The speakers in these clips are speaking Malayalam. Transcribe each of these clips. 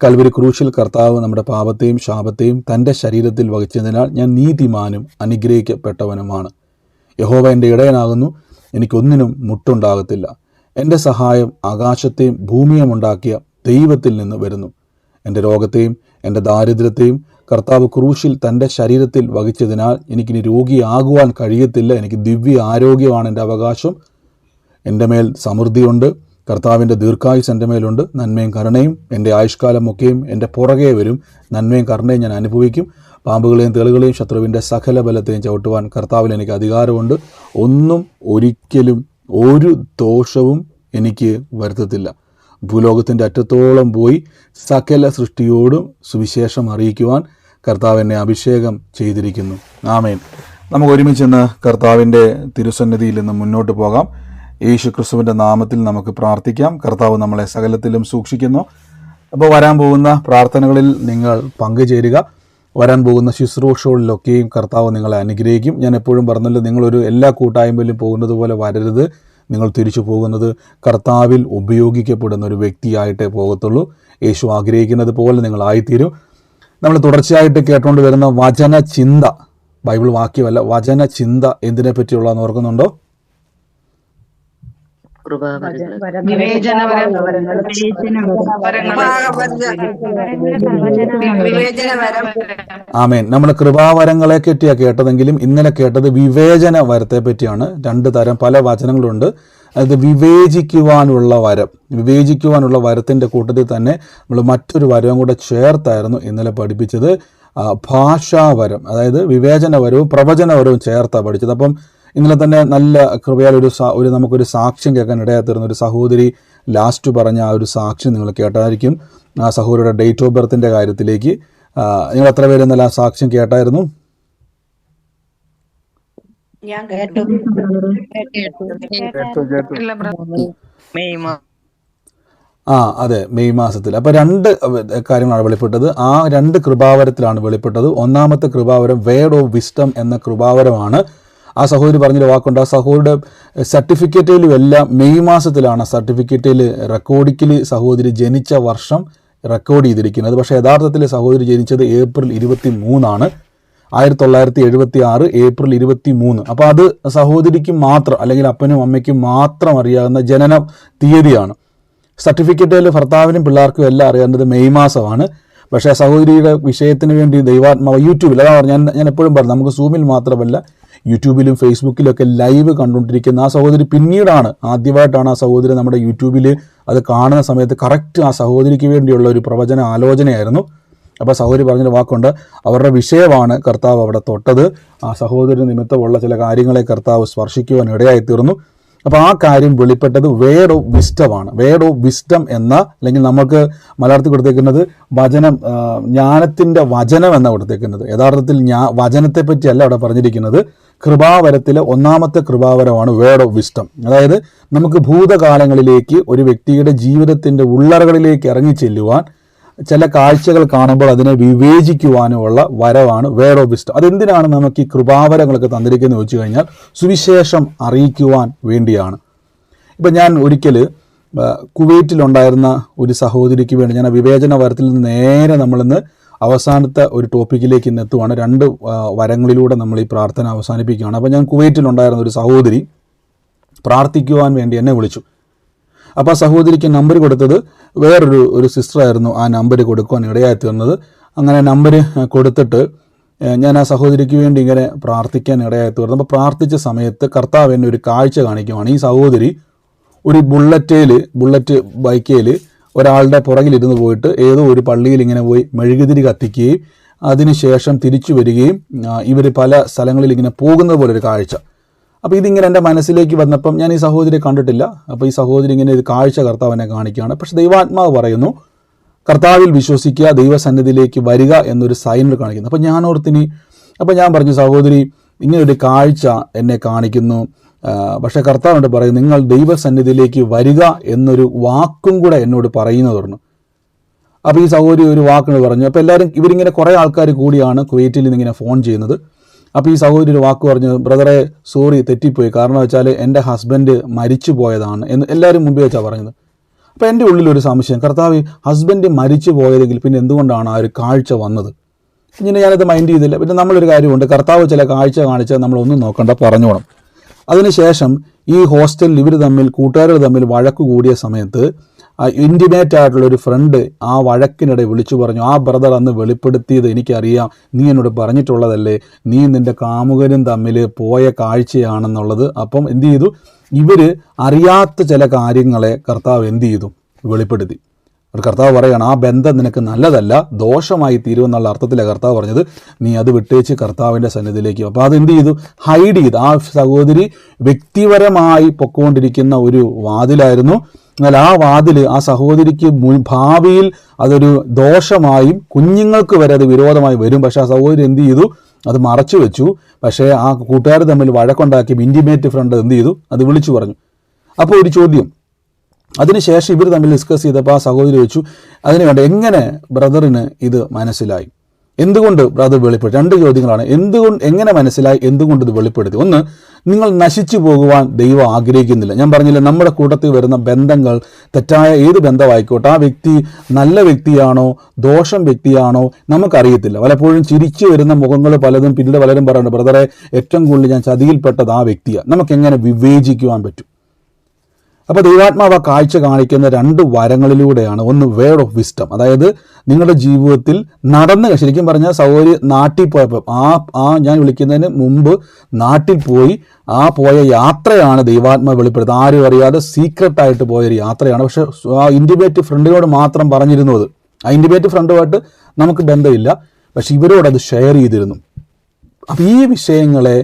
കൽവരി ക്രൂശിൽ കർത്താവ് നമ്മുടെ പാപത്തെയും ശാപത്തെയും തൻ്റെ ശരീരത്തിൽ വഹിച്ചതിനാൽ ഞാൻ നീതിമാനും അനുഗ്രഹിക്കപ്പെട്ടവനുമാണ്. യഹോവ എൻ്റെ ഇടയനാകുന്നു, എനിക്കൊന്നിനും മുട്ടുണ്ടാകത്തില്ല. എൻ്റെ സഹായം ആകാശത്തെയും ഭൂമിയും ഉണ്ടാക്കിയ ദൈവത്തിൽ നിന്ന് വരുന്നു. എൻ്റെ രോഗത്തെയും എൻ്റെ ദാരിദ്ര്യത്തെയും കർത്താവ് ക്രൂശിൽ തൻ്റെ ശരീരത്തിൽ വഹിച്ചതിനാൽ എനിക്കിനി രോഗിയാകുവാൻ കഴിയത്തില്ല. എനിക്ക് ദിവ്യ ആരോഗ്യമാണ് എൻ്റെ അവകാശം. എൻ്റെ മേൽ സമൃദ്ധിയുണ്ട്. കർത്താവിൻ്റെ ദീർഘായുസ് എൻ്റെ മേലുണ്ട്. നന്മയും കരുണയും എൻ്റെ ആയുഷ്കാലമൊക്കെയും എൻ്റെ പുറകെ വരും. നന്മയും കരുണയും ഞാൻ അനുഭവിക്കും. പാമ്പുകളെയും തേളുകളെയും ശത്രുവിൻ്റെ സകല ബലത്തെയും ചവിട്ടുവാൻ കർത്താവിൽ എനിക്ക് അധികാരമുണ്ട്. ഒന്നും ഒരിക്കലും ഒരു ദോഷവും എനിക്ക് വരുത്തത്തില്ല. ഭൂലോകത്തിൻ്റെ അറ്റത്തോളം പോയി സകല സൃഷ്ടിയോടും സുവിശേഷം അറിയിക്കുവാൻ കർത്താവ് എന്നെ അഭിഷേകം ചെയ്തിരിക്കുന്നു. ആമേൻ. നമുക്ക് ഒരുമിച്ചെന്ന് കർത്താവിൻ്റെ തിരുസന്നിധിയിൽ നിന്ന് മുന്നോട്ട് പോകാം. യേശു ക്രിസ്തുവിൻ്റെ നാമത്തിൽ നമുക്ക് പ്രാർത്ഥിക്കാം. കർത്താവ് നമ്മളെ സകലത്തിലും സൂക്ഷിക്കുന്നു. അപ്പോൾ വരാൻ പോകുന്ന പ്രാർത്ഥനകളിൽ നിങ്ങൾ പങ്കുചേരുക. വരാൻ പോകുന്ന ശുശ്രൂഷകളിലൊക്കെയും കർത്താവ് നിങ്ങളെ അനുഗ്രഹിക്കും. ഞാൻ എപ്പോഴും പറഞ്ഞല്ലോ, നിങ്ങളൊരു എല്ലാ കൂട്ടായ്മയിലും പോകുന്നത് പോലെ വരരുത്. നിങ്ങൾ തിരിച്ചു പോകുന്നത് കർത്താവിൽ ഉപയോഗിക്കപ്പെടുന്ന ഒരു വ്യക്തിയായിട്ടേ പോകത്തുള്ളൂ. യേശു ആഗ്രഹിക്കുന്നത് പോലെ നിങ്ങളായിത്തീരും. നമ്മൾ തുടർച്ചയായിട്ട് കേട്ടുകൊണ്ട് വരുന്ന വചന ചിന്ത, ബൈബിൾ വാക്യമല്ല, വചന ചിന്ത എന്തിനെ പറ്റിയുള്ളതെന്ന് ഓർക്കുന്നുണ്ടോ? ആമേൻ. നമ്മൾ കൃപാവരങ്ങളെ പറ്റിയാണ് കേട്ടതെങ്കിലും ഇന്നലെ കേട്ടത് വിവേചന വരത്തെ പറ്റിയാണ്. 2 തരം പല വചനങ്ങളുണ്ട്. അത് വിവേചിക്കുവാനുള്ള വരം. വിവേചിക്കുവാനുള്ള വരത്തിൻ്റെ കൂട്ടത്തിൽ തന്നെ നമ്മൾ മറ്റൊരു വരവും കൂടെ ചേർത്തായിരുന്നു ഇന്നലെ പഠിപ്പിച്ചത്. ഭാഷാവരം, അതായത് വിവേചനവരവും പ്രവചനവരവും ചേർത്താണ് പഠിച്ചത്. അപ്പം ഇന്നലെ തന്നെ നല്ല കൃപയാൽ ഒരു നമുക്കൊരു സാക്ഷ്യം കേൾക്കാൻ ഇടയാത്തിരുന്ന ഒരു സഹോദരി ലാസ്റ്റ് പറഞ്ഞ ആ ഒരു സാക്ഷ്യം നിങ്ങൾ കേട്ടായിരിക്കും. ആ സഹോദരിയുടെ ഡേറ്റ് ഓഫ് ബർത്തിൻ്റെ കാര്യത്തിലേക്ക് നിങ്ങൾ എത്ര പേര് ഇന്നലെ ആ സാക്ഷ്യം കേട്ടായിരുന്നു? അതെ, മെയ് മാസത്തിൽ. അപ്പോൾ 2 കാര്യങ്ങളാണ് വെളിപ്പെട്ടത്. ആ 2 കൃപാവരത്തിലാണ് വെളിപ്പെട്ടത്. ഒന്നാമത്തെ കൃപാവരം വേർഡ് ഓഫ് വിസ്ഡം എന്ന കൃപാവരമാണ്. ആ സഹോദരി പറഞ്ഞൊരു വാക്കുണ്ട്. ആ സഹോദരിയുടെ സർട്ടിഫിക്കറ്റിലും എല്ലാം മെയ് മാസത്തിലാണ് സർട്ടിഫിക്കറ്റിൽ റെക്കോർഡിക്കലി സഹോദരി ജനിച്ച വർഷം റെക്കോർഡ് ചെയ്തിരിക്കുന്നത്. പക്ഷേ യഥാർത്ഥത്തിൽ സഹോദരി ജനിച്ചത് ഏപ്രിൽ 23 1976 ഏപ്രിൽ 23. അപ്പോൾ അത് സഹോദരിക്ക് മാത്രം, അല്ലെങ്കിൽ അപ്പനും അമ്മയ്ക്കും മാത്രം അറിയാവുന്ന ജനന തീയതിയാണ്. സർട്ടിഫിക്കറ്റിൽ ഭർത്താവിനും പിള്ളേർക്കും എല്ലാം അറിയേണ്ടത് മെയ് മാസമാണ്. പക്ഷേ സഹോദരിയുടെ വിഷയത്തിന് വേണ്ടി ദൈവാത്മാവ് യൂട്യൂബിൽ, അതാണ് ഞാൻ എപ്പോഴും പറഞ്ഞു, നമുക്ക് സൂമിൽ മാത്രമല്ല യൂട്യൂബിലും ഫേസ്ബുക്കിലൊക്കെ ലൈവ് കണ്ടുകൊണ്ടിരിക്കുന്ന ആ സഹോദരി പിന്നീടാണ്, ആദ്യമായിട്ടാണ് ആ സഹോദരി നമ്മുടെ യൂട്യൂബിൽ അത് കാണുന്ന സമയത്ത് കറക്റ്റ് ആ സഹോദരിക്ക് വേണ്ടിയുള്ള ഒരു പ്രവചന ആലോചനയായിരുന്നു. അപ്പോൾ സഹോദരി പറഞ്ഞൊരു വാക്കുണ്ട്, അവരുടെ വിഷയമാണ് കർത്താവ് അവിടെ തൊട്ടത്. ആ സഹോദരി നിമിത്തമുള്ള ചില കാര്യങ്ങളെ കർത്താവ് സ്പർശിക്കുവാൻ ഇടയായിത്തീർന്നു. അപ്പോൾ ആ കാര്യം വെളിപ്പെട്ടത് വേർഡ് ഓഫ് വിസ്ഡമാണ്. വേർഡ് ഓഫ് വിസ്ഡം എന്ന, അല്ലെങ്കിൽ നമുക്ക് മലയാളത്തിൽ കൊടുത്തേക്കുന്നത് വചനം, ജ്ഞാനത്തിൻ്റെ വചനം എന്നാണ് കൊടുത്തേക്കുന്നത്. യഥാർത്ഥത്തിൽ വചനത്തെ പറ്റിയല്ല അവിടെ പറഞ്ഞിരിക്കുന്നത്. കൃപാവരത്തിലെ ഒന്നാമത്തെ കൃപാവരമാണ് വേർഡ് ഓഫ് വിസ്ഡം. അതായത് നമുക്ക് ഭൂതകാലങ്ങളിലേക്ക് ഒരു വ്യക്തിയുടെ ജീവിതത്തിൻ്റെ ഉള്ളറകളിലേക്ക് ഇറങ്ങി ചെല്ലുവാൻ, ചില കാഴ്ചകൾ കാണുമ്പോൾ അതിനെ വിവേചിക്കുവാനുമുള്ള വരവാണ് വേർഡ് ഓഫ് വിസ്ഡം. അതെന്തിനാണ് നമുക്ക് ഈ കൃപാവരങ്ങളൊക്കെ തന്നിരിക്കുന്നത് വെച്ച് കഴിഞ്ഞാൽ സുവിശേഷം അറിയിക്കുവാൻ വേണ്ടിയാണ്. ഇപ്പം ഞാൻ ഒരിക്കൽ കുവൈറ്റിലുണ്ടായിരുന്ന ഒരു സഹോദരിക്ക് വേണ്ടി, ഞാൻ വിവേചന വരത്തിൽ നിന്ന് നേരെ നമ്മളിന്ന് അവസാനത്തെ ഒരു ടോപ്പിക്കിലേക്ക് ഇന്ന് എത്തുവാണ്. 2 വരങ്ങളിലൂടെ നമ്മൾ ഈ പ്രാർത്ഥന അവസാനിപ്പിക്കുകയാണ്. അപ്പോൾ ഞാൻ കുവൈറ്റിലുണ്ടായിരുന്ന ഒരു സഹോദരി പ്രാർത്ഥിക്കുവാൻ വേണ്ടി എന്നെ വിളിച്ചു. അപ്പോൾ ആ സഹോദരിക്ക് നമ്പർ കൊടുത്തത് വേറൊരു സിസ്റ്ററായിരുന്നു ആ നമ്പർ കൊടുക്കുവാൻ ഇടയായി തീർന്നത്. അങ്ങനെ നമ്പർ കൊടുത്തിട്ട് ഞാൻ ആ സഹോദരിക്ക് വേണ്ടി ഇങ്ങനെ പ്രാർത്ഥിക്കാൻ ഇടയായി തീർന്നു. അപ്പോൾ പ്രാർത്ഥിച്ച സമയത്ത് കർത്താവ് എന്നെ ഒരു കാഴ്ച കാണിക്കുവാണ്. ഈ സഹോദരി ഒരു ബുള്ളറ്റ് ബൈക്കേൽ ഒരാളുടെ പുറകിലിരുന്ന് പോയിട്ട് ഏതോ ഒരു പള്ളിയിൽ ഇങ്ങനെ പോയി മെഴുകുതിരി കത്തിക്കുകയും അതിനുശേഷം തിരിച്ചു വരികയും ഇവർ പല സ്ഥലങ്ങളിൽ ഇങ്ങനെ പോകുന്നത് പോലെ ഒരു കാഴ്ച. അപ്പോൾ ഇതിങ്ങനെ എൻ്റെ മനസ്സിലേക്ക് വന്നപ്പം ഞാൻ ഈ സഹോദരിയെ കണ്ടിട്ടില്ല. അപ്പോൾ ഈ സഹോദരി ഇങ്ങനെ ഒരു കാഴ്ച കർത്താവിനെ കാണിക്കുകയാണ്. പക്ഷെ ദൈവാത്മാവ് പറയുന്നു കർത്താവിൽ വിശ്വസിക്കുക, ദൈവസന്നിധിയിലേക്ക് വരിക എന്നൊരു സൈനിൽ കാണിക്കുന്നു. അപ്പോൾ ഞാൻ ഓർത്തിനി, അപ്പോൾ ഞാൻ പറഞ്ഞു, സഹോദരി ഇങ്ങനൊരു കാഴ്ച എന്നെ കാണിക്കുന്നു, പക്ഷേ കർത്താവിനോട് പറയും നിങ്ങൾ ദൈവസന്നിധിയിലേക്ക് വരിക എന്നൊരു വാക്കും കൂടെ എന്നോട് പറയുന്നു പറഞ്ഞു. അപ്പോൾ ഈ സഹോദരി ഒരു വാക്കിന് പറഞ്ഞു. അപ്പോൾ എല്ലാവരും ഇവരിങ്ങനെ കുറേ ആൾക്കാർ കൂടിയാണ് കുവൈറ്റിൽ നിന്ന് ഇങ്ങനെ ഫോൺ ചെയ്യുന്നത്. അപ്പോൾ ഈ സഹോദരി ഒരു വാക്ക് പറഞ്ഞു, ബ്രദറെ സോറി തെറ്റിപ്പോയി, കാരണം വെച്ചാൽ എൻ്റെ ഹസ്ബൻഡ് മരിച്ചു പോയതാണ് എന്ന് എല്ലാവരും മുമ്പേ വെച്ചാണ് പറഞ്ഞത്. അപ്പോൾ എൻ്റെ ഉള്ളിലൊരു സംശയം, കർത്താവ് ഹസ്ബൻഡ് മരിച്ചു പോയതെങ്കിൽ പിന്നെ എന്തുകൊണ്ടാണ് ആ ഒരു കാഴ്ച വന്നത്? പിന്നെ ഞാനത് മൈൻഡ് ചെയ്തില്ല. പിന്നെ നമ്മളൊരു കാര്യമുണ്ട്, കർത്താവ് ചില കാഴ്ച കാണിച്ചാൽ നമ്മളൊന്നും നോക്കണ്ട, പറഞ്ഞോണം. അതിനുശേഷം ഈ ഹോസ്റ്റലിൽ ഇവർ തമ്മിൽ, കൂട്ടുകാർ തമ്മിൽ വഴക്ക് കൂടിയ സമയത്ത് ഇൻറ്റിമേറ്റ് ആയിട്ടുള്ളൊരു ഫ്രണ്ട് ആ വഴക്കിനിടെ വിളിച്ചു പറഞ്ഞു, ആ ബ്രദർ അന്ന് വെളിപ്പെടുത്തിയത് എനിക്കറിയാം, നീ എന്നോട് പറഞ്ഞിട്ടുള്ളതല്ലേ, നീ നിൻ്റെ കാമുകനും തമ്മിൽ പോയ കാഴ്ചയാണെന്നുള്ളത്. അപ്പം എന്ത് ചെയ്തു, ഇവർ അറിയാത്ത ചില കാര്യങ്ങളെ കർത്താവ് എന്ത് ചെയ്തു, വെളിപ്പെടുത്തി. കർത്താവ് പറയുകയാണ്, ആ ബന്ധം നിനക്ക് നല്ലതല്ല, ദോഷമായി തീരുമെന്നുള്ള അർത്ഥത്തിലാണ് കർത്താവ് പറഞ്ഞത്, നീ അത് വിട്ടേച്ച് കർത്താവിൻ്റെ സന്നിധിയിലേക്ക്. അപ്പോൾ അതെന്ത് ചെയ്തു, ഹൈഡ് ചെയ്ത്. ആ സഹോദരി വ്യക്തിപരമായി പൊക്കോണ്ടിരിക്കുന്ന ഒരു വാതിലായിരുന്നു. എന്നാൽ ആ വാതിൽ ആ സഹോദരിക്ക് ഭാവിയിൽ അതൊരു ദോഷമായും കുഞ്ഞുങ്ങൾക്ക് വരെ അത് വിരോധമായി വരും. പക്ഷേ ആ സഹോദരി എന്ത് ചെയ്തു, അത് മറച്ചു വെച്ചു. പക്ഷേ ആ കൂട്ടുകാർ തമ്മിൽ വഴക്കുണ്ടാക്കി ഇൻറ്റിമേറ്റ് ഫ്രണ്ട് എന്ത് ചെയ്തു, അത് വിളിച്ചു പറഞ്ഞു. അപ്പോൾ ഒരു ചോദ്യം, അതിനുശേഷം ഇവർ തമ്മിൽ ഡിസ്കസ് ചെയ്തപ്പോൾ ആ സഹോദരി വെച്ചു, അതിന് വേണ്ട എങ്ങനെ ബ്രദറിന് ഇത് മനസ്സിലായി, എന്തുകൊണ്ട് ബ്രദർ വെളിപ്പെടുത്തി? രണ്ട് ചോദ്യങ്ങളാണ്. എങ്ങനെ മനസ്സിലായി, എന്തുകൊണ്ട് ഇത് വെളിപ്പെടുത്തി? ഒന്ന്, നിങ്ങൾ നശിച്ചു പോകുവാൻ ദൈവം ആഗ്രഹിക്കുന്നില്ല. ഞാൻ പറഞ്ഞില്ല, നമ്മുടെ കൂട്ടത്തിൽ വരുന്ന ബന്ധങ്ങൾ തെറ്റായ ഏത് ബന്ധമായിക്കോട്ടെ, ആ വ്യക്തി നല്ല വ്യക്തിയാണോ ദോഷം വ്യക്തിയാണോ നമുക്കറിയത്തില്ല. പലപ്പോഴും ചിരിച്ചു വരുന്ന മുഖങ്ങൾ പലതും പിന്നീട് പലരും പറയുന്നുണ്ട്, ബ്രദറെ ഏറ്റവും കൂടുതൽ ഞാൻ ചതിയിൽപ്പെട്ടത് ആ വ്യക്തിയാണ്. നമുക്കെങ്ങനെ വിവേചിക്കുവാൻ പറ്റും? അപ്പോൾ ദൈവാത്മാവ് കാഴ്ച കാണിക്കുന്ന രണ്ട് വരങ്ങളിലൂടെയാണ്. ഒന്ന് വേർഡ് ഓഫ് വിസ്ഡം, അതായത് നിങ്ങളുടെ ജീവിതത്തിൽ ശരിക്കും പറഞ്ഞാൽ സൗകര്യ നാട്ടിൽ പോയപ്പോൾ ഞാൻ വിളിക്കുന്നതിന് മുമ്പ് നാട്ടിൽ പോയി പോയ യാത്രയാണ് ദൈവാത്മാവ് വെളിപ്പെടുത്തുന്നത്. ആരും അറിയാതെ സീക്രട്ടായിട്ട് പോയൊരു യാത്രയാണ്. പക്ഷെ ആ ഇൻറ്റിമേറ്റ് ഫ്രണ്ടിനോട് മാത്രം പറഞ്ഞിരുന്നത്. ആ ഇൻറ്റിമേറ്റ് ഫ്രണ്ടുമായിട്ട് നമുക്ക് ബന്ധമില്ല, പക്ഷെ ഇവരോടത് ഷെയർ ചെയ്തിരുന്നു. അപ്പം ഈ വിഷയങ്ങളെ,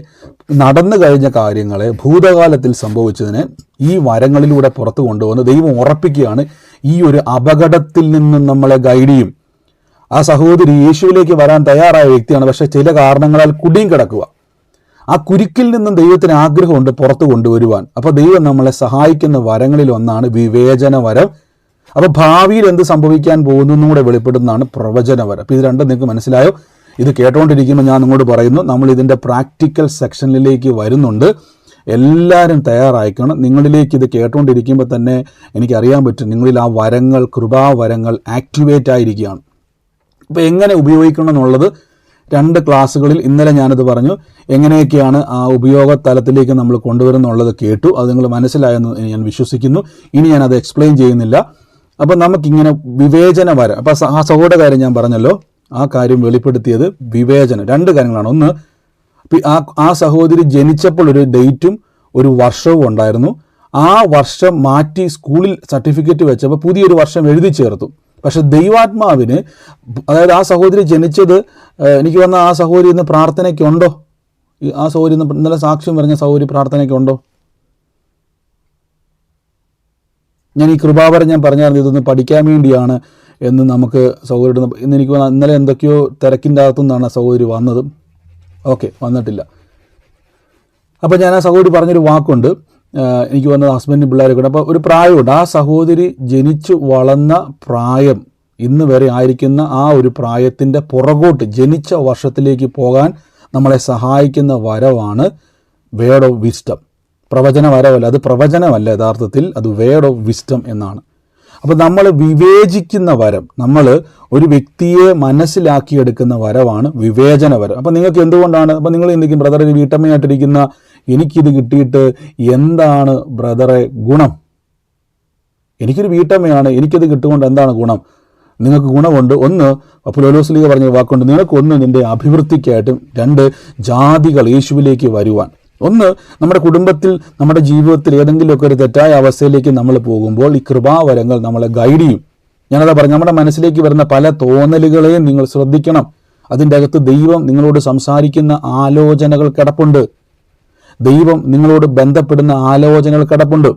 നടന്നു കഴിഞ്ഞ കാര്യങ്ങളെ, ഭൂതകാലത്തിൽ സംഭവിച്ചതിനെ ഈ വരങ്ങളിലൂടെ പുറത്തു കൊണ്ടുവന്ന് ദൈവം ഉറപ്പിക്കുകയാണ്, ഈ ഒരു അപകടത്തിൽ നിന്നും നമ്മളെ ഗൈഡ് ചെയ്യും. ആ സഹോദരി യേശുവിലേക്ക് വരാൻ തയ്യാറായ വ്യക്തിയാണ്, പക്ഷേ ചില കാരണങ്ങളാൽ കുടുങ്ങി കിടക്കുക. ആ കുരുക്കിൽ നിന്നും ദൈവത്തിന് ആഗ്രഹമുണ്ട് പുറത്തു കൊണ്ടുവരുവാൻ. അപ്പോൾ ദൈവം നമ്മളെ സഹായിക്കുന്ന വരങ്ങളിൽ ഒന്നാണ് വിവേചന വരം. അപ്പോൾ ഭാവിയിൽ എന്ത് സംഭവിക്കാൻ പോകുന്നു കൂടെ വെളിപ്പെടുന്നതാണ് പ്രവചന വരം. അപ്പോൾ ഇത് രണ്ടും നിങ്ങൾക്ക് മനസ്സിലായോ? ഇത് കേട്ടുകൊണ്ടിരിക്കുമ്പോൾ ഞാൻ നിങ്ങളോട് പറയുന്നു, നമ്മൾ ഇതിൻ്റെ പ്രാക്ടിക്കൽ സെക്ഷനിലേക്ക് വരുന്നുണ്ട്. എല്ലാവരും തയ്യാറായിക്കണം. നിങ്ങളിലേക്ക് ഇത് കേട്ടുകൊണ്ടിരിക്കുമ്പോൾ തന്നെ എനിക്കറിയാൻ പറ്റും, നിങ്ങളിൽ ആ വരങ്ങൾ, കൃപാവരങ്ങൾ ആക്ടിവേറ്റ് ആയിരിക്കുകയാണ്. അപ്പോൾ എങ്ങനെ ഉപയോഗിക്കണം എന്നുള്ളത് 2 ക്ലാസ്സുകളിൽ ഇന്നലെ ഞാനത് പറഞ്ഞു. എങ്ങനെയൊക്കെയാണ് ആ ഉപയോഗ തലത്തിലേക്ക് നമ്മൾ കൊണ്ടുവരുന്നുള്ളത് കേട്ടു. അത് നിങ്ങൾ മനസ്സിലായെന്ന് ഞാൻ വിശ്വസിക്കുന്നു. ഇനി ഞാനത് എക്സ്പ്ലെയിൻ ചെയ്യുന്നില്ല. അപ്പോൾ നമുക്കിങ്ങനെ വിവേചന വരം, അപ്പോൾ ആ സഹോദരകാര്യം ഞാൻ പറഞ്ഞല്ലോ, ആ കാര്യം വെളിപ്പെടുത്തിയത് വിവേചനം. 2 കാര്യങ്ങളാണ്. ഒന്ന്, ആ സഹോദരി ജനിച്ചപ്പോൾ ഒരു ഡേറ്റും ഒരു വർഷവും ഉണ്ടായിരുന്നു. ആ വർഷം മാറ്റി സ്കൂളിൽ സർട്ടിഫിക്കറ്റ് വെച്ചപ്പോൾ പുതിയൊരു വർഷം എഴുതി ചേർത്തു. പക്ഷെ ദൈവാത്മാവിന്, അതായത് ആ സഹോദരി ജനിച്ചത്, എനിക്ക് വന്ന ആ സഹോദരി ഇന്ന് പ്രാർത്ഥനയ്ക്കുണ്ടോ? ആ സഹോദരി ഇന്നലെ സാക്ഷ്യം പറഞ്ഞ സഹോദരി പ്രാർത്ഥനയ്ക്കുണ്ടോ? ഞാൻ ഈ കൃപാവരം ഞാൻ പറഞ്ഞായിരുന്നു, ഇതൊന്ന് പഠിക്കാൻ വേണ്ടിയാണ് എന്ന് നമുക്ക് സഹോദരി. ഇന്ന് എനിക്ക് ഇന്നലെ എന്തൊക്കെയോ തിരക്കിൻ്റെ അകത്തുനിന്നാണ് ആ സഹോദരി വന്നത്. ഓക്കെ, വന്നിട്ടില്ല. അപ്പോൾ ഞാൻ ആ സഹോദരി പറഞ്ഞൊരു വാക്കുണ്ട്, എനിക്ക് വന്നത് ഹസ്ബൻഡിന് പിള്ളേരൊക്കെ ഉണ്ട്. അപ്പോൾ ഒരു പ്രായമുണ്ട്. ആ സഹോദരി ജനിച്ചു വളർന്ന പ്രായം ഇന്ന് വരെ ആയിരിക്കുന്ന ആ ഒരു പ്രായത്തിൻ്റെ പുറകോട്ട് ജനിച്ച വർഷത്തിലേക്ക് പോകാൻ നമ്മളെ സഹായിക്കുന്ന വരവാണ് വേർഡ് ഓഫ് വിസ്ഡം. പ്രവചന വരവല്ല, അത് പ്രവചനമല്ല യഥാർത്ഥത്തിൽ, അത് വേർഡ് ഓഫ് വിസ്ഡം എന്നാണ്. അപ്പോൾ നമ്മൾ വിവേചിക്കുന്ന വരം, നമ്മൾ ഒരു വ്യക്തിയെ മനസ്സിലാക്കിയെടുക്കുന്ന വരവാണ് വിവേചന വരം. അപ്പോൾ നിങ്ങൾക്ക് എന്തുകൊണ്ടാണ്, അപ്പോൾ നിങ്ങൾ എന്തെങ്കിലും ബ്രദറെ വീട്ടമ്മയായിട്ടിരിക്കുന്ന എനിക്കിത് കിട്ടിയിട്ട് എന്താണ് ബ്രദറെ ഗുണം? എനിക്കൊരു വീട്ടമ്മയാണ്, എനിക്കിത് കിട്ടുകൊണ്ട് എന്താണ് ഗുണം? നിങ്ങൾക്ക് ഗുണമുണ്ട്. ഒന്ന്, പൗലോസ് പറഞ്ഞ വാക്കുണ്ട്, നിനക്കൊന്ന് നിൻ്റെ അഭിവൃദ്ധിക്കായിട്ടും, 2 ജാതികൾ യേശുവിലേക്ക് വരുവാൻ. ഒന്ന്, നമ്മുടെ കുടുംബത്തിൽ, നമ്മുടെ ജീവിതത്തിൽ ഏതെങ്കിലുമൊക്കെ ഒരു തെറ്റായ അവസ്ഥയിലേക്ക് നമ്മൾ പോകുമ്പോൾ ഈ കൃപാവരങ്ങൾ നമ്മളെ ഗൈഡ് ചെയ്യും. ഞാനതാ പറഞ്ഞു, നമ്മുടെ മനസ്സിലേക്ക് വരുന്ന പല തോന്നലുകളെയും നിങ്ങൾ ശ്രദ്ധിക്കണം. അതിൻ്റെ അകത്ത് ദൈവം നിങ്ങളോട് സംസാരിക്കുന്ന ആലോചനകൾ കിടപ്പുണ്ട്. ദൈവം നിങ്ങളോട് ബന്ധപ്പെടുന്ന ആലോചനകൾ കിടപ്പുണ്ട്.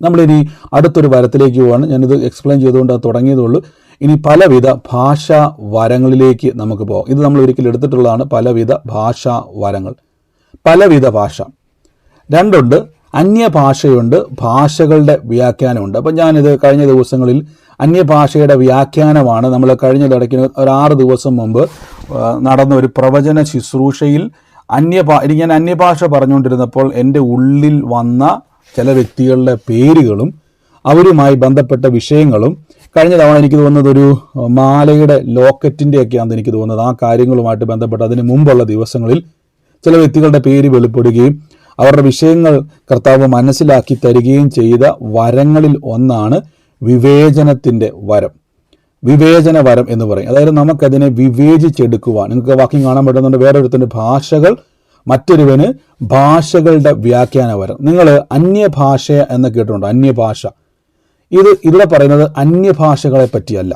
നമ്മളിനി അടുത്തൊരു വരത്തിലേക്ക് പോവാണ്. ഞാനിത് എക്സ്പ്ലെയിൻ ചെയ്തുകൊണ്ട് അത് തുടങ്ങിയതുള്ളൂ. ഇനി പലവിധ ഭാഷാ വരങ്ങളിലേക്ക് നമുക്ക് പോകാം. ഇത് നമ്മൾ ഒരിക്കലും എടുത്തിട്ടുള്ളതാണ്, പലവിധ ഭാഷാ വരങ്ങൾ. പലവിധ ഭാഷ 2 ഉണ്ട്. അന്യഭാഷയുണ്ട്, ഭാഷകളുടെ വ്യാഖ്യാനമുണ്ട്. അപ്പം ഞാനിത് കഴിഞ്ഞ ദിവസങ്ങളിൽ അന്യഭാഷയുടെ വ്യാഖ്യാനമാണ് നമ്മൾ ഇടയ്ക്ക് ഒരു 6 ദിവസം മുമ്പ് നടന്ന ഒരു പ്രവചന ശുശ്രൂഷയിൽ ഞാൻ അന്യഭാഷ പറഞ്ഞുകൊണ്ടിരുന്നപ്പോൾ എൻ്റെ ഉള്ളിൽ വന്ന ചില വ്യക്തികളുടെ പേരുകളും അവരുമായി ബന്ധപ്പെട്ട വിഷയങ്ങളും കഴിഞ്ഞ തവണ എനിക്ക് തോന്നുന്നത് ഒരു മാലയുടെ ലോക്കറ്റിൻ്റെ ഒക്കെയാണെന്ന് എനിക്ക് തോന്നുന്നത്. ആ കാര്യങ്ങളുമായിട്ട് ബന്ധപ്പെട്ട് അതിന് മുമ്പുള്ള ദിവസങ്ങളിൽ ചില വ്യക്തികളുടെ പേര് വെളിപ്പെടുകയും അവരുടെ വിഷയങ്ങൾ കർത്താവ് മനസ്സിലാക്കി തരികയും ചെയ്ത വരങ്ങളിൽ ഒന്നാണ് വിവേചനത്തിൻ്റെ വരം. വിവേചന വരം എന്ന് പറയും. അതായത് നമുക്കതിനെ വിവേചിച്ചെടുക്കുവാൻ, നിങ്ങൾക്ക് വാക്യം കാണാൻ പറ്റുന്നുണ്ട്, വേറൊരുത്തൻ്റെ ഭാഷകൾ, മറ്റൊരുവന് ഭാഷകളുടെ വ്യാഖ്യാന വരം. നിങ്ങൾ അന്യഭാഷ എന്ന് കേട്ടിട്ടുണ്ടോ? അന്യഭാഷ. ഇതിവിടെ പറയുന്നത് അന്യഭാഷകളെ പറ്റിയല്ല.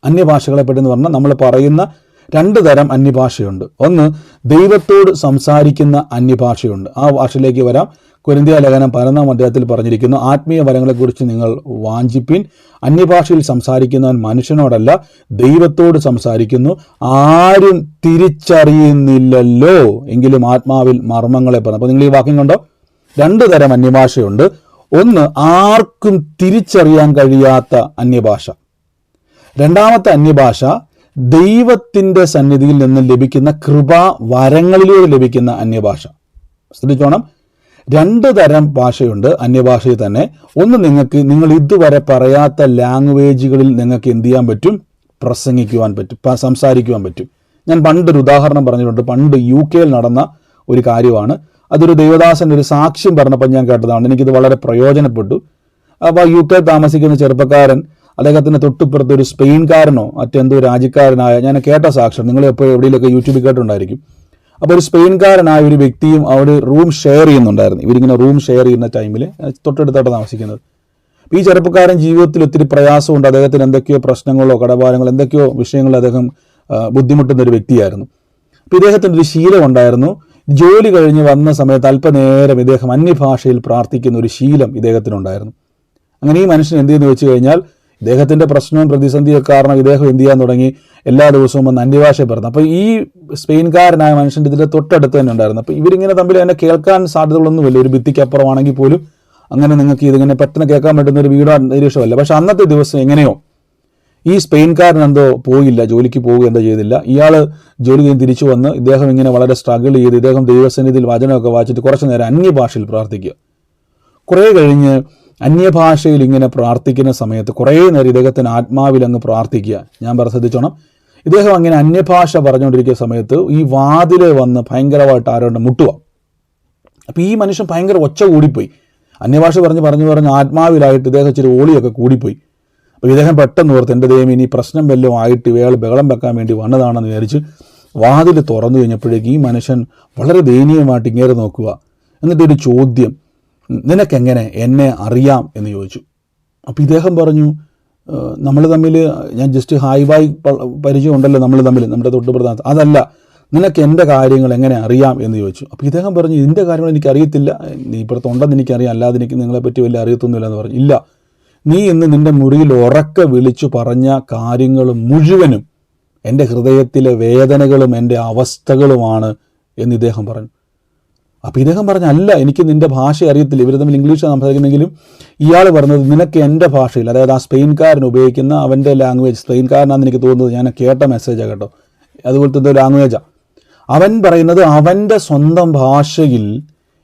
അന്യഭാഷകളെ പറ്റി എന്ന് പറഞ്ഞാൽ നമ്മൾ പറയുന്ന രണ്ട് തരം അന്യഭാഷയുണ്ട്. ഒന്ന്, ദൈവത്തോട് സംസാരിക്കുന്ന അന്യഭാഷയുണ്ട്. ആ ഭാഷയിലേക്ക് വരാം. കൊരിന്ത്യ ലേഖനം 11-ാം അധ്യായത്തിൽ പറഞ്ഞിരിക്കുന്നു, ആത്മീയ വരങ്ങളെക്കുറിച്ച് നിങ്ങൾ വാഞ്ചിപ്പിൻ. അന്യഭാഷയിൽ സംസാരിക്കുന്നവൻ മനുഷ്യനോടല്ല, ദൈവത്തോട് സംസാരിക്കുന്നു, ആരും തിരിച്ചറിയുന്നില്ലല്ലോ, എങ്കിലും ആത്മാവിൽ മർമ്മങ്ങളെ പറഞ്ഞു. അപ്പോൾ നിങ്ങൾ ഈ വാക്യം കണ്ടോ? രണ്ട് തരം അന്യഭാഷയുണ്ട്. ഒന്ന്, ആർക്കും തിരിച്ചറിയാൻ കഴിയാത്ത അന്യഭാഷ. രണ്ടാമത്തെ അന്യഭാഷ ദൈവത്തിൻ്റെ സന്നിധിയിൽ നിന്ന് ലഭിക്കുന്ന കൃപാ വരങ്ങളിലൂടെ ലഭിക്കുന്ന അന്യഭാഷ. ശ്രദ്ധിച്ചോണം, രണ്ട് തരം ഭാഷയുണ്ട് അന്യഭാഷയിൽ തന്നെ. ഒന്ന്, നിങ്ങൾ ഇതുവരെ പറയാത്ത ലാംഗ്വേജുകളിൽ നിങ്ങൾക്ക് എന്ത് ചെയ്യാൻ പറ്റും? പ്രസംഗിക്കുവാൻ പറ്റും, സംസാരിക്കുവാൻ പറ്റും. ഞാൻ പണ്ടൊരു ഉദാഹരണം പറഞ്ഞിട്ടുണ്ട്. പണ്ട് UK നടന്ന ഒരു കാര്യമാണ്. അതൊരു ദൈവദാസൻ്റെ ഒരു സാക്ഷ്യം പറഞ്ഞപ്പോൾ ഞാൻ കേട്ടതാണ്. എനിക്കിത് വളരെ പ്രയോജനപ്പെട്ടു. അപ്പോൾ UK താമസിക്കുന്ന ചെറുപ്പക്കാരൻ, അദ്ദേഹത്തിന് തൊട്ടുപുറത്ത് ഒരു സ്പെയിൻകാരനോ മറ്റെന്തോ രാജ്യക്കാരനായ, ഞാൻ കേട്ട സാക്ഷ്യം നിങ്ങൾ എപ്പോഴും എവിടെയെങ്കിലൊക്കെ യൂട്യൂബിൽ കേട്ടുണ്ടായിരിക്കും. അപ്പോൾ ഒരു സ്പെയിൻകാരനായ ഒരു വ്യക്തിയും അവിടെ റൂം ഷെയർ ചെയ്യുന്നുണ്ടായിരുന്നു. ഇവരിങ്ങനെ റൂം ഷെയർ ചെയ്യുന്ന ടൈമിൽ തൊട്ടടുത്തായിട്ട് താമസിക്കുന്നത്. അപ്പോൾ ഈ ചെറുപ്പക്കാരൻ ജീവിതത്തിൽ ഒത്തിരി പ്രയാസമുണ്ട്. അദ്ദേഹത്തിന് എന്തൊക്കെയോ പ്രശ്നങ്ങളോ കടഭാരങ്ങളോ എന്തൊക്കെയോ വിഷയങ്ങളിൽ അദ്ദേഹം ബുദ്ധിമുട്ടുന്ന ഒരു വ്യക്തിയായിരുന്നു. അപ്പോൾ ഇദ്ദേഹത്തിൻ്റെ ഒരു ശീലം ഉണ്ടായിരുന്നു. ജോലി കഴിഞ്ഞ് വന്ന സമയത്ത് അല്പനേരം ഇദ്ദേഹം അന്യഭാഷയിൽ പ്രാർത്ഥിക്കുന്ന ഒരു ശീലം ഇദ്ദേഹത്തിനുണ്ടായിരുന്നു. അങ്ങനെ ഈ മനുഷ്യൻ എന്ത് ചെയ്യുന്നു വെച്ച് കഴിഞ്ഞാൽ, ഇദ്ദേഹത്തിൻ്റെ പ്രശ്നവും പ്രതിസന്ധിയൊക്കെ കാരണം ഇദ്ദേഹം എന്ത് ചെയ്യാൻ തുടങ്ങി, എല്ലാ ദിവസവും വന്ന് അന്യഭാഷയെ പറഞ്ഞു. അപ്പോൾ ഈ സ്പെയിൻകാരനായ മനുഷ്യൻ്റെ ഇതിൻ്റെ തൊട്ടടുത്ത് തന്നെ ഉണ്ടായിരുന്നു. അപ്പോൾ ഇവരിങ്ങനെ തമ്മിൽ എന്നെ കേൾക്കാൻ സാധ്യതകളൊന്നുമില്ല. ഒരു ഭിത്തിക്കപ്പുറമാണെങ്കിൽ പോലും അങ്ങനെ നിങ്ങൾക്ക് ഇതിങ്ങനെ പെട്ടെന്ന് കേൾക്കാൻ പറ്റുന്ന ഒരു വീടോ അന്തരീക്ഷമല്ല. പക്ഷെ അന്നത്തെ ദിവസം എങ്ങനെയോ ഈ സ്പെയിൻകാരൻ എന്തോ പോയില്ല, ജോലിക്ക് പോവുക എന്തോ ചെയ്തില്ല. ഇയാൾ ജോലി കഴിഞ്ഞ് തിരിച്ചു വന്ന് ഇദ്ദേഹം ഇങ്ങനെ വളരെ സ്ട്രഗിൾ ചെയ്ത് ഇദ്ദേഹം ദൈവസന്നിധിയിൽ വചനമൊക്കെ വായിച്ചിട്ട് കുറച്ച് നേരം അന്യഭാഷയിൽ പ്രാർത്ഥിക്കുക. കുറേ കഴിഞ്ഞ് അന്യഭാഷയിൽ ഇങ്ങനെ പ്രാർത്ഥിക്കുന്ന സമയത്ത് കുറേ നേരം ഇദ്ദേഹത്തിന് ആത്മാവിൽ അങ്ങ് പ്രാർത്ഥിക്കുക. ഞാൻ ശ്രദ്ധിച്ചോണം, ഇദ്ദേഹം അങ്ങനെ അന്യഭാഷ പറഞ്ഞുകൊണ്ടിരിക്കുന്ന സമയത്ത് ഈ വാതിലെ വന്ന് ഭയങ്കരമായിട്ട് ആരോണ്ട് മുട്ടുക. അപ്പോൾ ഈ മനുഷ്യൻ ഭയങ്കര ഒച്ച കൂടിപ്പോയി. അന്യഭാഷ പറഞ്ഞ് ആത്മാവിലായിട്ട് ഇദ്ദേഹം ഇച്ചിരി ഓളിയൊക്കെ കൂടിപ്പോയി. അപ്പോൾ ഇദ്ദേഹം പെട്ടെന്ന് ഓർത്ത്, എൻ്റെ ദൈവം ഇനി പ്രശ്നം വല്ലതും ആയിട്ട് ഇയാൾ ബഹളം വെക്കാൻ വേണ്ടി വന്നതാണെന്ന് വിചാരിച്ച് വാതിൽ തുറന്നു കഴിഞ്ഞപ്പോഴേക്ക് ഈ മനുഷ്യൻ വളരെ ദയനീയമായിട്ട് ഇങ്ങേരെ നോക്കുക. എന്നിട്ടൊരു ചോദ്യം, നിനക്കെങ്ങനെ എന്നെ അറിയാം എന്ന് ചോദിച്ചു. അപ്പോൾ ഇദ്ദേഹം പറഞ്ഞു, നമ്മൾ തമ്മിൽ ഞാൻ ജസ്റ്റ് ഹായ് ബായ് പരിചയം ഉണ്ടല്ലോ നമ്മൾ തമ്മിൽ, നമ്മുടെ തൊട്ടുപ്രധാന, അതല്ല, നിനക്ക് എൻ്റെ കാര്യങ്ങൾ എങ്ങനെ അറിയാം എന്ന് ചോദിച്ചു. അപ്പോൾ ഇദ്ദേഹം പറഞ്ഞു, ഇതിൻ്റെ കാര്യങ്ങൾ എനിക്കറിയത്തില്ല, നീ ഇപ്പുറത്തുണ്ടെന്ന് എനിക്കറിയാം, അല്ലാതെ എനിക്ക് നിങ്ങളെപ്പറ്റി വലിയ അറിയത്തൊന്നുമില്ല എന്ന് പറഞ്ഞു. ഇല്ല, നീ ഇന്ന് നിൻ്റെ മുറിയിൽ ഉറക്കെ വിളിച്ചു പറഞ്ഞ കാര്യങ്ങൾ മുഴുവനും എൻ്റെ ഹൃദയത്തിലെ വേദനകളും എൻ്റെ അവസ്ഥകളുമാണ് എന്ന് ഇദ്ദേഹം പറഞ്ഞു. അപ്പോൾ ഇദ്ദേഹം പറഞ്ഞു, അല്ല, എനിക്ക് നിൻ്റെ ഭാഷ അറിയത്തില്ല. ഇവർ തമ്മിൽ ഇംഗ്ലീഷാണ് സംസാരിക്കുന്നെങ്കിലും ഇയാൾ പറഞ്ഞത് നിനക്ക് എൻ്റെ ഭാഷയിൽ, അതായത് ആ സ്പെയിൻകാരൻ ഉപയോഗിക്കുന്ന അവൻ്റെ ലാംഗ്വേജ്, സ്പെയിൻകാരനാണെന്ന് എനിക്ക് തോന്നുന്നത്, ഞാൻ കേട്ട മെസ്സേജാണ് കേട്ടോ, അതുപോലത്തെ എന്തോ ലാംഗ്വേജാണ്. അവൻ പറയുന്നത് അവൻ്റെ സ്വന്തം ഭാഷയിൽ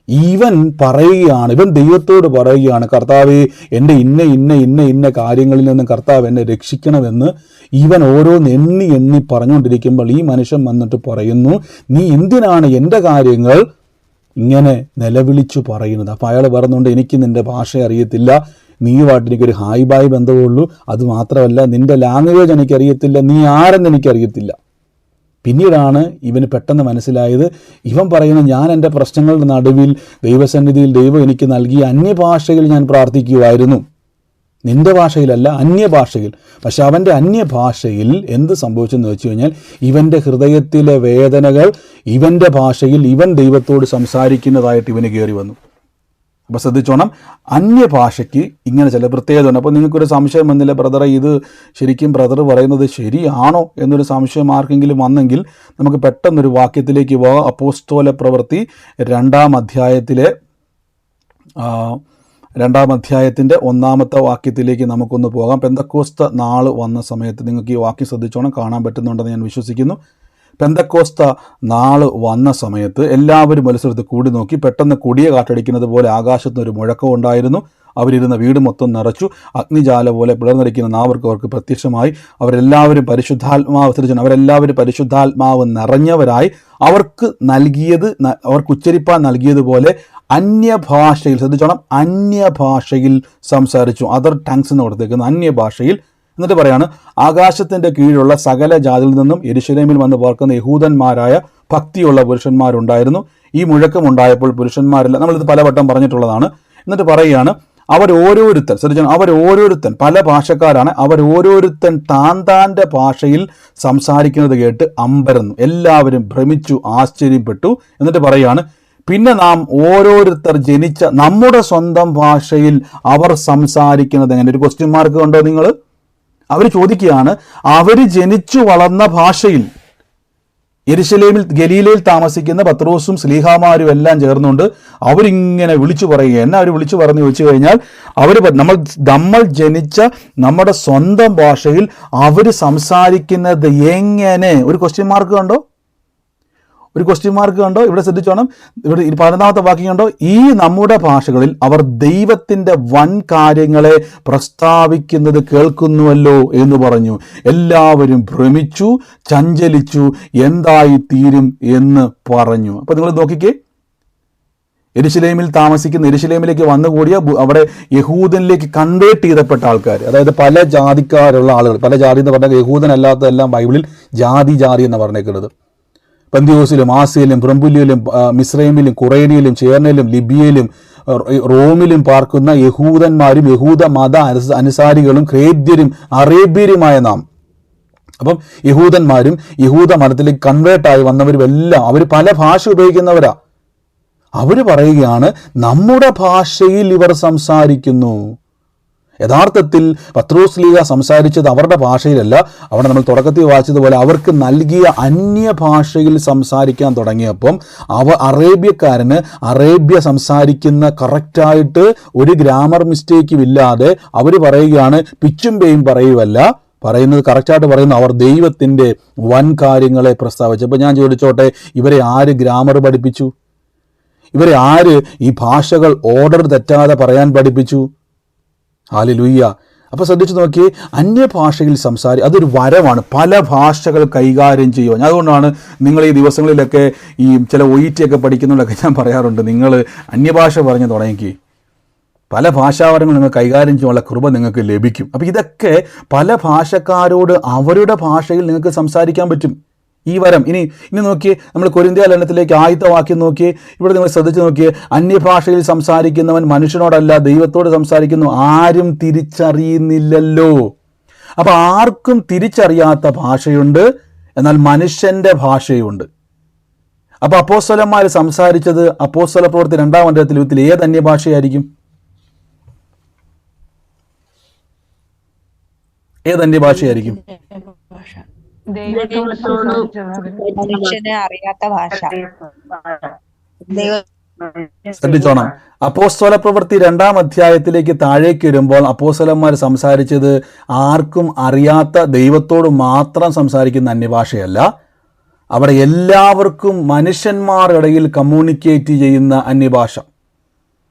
ഇവൻ പറയുകയാണ്, ഇവൻ ദൈവത്തോട് പറയുകയാണ്, കർത്താവേ എൻ്റെ ഇന്ന ഇന്ന ഇന്ന ഇന്ന കാര്യങ്ങളിൽ നിന്ന് കർത്താവ് എന്നെ രക്ഷിക്കണമെന്ന് ഇവൻ ഓരോന്ന് എണ്ണി എണ്ണി പറഞ്ഞുകൊണ്ടിരിക്കുമ്പോൾ ഈ മനുഷ്യൻ വന്നിട്ട് പറയുന്നു, നീ എന്തിനാണ് എൻ്റെ കാര്യങ്ങൾ ഇങ്ങനെ നിലവിളിച്ചു പറയുന്നത്? അപ്പോൾ അയാൾ പറയുന്നുണ്ട്, എനിക്ക് നിൻ്റെ ഭാഷ അറിയത്തില്ല, നീയുമായിട്ട് എനിക്കൊരു ഹായ് ബായ് ബന്ധമുള്ളൂ, അതുമാത്രമല്ല നിൻ്റെ ലാംഗ്വേജ് എനിക്കറിയത്തില്ല, നീ ആരെന്ന് എനിക്കറിയത്തില്ല. പിന്നീടാണ് ഇവന് പെട്ടെന്ന് മനസ്സിലായത്, ഇവൻ പറയുന്ന ഞാൻ എൻ്റെ പ്രശ്നങ്ങളുടെ നടുവിൽ ദൈവസന്നിധിയിൽ ദൈവം എനിക്ക് നൽകിയ അന്യഭാഷയിൽ ഞാൻ പ്രാർത്ഥിക്കുമായിരുന്നു, നിൻ്റെ ഭാഷയിലല്ല, അന്യഭാഷയിൽ. പക്ഷെ അവൻ്റെ അന്യഭാഷയിൽ എന്ത് സംഭവിച്ചെന്ന് വെച്ച് കഴിഞ്ഞാൽ, ഇവൻ്റെ ഹൃദയത്തിലെ വേദനകൾ ഇവൻ്റെ ഭാഷയിൽ ഇവൻ ദൈവത്തോട് സംസാരിക്കുന്നതായിട്ട് ഇവന് കയറി വന്നു. അപ്പോൾ ശ്രദ്ധിച്ചോണം, അന്യഭാഷയ്ക്ക് ഇങ്ങനെ ചില പ്രത്യേകതയുണ്ട്. അപ്പോൾ നിങ്ങൾക്കൊരു സംശയം വന്നില്ല, ബ്രദറെ ഇത് ശരിക്കും ബ്രദർ പറയുന്നത് ശരിയാണോ എന്നൊരു സംശയം ആർക്കെങ്കിലും വന്നെങ്കിൽ നമുക്ക് പെട്ടെന്നൊരു വാക്യത്തിലേക്ക് പോകാം. അപ്പോസ്തല പ്രവൃത്തി 2-ാം അധ്യായത്തിലെ 2-ാം അധ്യായത്തിൻ്റെ 1-ാമത്തെ വാക്യത്തിലേക്ക് നമുക്കൊന്ന് പോകാം. പെന്തക്കോസ്ത നാൾ വന്ന സമയത്ത് നിങ്ങൾക്ക് ഈ വാക്യം ശ്രദ്ധിച്ചോണം, കാണാൻ പറ്റുന്നുണ്ടെന്ന് ഞാൻ വിശ്വസിക്കുന്നു. പെന്തക്കോസ്ത നാൾ വന്ന സമയത്ത് എല്ലാവരും മത്സരത്തിൽ കൂടി നോക്കി, പെട്ടെന്ന് കൊടിയ കാറ്റടിക്കുന്നത് പോലെ ആകാശത്തുനിന്നൊരു മുഴക്കം ഉണ്ടായിരുന്നു. അവരിരുന്ന വീട് മൊത്തം നിറച്ചു. അഗ്നിജാല പോലെ പിളർന്നിരിക്കുന്ന നാവർക്ക് അവർക്ക് പ്രത്യക്ഷമായി. അവരെല്ലാവരും പരിശുദ്ധാത്മാവ് നിറഞ്ഞവരായി അവർക്ക് ഉച്ചരിപ്പാൻ നൽകിയതുപോലെ അന്യഭാഷയിൽ, ശ്രദ്ധിച്ചോണം, അന്യഭാഷയിൽ സംസാരിച്ചു. അതർ ടങ്സ് എന്ന് കൊടുത്തേക്കുന്ന അന്യഭാഷയിൽ. എന്നിട്ട് പറയാണ്, ആകാശത്തിന്റെ കീഴിലുള്ള സകല ജാതിയിൽ നിന്നും യെരൂശലേമിൽ വന്ന് പാർക്കുന്ന യഹൂദന്മാരായ ഭക്തിയുള്ള പുരുഷന്മാരുണ്ടായിരുന്നു. ഈ മുഴക്കമുണ്ടായപ്പോൾ പുരുഷന്മാരെല്ലാം, നമ്മളിത് പലവട്ടം പറഞ്ഞിട്ടുള്ളതാണ്. എന്നിട്ട് പറയുകയാണ്, അവരോരോരുത്തൻ പല ഭാഷക്കാരാണ്, അവരോരോരുത്തൻ താൻ്റെ ഭാഷയിൽ സംസാരിക്കുന്നത് കേട്ട് അമ്പരന്നു. എല്ലാവരും ഭ്രമിച്ചു, ആശ്ചര്യപ്പെട്ടു. എന്നിട്ട് പറയുകയാണ്, പിന്നെ നാം ഓരോരുത്തർ ജനിച്ച നമ്മുടെ സ്വന്തം ഭാഷയിൽ അവർ സംസാരിക്കുന്നത് എങ്ങനെ? ഒരു ക്വസ്റ്റ്യൻ മാർക്ക് കണ്ടോ നിങ്ങൾ? അവർ ചോദിക്കുകയാണ്, അവർ ജനിച്ചു വളർന്ന ഭാഷയിൽ. യെരൂശലേമിൽ ഗലീലയിൽ താമസിക്കുന്ന പത്രോസും സ്ലീഹാമാരും എല്ലാം ചേർന്നുകൊണ്ട് അവരിങ്ങനെ വിളിച്ചു പറയുക. എന്നാ അവർ വിളിച്ചു പറഞ്ഞു ചോദിച്ചു കഴിഞ്ഞാൽ, നമ്മൾ ജനിച്ച നമ്മുടെ സ്വന്തം ഭാഷയിൽ അവർ സംസാരിക്കുന്നത് എങ്ങനെ? ഒരു ക്വസ്റ്റ്യൻ മാർക്ക് കണ്ടോ? ഇവിടെ ശ്രദ്ധിച്ചോണം. ഇവിടെ 11ാമത്തെ വാക്യം കണ്ടോ? ഈ നമ്മുടെ ഭാഷകളിൽ അവർ ദൈവത്തിന്റെ വൻ കാര്യങ്ങളെ പ്രസ്താവിക്കുന്നത് കേൾക്കുന്നുവല്ലോ എന്ന് പറഞ്ഞു. എല്ലാവരും ഭ്രമിച്ചു, ചഞ്ചലിച്ചു, എന്തായി തീരും എന്ന് പറഞ്ഞു. അപ്പൊ നിങ്ങൾ നോക്കിക്കേ, യെരൂശലേമിലേക്ക് വന്നുകൂടിയ അവിടെ യഹൂദനിലേക്ക് കൺവേർട്ട് ചെയ്തപ്പെട്ട ആൾക്കാർ, അതായത് പല ജാതിക്കാരുള്ള ആളുകൾ. പല ജാതി എന്ന് പറഞ്ഞാൽ യഹൂദനല്ലാത്തതെല്ലാം ബൈബിളിൽ ജാതി എന്ന് പറഞ്ഞേക്കുന്നത്. പന്തിയോസിലും, ആസിയയിലും, പ്രംബുല്യയിലും, മിസ്രൈമിലും, കുറേനിയിലും, ചേർനയിലും, ലിബിയയിലും, റോമിലും പാർക്കുന്ന യഹൂദന്മാരും യഹൂദ മത അനുസാരികളും ക്രേദ്യരും അറേബ്യരുമായ നാം. അപ്പം യഹൂദന്മാരും യഹൂദ മതത്തിലേക്ക് കൺവേർട്ടായി വന്നവരും എല്ലാം അവർ പല ഭാഷ ഉപയോഗിക്കുന്നവരാ. അവർ പറയുകയാണ്, നമ്മുടെ ഭാഷയിൽ ഇവർ സംസാരിക്കുന്നു. യഥാർത്ഥത്തിൽ പത്രോസ്ലീഹ സംസാരിച്ചത് അവരുടെ ഭാഷയിലല്ല. അവിടെ നമ്മൾ തുടക്കത്തിൽ വായിച്ചതുപോലെ അവർക്ക് നൽകിയ അന്യഭാഷയിൽ സംസാരിക്കാൻ തുടങ്ങിയപ്പം അറേബ്യക്കാരന് അറേബ്യ സംസാരിക്കുന്ന കറക്റ്റായിട്ട് ഒരു ഗ്രാമർ മിസ്റ്റേക്കും ഇല്ലാതെ അവർ പറയുകയാണ്, പിച്ചും പേയും പറയുവല്ല, പറയുന്നത് കറക്റ്റായിട്ട് പറയുന്നു. അവർ ദൈവത്തിൻ്റെ വൻ കാര്യങ്ങളെ പ്രസ്താവിച്ചു. അപ്പോൾ ഞാൻ ചോദിച്ചോട്ടെ, ഇവരെ ആര് ഗ്രാമർ പഠിപ്പിച്ചു? ഇവരെ ആര് ഈ ഭാഷകൾ ഓർഡർ തെറ്റാതെ പറയാൻ പഠിപ്പിച്ചു? ഹല്ലേലൂയ. അപ്പോൾ ശ്രദ്ധിച്ചു നോക്കി, അന്യഭാഷയിൽ അതൊരു വരമാണ്. പല ഭാഷകൾ കൈകാര്യം ചെയ്യുവാൻ. അതുകൊണ്ടാണ് നിങ്ങൾ ഈ ദിവസങ്ങളിലൊക്കെ ഈ ചില OET ഒക്കെ പഠിക്കുന്നതിലൊക്കെ ഞാൻ പറയാറുണ്ട്, നിങ്ങൾ അന്യഭാഷ പറഞ്ഞ് തുടങ്ങി പല ഭാഷാവരങ്ങൾ നിങ്ങൾ കൈകാര്യം ചെയ്യാനുള്ള കൃപ നിങ്ങൾക്ക് ലഭിക്കും. അപ്പോൾ ഇതൊക്കെ പല ഭാഷക്കാരോട് അവരുടെ ഭാഷയിൽ നിങ്ങൾക്ക് സംസാരിക്കാൻ പറ്റും. ഈ വരം ഇനി നോക്കിയേ, നമ്മൾ കൊരിന്ത്യ ലേഖനത്തിലേക്ക് ആദ്യത്തെ വാക്യം നോക്കിയേ. ഇവിടെ നിങ്ങൾ ശ്രദ്ധിച്ച് നോക്കിയേ, അന്യഭാഷയിൽ സംസാരിക്കുന്നവൻ മനുഷ്യനോടല്ല ദൈവത്തോട് സംസാരിക്കുന്നു, ആരും തിരിച്ചറിയുന്നില്ലല്ലോ. അപ്പൊ ആർക്കും തിരിച്ചറിയാത്ത ഭാഷയുണ്ട്, എന്നാൽ മനുഷ്യന്റെ ഭാഷയുണ്ട്. അപ്പൊ അപ്പോസ്തലന്മാർ സംസാരിച്ചത് അപ്പോസ്തല പ്രവൃത്തി 2-ാം അധ്യായത്തിൽ ഏത് അന്യഭാഷയായിരിക്കും? ഏത് അന്യഭാഷയായിരിക്കും? അറിയാത്ത ഭാഷ. ശ്രദ്ധിച്ചോണം, അപ്പോസ്തല പ്രവൃത്തി 2-ാം അധ്യായത്തിലേക്ക് താഴേക്ക് വരുമ്പോൾ അപ്പോസ്തലന്മാർ സംസാരിച്ചത് ആർക്കും അറിയാത്ത ദൈവത്തോട് മാത്രം സംസാരിക്കുന്ന അന്യഭാഷയല്ല. അവിടെ എല്ലാവർക്കും മനുഷ്യന്മാരുടെ ഇടയിൽ കമ്മ്യൂണിക്കേറ്റ് ചെയ്യുന്ന അന്യഭാഷ.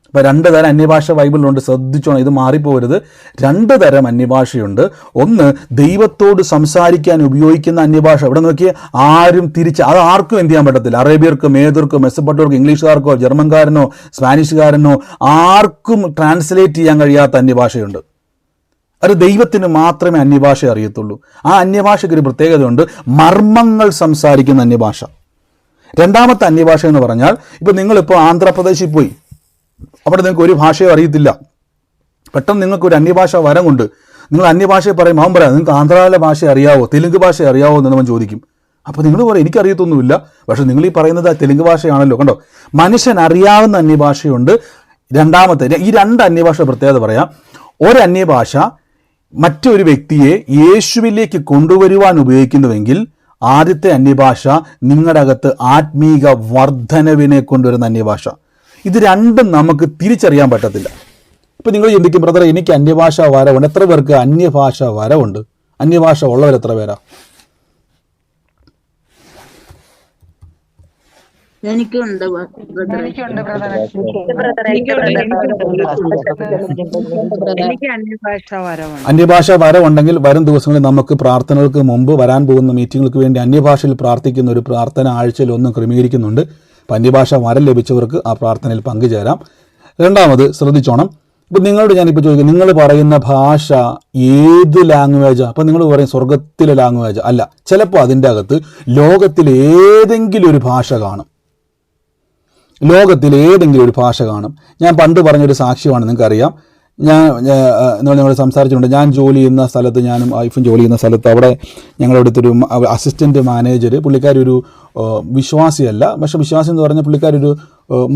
ഇപ്പം 2 തരം അന്യഭാഷ ബൈബിളിലുണ്ട്. ശ്രദ്ധിച്ചോണം, ഇത് മാറിപ്പോകരുത്. 2 തരം അന്യഭാഷയുണ്ട്. ഒന്ന് ദൈവത്തോട് സംസാരിക്കാൻ ഉപയോഗിക്കുന്ന അന്യഭാഷ. ഇവിടെ നോക്കിയേ, ആരും അത് ആർക്കും എന്ത് ചെയ്യാൻ പറ്റത്തില്ല. അറേബ്യർക്കോ, മേദർക്കോ, മെസ്സപ്പെട്ടവർക്കോ, ഇംഗ്ലീഷുകാർക്കോ, ജർമ്മൻകാരനോ, സ്പാനിഷുകാരനോ ആർക്കും ട്രാൻസ്ലേറ്റ് ചെയ്യാൻ കഴിയാത്ത അന്യഭാഷയുണ്ട്. അത് ദൈവത്തിന് മാത്രമേ അന്യഭാഷ അറിയത്തുള്ളൂ. ആ അന്യഭാഷയ്ക്ക് ഒരു പ്രത്യേകതയുണ്ട്, മർമ്മങ്ങൾ സംസാരിക്കുന്ന അന്യഭാഷ. 2-ാമത്തെ അന്യഭാഷ എന്ന് പറഞ്ഞാൽ, ഇപ്പം നിങ്ങളിപ്പോൾ ആന്ധ്രാപ്രദേശിൽ പോയി, അവിടെ നിങ്ങൾക്ക് ഒരു ഭാഷയോ അറിയത്തില്ല. പെട്ടെന്ന് നിങ്ങൾക്ക് ഒരു അന്യഭാഷ വരം കൊണ്ട് നിങ്ങൾ അന്യഭാഷയെ പറയും, അവൻ പറയാം, നിങ്ങൾക്ക് ആന്ധ്രയിലെ ഭാഷ അറിയാവോ, തെലുങ്ക് ഭാഷ അറിയാവോ എന്ന് അവൻ ചോദിക്കും. അപ്പോൾ നിങ്ങൾ പറയും, എനിക്കറിയത്തൊന്നുമില്ല. പക്ഷെ നിങ്ങൾ ഈ പറയുന്നത് തെലുങ്ക് ഭാഷയാണല്ലോ. കണ്ടോ, മനുഷ്യൻ അറിയാവുന്ന അന്യഭാഷയുണ്ട്. 2-ാമത്തെ ഈ 2 അന്യഭാഷ പ്രത്യേകത പറയാം. ഒരു അന്യഭാഷ മറ്റൊരു വ്യക്തിയെ യേശുവിലേക്ക് കൊണ്ടുവരുവാൻ ഉപയോഗിക്കുന്നുവെങ്കിൽ, ആദ്യത്തെ അന്യഭാഷ നിങ്ങളുടെ അകത്ത് ആത്മീക വർധനവിനെ കൊണ്ടുവരുന്ന അന്യഭാഷ. ഇത് രണ്ടും നമുക്ക് തിരിച്ചറിയാൻ പറ്റത്തില്ല. ഇപ്പം നിങ്ങൾ ചിന്തിക്കും, ബ്രദർ എനിക്ക് അന്യഭാഷ വരവുണ്ട്. എത്ര പേർക്ക് അന്യഭാഷ വരവുണ്ട്? അന്യഭാഷ ഉള്ളവർ എത്ര പേരാ? എനിക്കുണ്ട് ബ്രദറെ. എനിക്കുണ്ട് ബ്രദറെ. എനിക്ക് അന്യഭാഷ വരവുണ്ട്. അന്യഭാഷ വരവുണ്ടെങ്കിൽ വരും ദിവസങ്ങളിൽ നമുക്ക് പ്രാർത്ഥനകൾക്ക് മുമ്പ് വരാൻ പോകുന്ന മീറ്റിങ്ങുകൾക്ക് വേണ്ടി അന്യഭാഷയിൽ പ്രാർത്ഥിക്കുന്ന ഒരു പ്രാർത്ഥന ആഴ്ചയിൽ ഒന്നും ക്രമീകരിക്കുന്നുണ്ട്. അപ്പം അന്യഭാഷ വരം ലഭിച്ചവർക്ക് ആ പ്രാർത്ഥനയിൽ പങ്കുചേരാം. രണ്ടാമത് ശ്രദ്ധിച്ചോണം, ഇപ്പം നിങ്ങളോട് ഞാനിപ്പോൾ ചോദിക്കും, നിങ്ങൾ പറയുന്ന ഭാഷ ഏത് ലാംഗ്വേജാണ്? അപ്പം നിങ്ങൾ പറയും സ്വർഗത്തിലെ ലാംഗ്വേജ് അല്ല. ചിലപ്പോൾ അതിൻ്റെ അകത്ത് ലോകത്തിലെ ഏതെങ്കിലും ഒരു ഭാഷ കാണും. ലോകത്തിൽ ഏതെങ്കിലും ഒരു ഭാഷ കാണും. ഞാൻ പണ്ട് പറഞ്ഞൊരു സാക്ഷ്യമാണ്, നിങ്ങൾക്കറിയാം. നിങ്ങൾ സംസാരിച്ചിട്ടുണ്ട്. ഞാൻ ജോലി ചെയ്യുന്ന സ്ഥലത്ത്, ഞാനും വൈഫും ജോലി ചെയ്യുന്ന സ്ഥലത്ത്, അവിടെ ഞങ്ങളുടെ അടുത്തൊരു അസിസ്റ്റൻറ്റ് മാനേജർ, പുള്ളിക്കാരൊരു വിശ്വാസിയല്ല, പക്ഷേ വിശ്വാസി എന്ന് പറഞ്ഞാൽ പുള്ളിക്കാരൊരു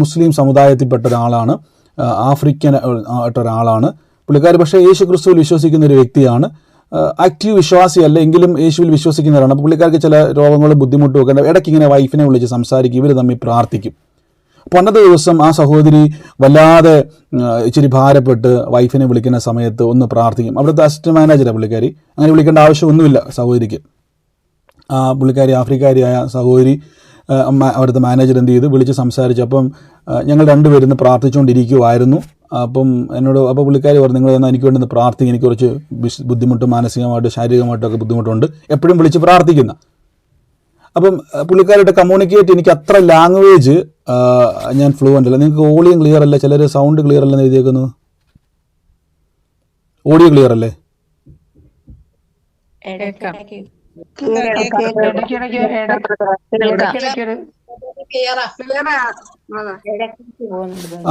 മുസ്ലിം സമുദായത്തിൽപ്പെട്ട ഒരാളാണ്, ആഫ്രിക്കൻ ആയിട്ടൊരാളാണ് പുള്ളിക്കാർ. പക്ഷേ യേശു ക്രിസ്തുവിൽ വിശ്വസിക്കുന്ന ഒരു വ്യക്തിയാണ്. ആക്റ്റീവ് വിശ്വാസിയല്ല, എങ്കിലും യേശുവിൽ വിശ്വസിക്കുന്നവരാണ്. അപ്പോൾ പുള്ളിക്കാർക്ക് ചില രോഗങ്ങളും ബുദ്ധിമുട്ടും ഒക്കെ ഉണ്ട്. ഇടയ്ക്ക് ഇങ്ങനെ വൈഫിനെ വിളിച്ച് സംസാരിക്കും, ഇവർ തമ്മിൽ പ്രാർത്ഥിക്കും. അപ്പോൾ അന്നത്തെ ദിവസം ആ സഹോദരി വല്ലാതെ ഇച്ചിരി ഭാരപ്പെട്ട് വൈഫിനെ വിളിക്കുന്ന സമയത്ത് ഒന്ന് പ്രാർത്ഥിക്കും. അവിടുത്തെ അസിസ്റ്റന്റ് മാനേജറാണ് പുള്ളിക്കാരി. അങ്ങനെ വിളിക്കേണ്ട ആവശ്യമൊന്നുമില്ല സഹോദരിക്ക്. പുള്ളിക്കാരി ആഫ്രിക്കാരിയായ സഹോദരി അവിടുത്തെ മാനേജർ എന്ത് ചെയ്തു, വിളിച്ച് സംസാരിച്ചു. അപ്പം ഞങ്ങൾ രണ്ടുപേരും പ്രാർത്ഥിച്ചുകൊണ്ടിരിക്കുമായിരുന്നു. അപ്പോൾ പുള്ളിക്കാരി പറഞ്ഞു, നിങ്ങൾ എന്നാൽ എനിക്ക് വേണ്ടി പ്രാർത്ഥിക്കും, എനിക്ക് കുറച്ച് ബുദ്ധിമുട്ട്, മാനസികമായിട്ട് ശാരീരികമായിട്ടൊക്കെ ബുദ്ധിമുട്ടുണ്ട്, എപ്പോഴും വിളിച്ച് പ്രാർത്ഥിക്കുന്ന. അപ്പം പുള്ളിക്കാരുടെ കമ്മ്യൂണിക്കേറ്റ്, എനിക്ക് അത്ര ലാംഗ്വേജ് ഞാൻ ഫ്ലുവൻ്റ് അല്ല. നിങ്ങൾക്ക് ഓഡിയോ ക്ലിയർ അല്ല, ചിലർ സൗണ്ട് ക്ലിയർ അല്ലെന്ന് എഴുതിയേക്കുന്നത്. ഓഡിയോ ക്ലിയർ അല്ലേ?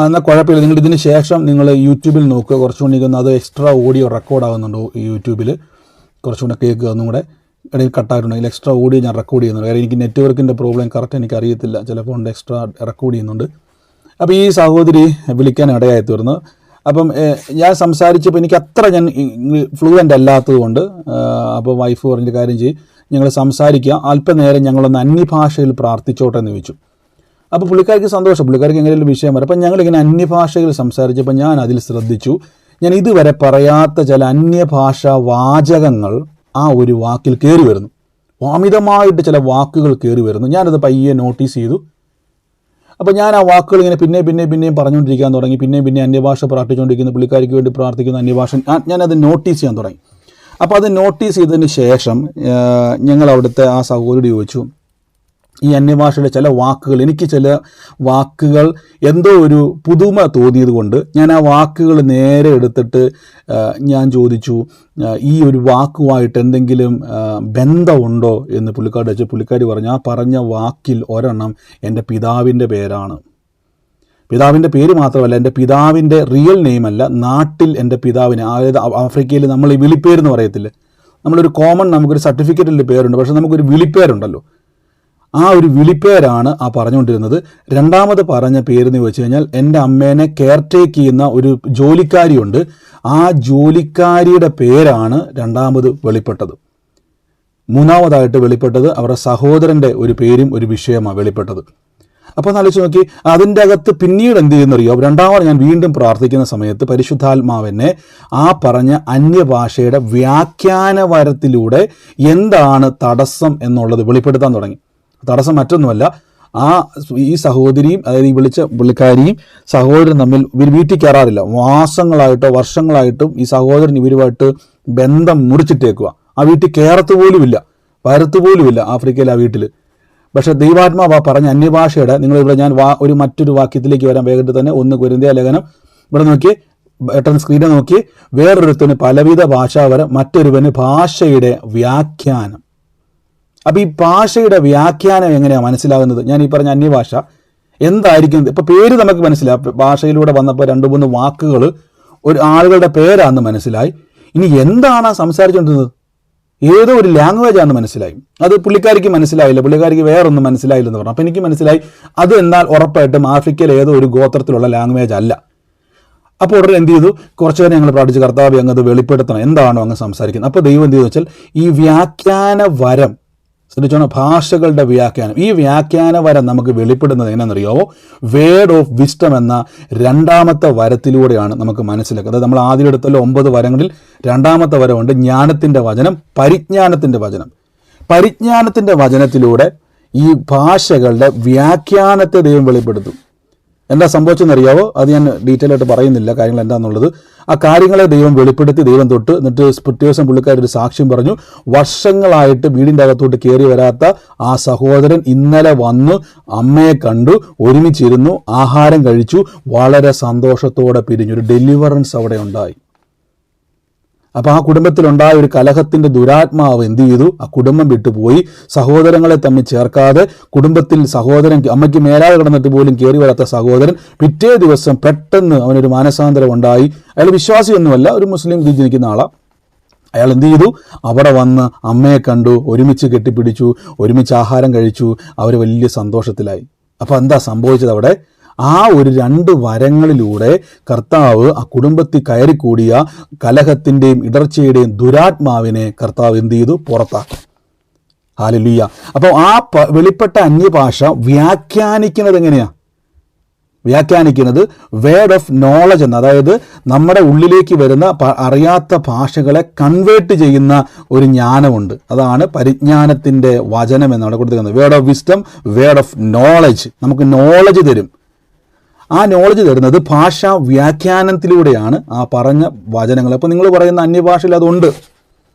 എന്നാൽ കുഴപ്പമില്ല. നിങ്ങൾ ഇതിന് ശേഷം നിങ്ങൾ യൂട്യൂബിൽ നോക്കുക, കുറച്ചുകൂടി അത് എക്സ്ട്രാ ഓഡിയോ റെക്കോർഡ് ആകുന്നുണ്ട് യൂട്യൂബിൽ. കുറച്ചുകൂടെ കേൾക്കുക, ഒന്നും കൂടെ ഇടയിൽ കട്ടായിട്ടുണ്ടെങ്കിൽ എക്സ്ട്രാ ഓഡിയോ ഞാൻ റെക്കോർഡ് ചെയ്യുന്നുണ്ട്. കാര്യം എനിക്ക് നെറ്റ്വർക്കിൻ്റെ പ്രോബ്ലം കറക്റ്റ് എനിക്ക് അറിയത്തില്ല, ചിലപ്പോൾ ഉണ്ട് എക്സ്ട്രാ റെക്കോർഡ് ചെയ്യുന്നുണ്ട്. അപ്പോൾ ഈ സഹോദരി വിളിക്കാൻ ഇടയായി തീർന്നു. അപ്പം ഞാൻ സംസാരിച്ചപ്പോൾ എനിക്ക് അത്ര ഞാൻ ഫ്ലുവൻ്റ് അല്ലാത്തത് കൊണ്ട് അപ്പോൾ വൈഫ് പറഞ്ഞ കാര്യം ചെയ്യും, ഞങ്ങൾ സംസാരിക്കുക, അല്പനേരം ഞങ്ങളൊന്ന് അന്യഭാഷയിൽ പ്രാർത്ഥിച്ചോട്ടെ എന്ന് ചോദിച്ചു. അപ്പോൾ പുള്ളിക്കാർക്ക് സന്തോഷം, പുള്ളിക്കാർക്ക് എങ്ങനെയുള്ള വിഷയം വരും. അപ്പം ഞങ്ങളിങ്ങനെ അന്യഭാഷയിൽ സംസാരിച്ചപ്പോൾ ഞാൻ അതിൽ ശ്രദ്ധിച്ചു, ഞാൻ ഇതുവരെ പറയാത്ത ചില അന്യഭാഷ വാചകങ്ങൾ ആ ഒരു വാക്കിൽ കയറി വരുന്നു. അമിതമായിട്ട് ചില വാക്കുകൾ കയറി വരുന്നു. ഞാനത് പയ്യെ നോട്ടീസ് ചെയ്തു. അപ്പോൾ ഞാൻ ആ വാക്കുകൾ ഇങ്ങനെ പിന്നെയും പറഞ്ഞുകൊണ്ടിരിക്കാൻ തുടങ്ങി. പിന്നെ അന്യഭാഷ പ്രാർത്ഥിച്ചുകൊണ്ടിരിക്കുന്ന പുള്ളിക്കാരിക്ക് വേണ്ടി പ്രാർത്ഥിക്കുന്ന അന്യഭാഷ ഞാനത് നോട്ടീസ് ചെയ്യാൻ തുടങ്ങി. അപ്പോൾ അത് നോട്ടീസ് ചെയ്തതിന് ശേഷം ഞങ്ങൾ അവിടുത്തെ ആ സഹോദരി ചോദിച്ചു, ഈ അന്യഭാഷയുടെ ചില വാക്കുകൾ, എനിക്ക് ചില വാക്കുകൾ എന്തോ ഒരു പുതുമ തോന്നിയത് കൊണ്ട് ഞാൻ ആ വാക്കുകൾ നേരെ എടുത്തിട്ട് ഞാൻ ചോദിച്ചു, ഈ ഒരു വാക്കുമായിട്ട് എന്തെങ്കിലും ബന്ധമുണ്ടോ എന്ന് പുള്ളിക്കാരി വെച്ച്. പുള്ളിക്കാരി പറഞ്ഞു, ആ പറഞ്ഞ വാക്കിൽ ഒരെണ്ണം എൻ്റെ പിതാവിൻ്റെ പേരാണ്. പിതാവിൻ്റെ പേര് മാത്രമല്ല, എൻ്റെ പിതാവിൻ്റെ റിയൽ നെയിമല്ല, നാട്ടിൽ എൻ്റെ പിതാവിന്, അതായത് ആഫ്രിക്കയിൽ നമ്മൾ ഈ വിളിപ്പേരെന്ന് പറയത്തില്ലേ, നമ്മളൊരു കോമൺ നമുക്കൊരു സർട്ടിഫിക്കറ്റിൻ്റെ പേരുണ്ട്, പക്ഷേ നമുക്കൊരു വിളിപ്പേരുണ്ടല്ലോ, ആ ഒരു വിളിപ്പേരാണ് ആ പറഞ്ഞുകൊണ്ടിരുന്നത്. രണ്ടാമത് പറഞ്ഞ പേരെന്ന് വെച്ച് കഴിഞ്ഞാൽ എൻ്റെ അമ്മേനെ കെയർ ടേക്ക് ചെയ്യുന്ന ഒരു ജോലിക്കാരിയുണ്ട്, ആ ജോലിക്കാരിയുടെ പേരാണ് രണ്ടാമത് വെളിപ്പെട്ടത്. മൂന്നാമതായിട്ട് വെളിപ്പെട്ടത് അവരുടെ സഹോദരൻ്റെ ഒരു പേരും ഒരു വിഷയമാണ് വെളിപ്പെട്ടത്. അപ്പോൾ ആലോചിച്ച് നോക്കി, അതിൻ്റെ അകത്ത് പിന്നീട് എന്ത് ചെയ്യുന്നറിയോ, രണ്ടാമത് ഞാൻ വീണ്ടും പ്രാർത്ഥിക്കുന്ന സമയത്ത് പരിശുദ്ധാത്മാവെന്നെ ആ പറഞ്ഞ അന്യഭാഷയുടെ വ്യാഖ്യാനവരത്തിലൂടെ എന്താണ് തടസ്സം എന്നുള്ളത് വെളിപ്പെടുത്താൻ തുടങ്ങി. തടസ്സം മറ്റൊന്നുമല്ല, ഈ സഹോദരിയും, അതായത് ഈ വിളിച്ച പുള്ളിക്കാരിയും സഹോദരൻ തമ്മിൽ ഇവർ വീട്ടിൽ കയറാറില്ല. മാസങ്ങളായിട്ടോ വർഷങ്ങളായിട്ടും ഈ സഹോദരൻ ഇവരുമായിട്ട് ബന്ധം മുറിച്ചിട്ടേക്കുക. ആ വീട്ടിൽ കയറത്ത് പോലുമില്ല, വരത്തുപോലുമില്ല ആഫ്രിക്കയിൽ ആ വീട്ടിൽ. പക്ഷേ ദൈവാത്മാവ് പറഞ്ഞ അന്യഭാഷയുടെ, നിങ്ങളിവിടെ ഞാൻ മറ്റൊരു വാക്യത്തിലേക്ക് വരാൻ വേഗത്തിൽ തന്നെ, 1 കൊരിന്ത്യർ ലേഖനം ഇവിടെ നോക്കി, പെട്ടെന്ന് സ്ക്രീനെ നോക്കി, വേറൊരുത്തന് പലവിധ ഭാഷാവരം, മറ്റൊരുവന് ഭാഷയുടെ വ്യാഖ്യാനം. അപ്പോൾ ഈ ഭാഷയുടെ വ്യാഖ്യാനം എങ്ങനെയാണ് മനസ്സിലാകുന്നത്? ഞാൻ ഈ പറഞ്ഞ അന്യഭാഷ എന്തായിരിക്കും? ഇപ്പോൾ പേര് നമുക്ക് മനസ്സിലായി, ഭാഷയിലൂടെ വന്നപ്പോൾ 2-3 വാക്കുകൾ ഒരു ആളുകളുടെ പേരാണെന്ന് മനസ്സിലായി. ഇനി എന്താണ് സംസാരിച്ചുകൊണ്ടിരുന്നത്? ഏതോ ഒരു ലാംഗ്വേജാണെന്ന് മനസ്സിലായി. അത് പുള്ളിക്കാരിക്ക് മനസ്സിലായില്ല, പുള്ളിക്കാരിക്ക് വേറൊന്നും മനസ്സിലായില്ലെന്ന് പറഞ്ഞു. അപ്പോൾ എനിക്ക് മനസ്സിലായി അത് എന്നാൽ ഉറപ്പായിട്ടും ആഫ്രിക്കയിലെ ഏതോ ഒരു ഗോത്രത്തിലുള്ള ലാംഗ്വേജ് അല്ല. അപ്പോൾ ഉടനെ എന്ത് ചെയ്തു, കുറച്ചു നേരം ഞങ്ങൾ പ്രാർത്ഥിച്ച്, കർത്താവേ അങ്ങ് അത് വെളിപ്പെടുത്തണം, എന്താണോ അങ്ങ് സംസാരിക്കുന്നത്. അപ്പോൾ ദൈവം എന്ത് ചെയ്തു വെച്ചാൽ ഈ വ്യാഖ്യാന വരം, ശ്രദ്ധിച്ചോണം, ഭാഷകളുടെ വ്യാഖ്യാനം, ഈ വ്യാഖ്യാന വരം നമുക്ക് വെളിപ്പെടുന്നത് എങ്ങനെയാണെന്നറിയാമോ? വേർഡ് ഓഫ് വിസ്ഡം എന്ന രണ്ടാമത്തെ വരത്തിലൂടെയാണ് നമുക്ക് മനസ്സിലാക്കുക. അതായത് നമ്മൾ ആദ്യം എടുത്തല്ലോ 9 വരങ്ങളിൽ രണ്ടാമത്തെ വരമുണ്ട്, ജ്ഞാനത്തിൻ്റെ വചനം, പരിജ്ഞാനത്തിൻ്റെ വചനം. പരിജ്ഞാനത്തിൻ്റെ വചനത്തിലൂടെ ഈ ഭാഷകളുടെ വ്യാഖ്യാനത്തെ ദൈവം വെളിപ്പെടുത്തും. എന്താ സംഭവിച്ചെന്നറിയാവോ? അത് ഞാൻ ഡീറ്റെയിൽ ആയിട്ട് പറയുന്നില്ല കാര്യങ്ങൾ എന്താണെന്നുള്ളത്. ആ കാര്യങ്ങളെ ദൈവം വെളിപ്പെടുത്തി, ദൈവം തൊട്ട്. എന്നിട്ട് പിറ്റേ ദിവസം പുള്ളിക്കാരൊരു സാക്ഷ്യം പറഞ്ഞു. വർഷങ്ങളായിട്ട് വീടിൻ്റെ അകത്തോട്ട് കയറി വരാത്ത ആ സഹോദരൻ ഇന്നലെ വന്നു, അമ്മയെ കണ്ടു, ഒരുമിച്ചിരുന്നു, ആഹാരം കഴിച്ചു, വളരെ സന്തോഷത്തോടെ പിരിഞ്ഞു. ഒരു ഡെലിവറൻസ് അവിടെ ഉണ്ടായി. അപ്പോൾ ആ കുടുംബത്തിലുണ്ടായ ഒരു കലഹത്തിൻ്റെ ദുരാത്മാവ് എന്ത് ചെയ്തു? ആ കുടുംബം വിട്ടുപോയി. സഹോദരങ്ങളെ തമ്മിൽ ചേർക്കാതെ, കുടുംബത്തിൽ സഹോദരൻ അമ്മയ്ക്ക് മേലാതെ കിടന്നിട്ട് പോലും കയറി വരാത്ത സഹോദരൻ പിറ്റേ ദിവസം പെട്ടെന്ന് അവനൊരു മാനസാന്തരം ഉണ്ടായി. അയാൾ വിശ്വാസിയൊന്നുമല്ല, ഒരു മുസ്ലിം ജനിക്കുന്ന ആളാണ്. അയാൾ എന്ത് ചെയ്തു? അവിടെ വന്ന് അമ്മയെ കണ്ടു, ഒരുമിച്ച് കെട്ടിപ്പിടിച്ചു, ഒരുമിച്ച് ആഹാരം കഴിച്ചു, അവർ വലിയ സന്തോഷത്തിലായി. അപ്പോൾ എന്താ സംഭവിച്ചത് അവിടെ? ആ ഒരു 2 വരങ്ങളിലൂടെ കർത്താവ് ആ കുടുംബത്തിൽ കയറിക്കൂടിയ കലഹത്തിൻ്റെയും ഇടർച്ചയുടെയും ദുരാത്മാവിനെ കർത്താവ് എന്ത് ചെയ്തു? പുറത്താക്കി. ഹല്ലേലൂയ. അപ്പോൾ ആ വെളിപ്പെട്ട അന്യഭാഷ വ്യാഖ്യാനിക്കുന്നത് എങ്ങനെയാണ്? വ്യാഖ്യാനിക്കുന്നത് വേർഡ് ഓഫ് നോളജ് എന്ന്, അതായത് നമ്മുടെ ഉള്ളിലേക്ക് വരുന്ന അറിയാത്ത ഭാഷകളെ കൺവേർട്ട് ചെയ്യുന്ന ഒരു ജ്ഞാനമുണ്ട്. അതാണ് പരിജ്ഞാനത്തിൻ്റെ വചനം എന്നാണ് കൊടുത്തിരിക്കുന്നത്. Word of wisdom, word of knowledge. നമുക്ക് നോളജ് തരും. ആ നോളജ് തരുന്നത് ഭാഷാ വ്യാഖ്യാനത്തിലൂടെയാണ് ആ പറഞ്ഞ വചനങ്ങൾ. അപ്പോൾ നിങ്ങൾ പറയുന്ന അന്യഭാഷയിൽ അതുണ്ട്.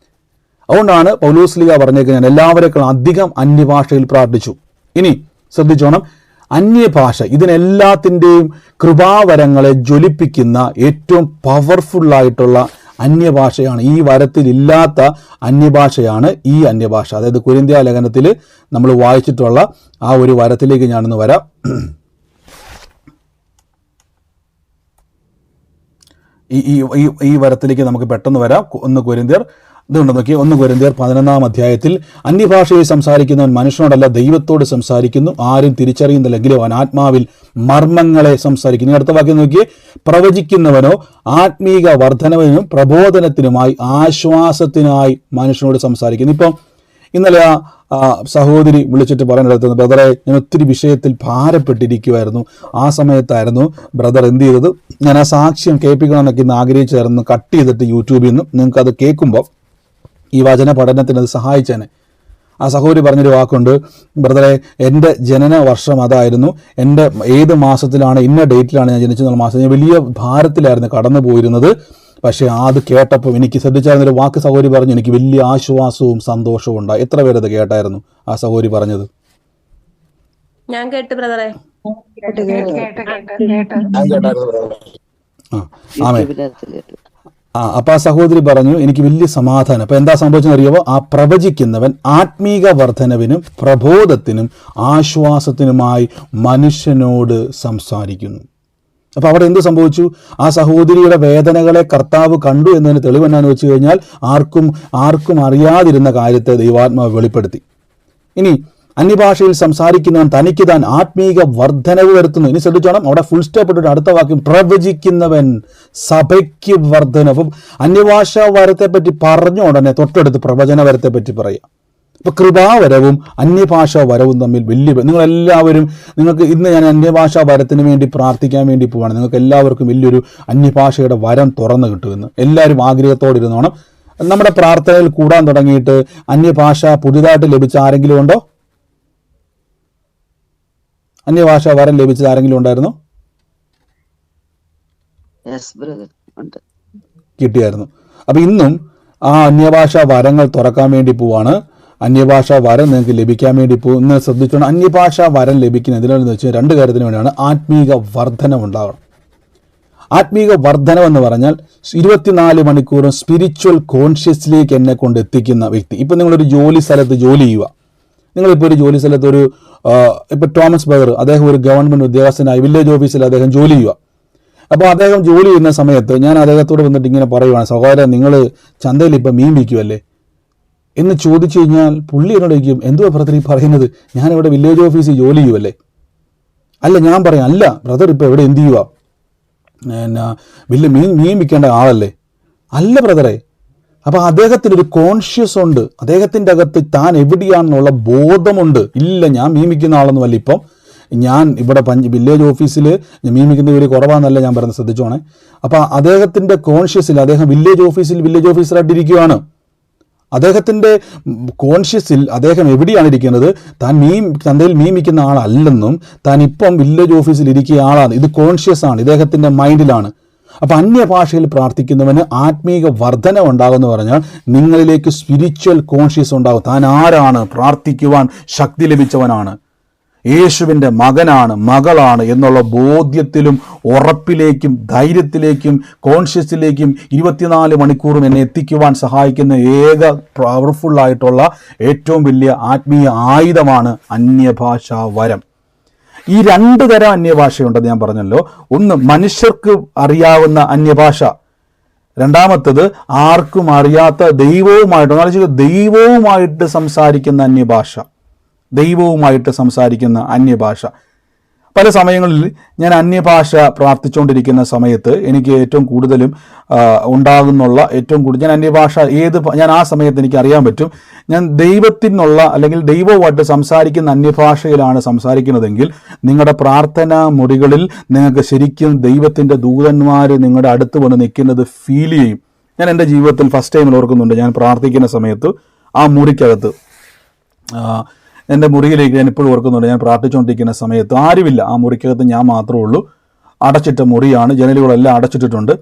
അതുകൊണ്ടാണ് പൗലോസ്ലീഹ പറഞ്ഞേക്കുന്നത്, ഞാൻ എല്ലാവരെക്കാളും അധികം അന്യഭാഷയിൽ പ്രാർത്ഥിച്ചു. ഇനി ശ്രദ്ധിച്ചോണം, അന്യഭാഷ ഇതിനെല്ലാത്തിൻ്റെയും കൃപാവരങ്ങളെ ജ്വലിപ്പിക്കുന്ന ഏറ്റവും പവർഫുള്ളായിട്ടുള്ള അന്യഭാഷയാണ്. ഈ വരത്തിലില്ലാത്ത അന്യഭാഷയാണ് ഈ അന്യഭാഷ. അതായത് കൊരിന്ത്യ ലേഖനത്തിൽ നമ്മൾ വായിച്ചിട്ടുള്ള ആ ഒരു വരത്തിലേക്ക് ഞാനൊന്ന് വരാം. ഈ വരത്തിലേക്ക് നമുക്ക് പെട്ടെന്ന് വരാം. 1 കൊരിന്ത്യർ ഇതുകൊണ്ട് നോക്കി. 1 കൊരിന്ത്യർ 11-ാം അധ്യായത്തിൽ അന്യഭാഷയിൽ സംസാരിക്കുന്നവൻ മനുഷ്യനോടല്ല ദൈവത്തോട് സംസാരിക്കുന്നു, ആരും തിരിച്ചറിയുന്നില്ലെങ്കിലും അവൻ ആത്മാവിൽ മർമ്മങ്ങളെ സംസാരിക്കുന്നു. അടുത്ത വാക്യം നോക്കിയേ. പ്രവചിക്കുന്നവനോ ആത്മീക വർധനവിനും പ്രബോധനത്തിനുമായി ആശ്വാസത്തിനായി മനുഷ്യനോട് സംസാരിക്കുന്നു. ഇപ്പം ഇന്നലെ ആ സഹോദരി വിളിച്ചിട്ട് പറയാനെടുത്തത്, ബ്രദറെ ഞാൻ ഒത്തിരി വിഷയത്തിൽ ഭാരപ്പെട്ടിരിക്കുമായിരുന്നു. ആ സമയത്തായിരുന്നു ബ്രദർ എന്ത് ചെയ്തത്, ഞാൻ ആ സാക്ഷ്യം കേൾപ്പിക്കണമെന്നൊക്കെ ഇന്ന് ആഗ്രഹിച്ചായിരുന്നു. കട്ട് ചെയ്തിട്ട് യൂട്യൂബിൽ നിന്ന് നിങ്ങൾക്ക് അത് കേൾക്കുമ്പോൾ ഈ വചന പഠനത്തിന് അത് സഹായിച്ചേനെ. ആ സഹോദരി പറഞ്ഞൊരു വാക്കുണ്ട്, ബ്രദറെ എൻ്റെ ജനന വർഷം അതായിരുന്നു, എൻ്റെ ഏത് മാസത്തിലാണ്, ഇന്ന ഡേറ്റിലാണ് ഞാൻ ജനിച്ചെന്നുള്ള മാസം. ഞാൻ വലിയ ഭാരത്തിലായിരുന്നു കടന്നു പോയിരുന്നത്. പക്ഷേ അത് കേട്ടപ്പോൾ എനിക്ക് ശ്രദ്ധിച്ചായിരുന്നൊരു വാക്ക് സഹോദരി പറഞ്ഞു, എനിക്ക് വലിയ ആശ്വാസവും സന്തോഷവും ഉണ്ടായി. എത്ര പേരത് കേട്ടായിരുന്നു ആ സഹോദരി പറഞ്ഞത്? ഞാൻ കേട്ടു ബ്രദറെ. അപ്പൊ ആ സഹോദരി പറഞ്ഞു എനിക്ക് വലിയ സമാധാനം. അപ്പൊ എന്താ സംഭവിച്ചെന്ന് അറിയാമോ? ആ പ്രവചിക്കുന്നവൻ ആത്മീക വർധനവിനും പ്രബോധത്തിനും ആശ്വാസത്തിനുമായി മനുഷ്യനോട് സംസാരിക്കുന്നു. അപ്പോൾ അവിടെ എന്ത് സംഭവിച്ചു? ആ സഹോദരിയുടെ വേദനകളെ കർത്താവ് കണ്ടു എന്നതിന് തെളിവ് എന്നാന്ന് വെച്ച് കഴിഞ്ഞാൽ ആർക്കും അറിയാതിരുന്ന കാര്യത്തെ ദൈവാത്മാവ് വെളിപ്പെടുത്തി. ഇനി അന്യഭാഷയിൽ സംസാരിക്കുന്നവൻ തനിക്ക് താൻ ആത്മീക വർധനവ് വരുത്തുന്നു. ഇനി ശ്രദ്ധിച്ചോണം, അവിടെ ഫുൾ സ്റ്റോപ്പ് ഇട്ടിട്ട് അടുത്ത വാക്യം പ്രവചിക്കുന്നവൻ സഭയ്ക്ക് വർധന. അപ്പം അന്യഭാഷ വരത്തെ പറ്റി പറഞ്ഞ ഉടനെ തൊട്ടടുത്ത് പ്രവചന വരത്തെ പറ്റി പറയാം. അപ്പോൾ കൃപാവരവും അന്യഭാഷാ വരവും തമ്മിൽ വലിയ, നിങ്ങൾക്ക് ഇന്ന് ഞാൻ അന്യഭാഷാ വരത്തിന് വേണ്ടി പ്രാർത്ഥിക്കാൻ വേണ്ടി പോവാണ്. നിങ്ങൾക്ക് എല്ലാവർക്കും വലിയൊരു അന്യഭാഷയുടെ വരം തുറന്നു കിട്ടുമെന്ന് എല്ലാവരും ആഗ്രഹത്തോടെ ഇരുന്നോണം. നമ്മുടെ പ്രാർത്ഥനയിൽ കൂടാൻ തുടങ്ങിയിട്ട് അന്യഭാഷ പുതിയതായിട്ട് ലഭിച്ച ആരെങ്കിലും ഉണ്ടോ? അന്യഭാഷ വരം ലഭിച്ചത് ആരെങ്കിലും ഉണ്ടായിരുന്നോ? കിട്ടിയായിരുന്നു. അപ്പൊ ഇന്നും ആ അന്യഭാഷ വരങ്ങൾ തുറക്കാൻ വേണ്ടി പോവാണ്. അന്യഭാഷ വരം നിങ്ങൾക്ക് ലഭിക്കാൻ വേണ്ടി ഇന്ന് ശ്രദ്ധിച്ചോണം. അന്യഭാഷ വരം ലഭിക്കുന്ന എന്തിനാണെന്ന് വെച്ചാൽ 2 കാര്യത്തിന് വേണ്ടിയാണ്. ആത്മീക വർധനം ഉണ്ടാവണം. ആത്മീക വർധനമെന്ന് പറഞ്ഞാൽ 24 മണിക്കൂറും സ്പിരിച്വൽ കോൺഷ്യസിലേക്ക് എന്നെ കൊണ്ട് എത്തിക്കുന്ന വ്യക്തി. ഇപ്പം നിങ്ങളൊരു ജോലി സ്ഥലത്ത് ജോലി ചെയ്യുക. നിങ്ങളിപ്പോൾ ഒരു ജോലി സ്ഥലത്ത് ഇപ്പോൾ ടോമസ് ബഗർ, അദ്ദേഹം ഒരു ഗവൺമെൻറ് ഉദ്യോഗസ്ഥനായി വില്ലേജ് ഓഫീസിൽ അദ്ദേഹം ജോലി ചെയ്യുക. അപ്പോൾ അദ്ദേഹം ജോലി ചെയ്യുന്ന സമയത്ത് ഞാൻ അദ്ദേഹത്തോട് വന്നിട്ട് ഇങ്ങനെ പറയുവാണ്, സഹോദരൻ നിങ്ങൾ ചന്തയിൽ ഇപ്പം മീൻ വിൽക്കുമല്ലേ എന്ന് ചോദിച്ചു കഴിഞ്ഞാൽ പുള്ളി എന്നോട് ചോദിക്കും, എന്തുവാ ബ്രദർ ഈ പറയുന്നത്, ഞാനിവിടെ വില്ലേജ് ഓഫീസിൽ ജോലി ചെയ്യുമല്ലേ? അല്ല, ഞാൻ പറയാം, അല്ല ബ്രദർ ഇപ്പോൾ എവിടെ എന്ത് ചെയ്യുക, മീൻ വിൽക്കേണ്ട ആളല്ലേ? അല്ല ബ്രദറെ. അപ്പോൾ അദ്ദേഹത്തിനൊരു കോൺഷ്യസ് ഉണ്ട്, അദ്ദേഹത്തിൻ്റെ അകത്ത് താൻ എവിടെയാണെന്നുള്ള ബോധമുണ്ട്. ഇല്ല, ഞാൻ മീൻ വിൽക്കുന്ന ആളൊന്നുമല്ല, ഇപ്പം ഞാൻ ഇവിടെ വില്ലേജ് ഓഫീസിൽ മീൻ വിൽക്കുന്ന ഒരു കുറവാണെന്നല്ല ഞാൻ പറയുന്നത്, ശ്രദ്ധിച്ചോണേ. അപ്പോൾ അദ്ദേഹത്തിൻ്റെ കോൺഷ്യസിൽ അദ്ദേഹം വില്ലേജ് ഓഫീസറായിട്ടിരിക്കുകയാണ്. അദ്ദേഹത്തിൻ്റെ കോൺഷ്യസിൽ അദ്ദേഹം എവിടെയാണ് ഇരിക്കുന്നത്, താൻ ചന്തയിൽ മീൻ വിൽക്കുന്ന ആളല്ലെന്നും താൻ ഇപ്പം വില്ലേജ് ഓഫീസിൽ ഇരിക്കുന്ന ആളാണ്. ഇത് കോൺഷ്യസ് ആണ്, ഇദ്ദേഹത്തിൻ്റെ മൈൻഡിലാണ്. അപ്പം അന്യഭാഷയിൽ പ്രാർത്ഥിക്കുന്നവന് ആത്മീക വർധന ഉണ്ടാകുമെന്ന് പറഞ്ഞാൽ നിങ്ങളിലേക്ക് സ്പിരിച്വൽ കോൺഷ്യസ് ഉണ്ടാകും. താൻ ആരാണ്, പ്രാർത്ഥിക്കുവാൻ ശക്തി ലഭിച്ചവനാണ്, യേശുവിൻ്റെ മകനാണ്, മകളാണ് എന്നുള്ള ബോധ്യത്തിലും ഉറപ്പിലേക്കും ധൈര്യത്തിലേക്കും കോൺഷ്യസിലേക്കും 24 മണിക്കൂറും എന്നെ എത്തിക്കുവാൻ സഹായിക്കുന്ന ഏക പവർഫുള്ളായിട്ടുള്ള ഏറ്റവും വലിയ ആത്മീയ ആയുധമാണ് അന്യഭാഷാ വരം. ഈ 2 തരം അന്യഭാഷയുണ്ടെന്ന് ഞാൻ പറഞ്ഞല്ലോ. ഒന്ന് മനുഷ്യർക്ക് അറിയാവുന്ന അന്യഭാഷ, രണ്ടാമത്തത് ആർക്കും അറിയാത്ത ദൈവവുമായിട്ട് സംസാരിക്കുന്ന അന്യഭാഷ. ദൈവവുമായിട്ട് സംസാരിക്കുന്ന അന്യഭാഷ. പല സമയങ്ങളിൽ ഞാൻ അന്യഭാഷ പ്രാർത്ഥിച്ചുകൊണ്ടിരിക്കുന്ന സമയത്ത് എനിക്ക് ഏറ്റവും കൂടുതലും ഞാൻ അന്യഭാഷ ഞാൻ ആ സമയത്ത് എനിക്ക് അറിയാൻ പറ്റും, ഞാൻ ദൈവത്തിനുള്ള അല്ലെങ്കിൽ ദൈവവുമായിട്ട് സംസാരിക്കുന്ന അന്യഭാഷയിലാണ് സംസാരിക്കുന്നതെങ്കിൽ നിങ്ങളുടെ പ്രാർത്ഥനാ മുറികളിൽ നിങ്ങൾക്ക് ശരിക്കും ദൈവത്തിൻ്റെ ദൂതന്മാർ നിങ്ങളുടെ അടുത്ത് വന്ന് നിൽക്കുന്നത് ഫീൽ ചെയ്യും. ഞാൻ എൻ്റെ ജീവിതത്തിൽ ഫസ്റ്റ് ടൈമിൽ ഓർക്കുന്നുണ്ട്, ഞാൻ പ്രാർത്ഥിക്കുന്ന സമയത്ത് ആ മുറിക്കകത്ത്, എൻ്റെ മുറിയിലേക്ക് ഞാൻ ഇപ്പോഴും ഓർക്കുന്നുണ്ട്, ഞാൻ പ്രാർത്ഥിച്ചുകൊണ്ടിരിക്കുന്ന സമയത്ത് ആരുമില്ല, ആ മുറിക്കകത്ത് ഞാൻ മാത്രമേ ഉള്ളൂ. അടച്ചിട്ട മുറിയാണ്, ജനലുകളെല്ലാം അടച്ചിട്ടിട്ടുണ്ട്.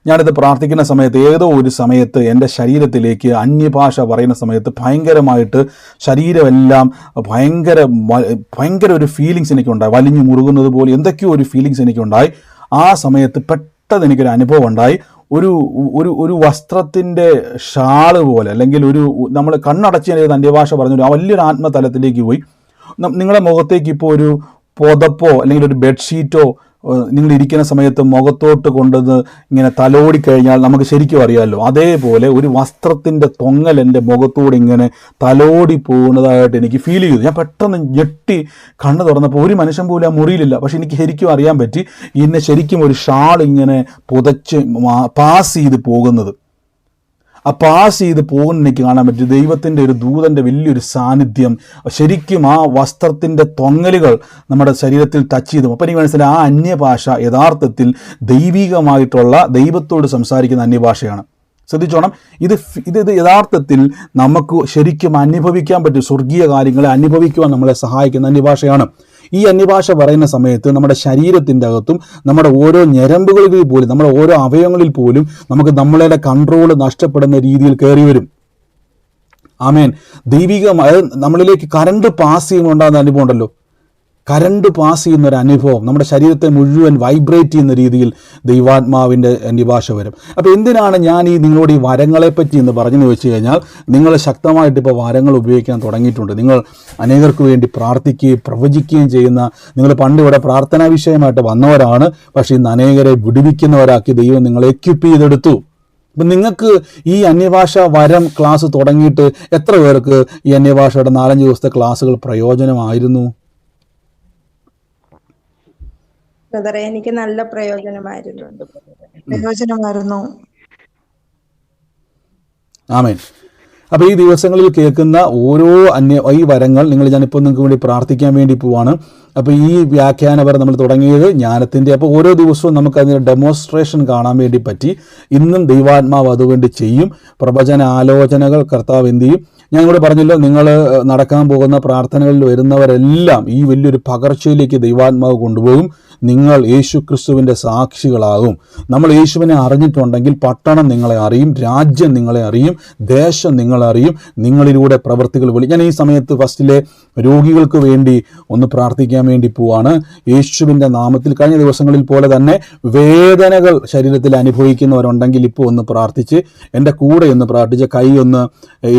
ഞാനിത് പ്രാർത്ഥിക്കുന്ന സമയത്ത് ഏതോ ഒരു സമയത്ത് എൻ്റെ ശരീരത്തിലേക്ക് അന്യഭാഷ പറയുന്ന സമയത്ത് ഭയങ്കരമായിട്ട് ശരീരമെല്ലാം ഭയങ്കര ഒരു ഫീലിങ്സ് എനിക്കുണ്ടായി, വലിഞ്ഞു മുറുകുന്നത് പോലെ എന്തൊക്കെയോ ഒരു ഫീലിങ്സ് എനിക്കുണ്ടായി. ആ സമയത്ത് പെട്ടെന്ന് എനിക്കൊരു അനുഭവം ഉണ്ടായി. ഒരു വസ്ത്രത്തിൻ്റെ ഷാള് പോലെ, അല്ലെങ്കിൽ നമ്മൾ കണ്ണടച്ച് അന്യഭാഷ പറഞ്ഞു ആ വലിയൊരു ആത്മതലത്തിലേക്ക് പോയി. നിങ്ങളുടെ മുഖത്തേക്ക് ഇപ്പോൾ ഒരു പുതപ്പോ അല്ലെങ്കിൽ ഒരു ബെഡ്ഷീറ്റോ നിങ്ങൾ ഇരിക്കുന്ന സമയത്ത് മുഖത്തോട്ട് കൊണ്ടുവന്ന് ഇങ്ങനെ തലോടിക്കഴിഞ്ഞാൽ നമുക്ക് ശരിക്കും അറിയാമല്ലോ, അതേപോലെ ഒരു വസ്ത്രത്തിൻ്റെ തൊങ്ങൽ എൻ്റെ മുഖത്തോട് ഇങ്ങനെ തലോടി പോകുന്നതായിട്ട് എനിക്ക് ഫീൽ ചെയ്തു. ഞാൻ പെട്ടെന്ന് ഞെട്ടി കണ്ണ് തുറന്നപ്പോൾ ഒരു മനുഷ്യൻ പോലും ആ മുറിയിലില്ല. പക്ഷെ എനിക്ക് ശരിക്കും അറിയാൻ പറ്റി, ഇന്നെ ശരിക്കും ഒരു ഷാൾ ഇങ്ങനെ പുതച്ച് പാസ് ചെയ്ത് പോകുന്നത്. ആ പാസ് ചെയ്ത് പോകുന്ന എനിക്ക് കാണാൻ പറ്റും. ദൈവത്തിൻ്റെ ഒരു ദൂതൻ്റെ വലിയൊരു സാന്നിധ്യം ശരിക്കും ആ വസ്ത്രത്തിൻ്റെ തൊങ്ങലുകൾ നമ്മുടെ ശരീരത്തിൽ ടച്ച് ചെയ്തു. അപ്പം എനിക്ക് മനസ്സിലായി ആ അന്യഭാഷ യഥാർത്ഥത്തിൽ ദൈവികമായിട്ടുള്ള ദൈവത്തോട് സംസാരിക്കുന്ന അന്യഭാഷയാണ്. ശ്രദ്ധിച്ചോണം, ഇത് യഥാർത്ഥത്തിൽ നമുക്ക് ശരിക്കും അനുഭവിക്കാൻ പറ്റും. സ്വർഗീയ കാര്യങ്ങളെ അനുഭവിക്കുവാൻ നമ്മളെ സഹായിക്കുന്ന അന്യഭാഷയാണ്. ഈ അന്യഭാഷ പറയുന്ന സമയത്ത് നമ്മുടെ ശരീരത്തിൻ്റെ അകത്തും നമ്മുടെ ഓരോ ഞരമ്പുകളിൽ പോലും നമ്മുടെ ഓരോ അവയവങ്ങളിൽ പോലും നമുക്ക് നമ്മളുടെ കൺട്രോൾ നഷ്ടപ്പെടുന്ന രീതിയിൽ കയറി വരും. ആമേൻ. ദൈവികമായ നമ്മളിലേക്ക് കറണ്ട് പാസ് ചെയ്യുന്നുണ്ടാകുന്ന അനുഭവം ഉണ്ടല്ലോ, കറണ്ട് പാസ് ചെയ്യുന്ന ഒരു അനുഭവം നമ്മുടെ ശരീരത്തെ മുഴുവൻ വൈബ്രേറ്റ് ചെയ്യുന്ന രീതിയിൽ ദൈവാത്മാവിൻ്റെ അന്യഭാഷ വരും. അപ്പോൾ എന്തിനാണ് ഞാൻ നിങ്ങളോട് ഈ വരങ്ങളെപ്പറ്റി എന്ന് പറഞ്ഞെന്ന് വെച്ച് കഴിഞ്ഞാൽ, നിങ്ങൾ ശക്തമായിട്ട് ഇപ്പോൾ വരങ്ങൾ ഉപയോഗിക്കാൻ തുടങ്ങിയിട്ടുണ്ട്. നിങ്ങൾ അനേകർക്ക് വേണ്ടി പ്രാർത്ഥിക്കുകയും പ്രവചിക്കുകയും ചെയ്യുന്ന, നിങ്ങൾ പണ്ട് ഇവിടെ പ്രാർത്ഥനാ വിഷയമായിട്ട് വന്നവരാണ്, പക്ഷേ ഇന്ന് അനേകരെ വിടുവിക്കുന്നവരാക്കി ദൈവം നിങ്ങളെ എക്യുപ്പ് ചെയ്തെടുത്തു. അപ്പം നിങ്ങൾക്ക് ഈ അന്യഭാഷ വരം ക്ലാസ് തുടങ്ങിയിട്ട് എത്ര പേർക്ക് ഈ അന്യഭാഷയുടെ 4-5 ദിവസത്തെ ക്ലാസ്സുകൾ പ്രയോജനമായിരുന്നു? ബ്രദറെ, എനിക്ക് നല്ല പ്രയോജനമായിരുന്നു. ആമേൻ. അപ്പോൾ ഈ ദിവസങ്ങളിൽ കേൾക്കുന്ന ഓരോ ഈ വരങ്ങൾ ഞാനിപ്പോൾ നിങ്ങൾക്ക് വേണ്ടി പ്രാർത്ഥിക്കാൻ വേണ്ടി പോവാണ്. അപ്പോൾ ഈ വ്യാഖ്യാനപരം നമ്മൾ തുടങ്ങിയത് ജ്ഞാനത്തിൻ്റെ. അപ്പോൾ ഓരോ ദിവസവും നമുക്ക് അതിൻ്റെ ഡെമോൺസ്ട്രേഷൻ കാണാൻ വേണ്ടി പറ്റി. ഇന്നും ദൈവാത്മാവ് അതുവേണ്ടി ചെയ്യും. പ്രവചന ആലോചനകൾ കർത്താവ് എന്ത് ചെയ്യും? ഞാൻ ഇവിടെ പറഞ്ഞല്ലോ, നിങ്ങൾ നടക്കാൻ പോകുന്ന പ്രാർത്ഥനകളിൽ വരുന്നവരെല്ലാം ഈ വലിയൊരു പകർച്ചയിലേക്ക് ദൈവാത്മാവ് കൊണ്ടുപോകും. നിങ്ങൾ യേശു ക്രിസ്തുവിൻ്റെ സാക്ഷികളാകും. നമ്മൾ യേശുവിനെ അറിഞ്ഞിട്ടുണ്ടെങ്കിൽ പട്ടണം നിങ്ങളെ അറിയും, രാജ്യം നിങ്ങളെ അറിയും, ദേശം നിങ്ങളെ അറിയും. നിങ്ങളിലൂടെ പ്രവൃത്തികൾ ഞാൻ ഈ സമയത്ത് ഫസ്റ്റിലെ രോഗികൾക്ക് വേണ്ടി ഒന്ന് പ്രാർത്ഥിക്കാൻ വേണ്ടി പോവാണ്. യേശുവിൻ്റെ നാമത്തിൽ കഴിഞ്ഞ ദിവസങ്ങളിൽ പോലെ തന്നെ വേദനകൾ ശരീരത്തിൽ അനുഭവിക്കുന്നവരുണ്ടെങ്കിൽ ഇപ്പോൾ ഒന്ന് പ്രാർത്ഥിച്ച് എൻ്റെ കൂടെ ഒന്ന് പ്രാർത്ഥിച്ച് കൈ ഒന്ന്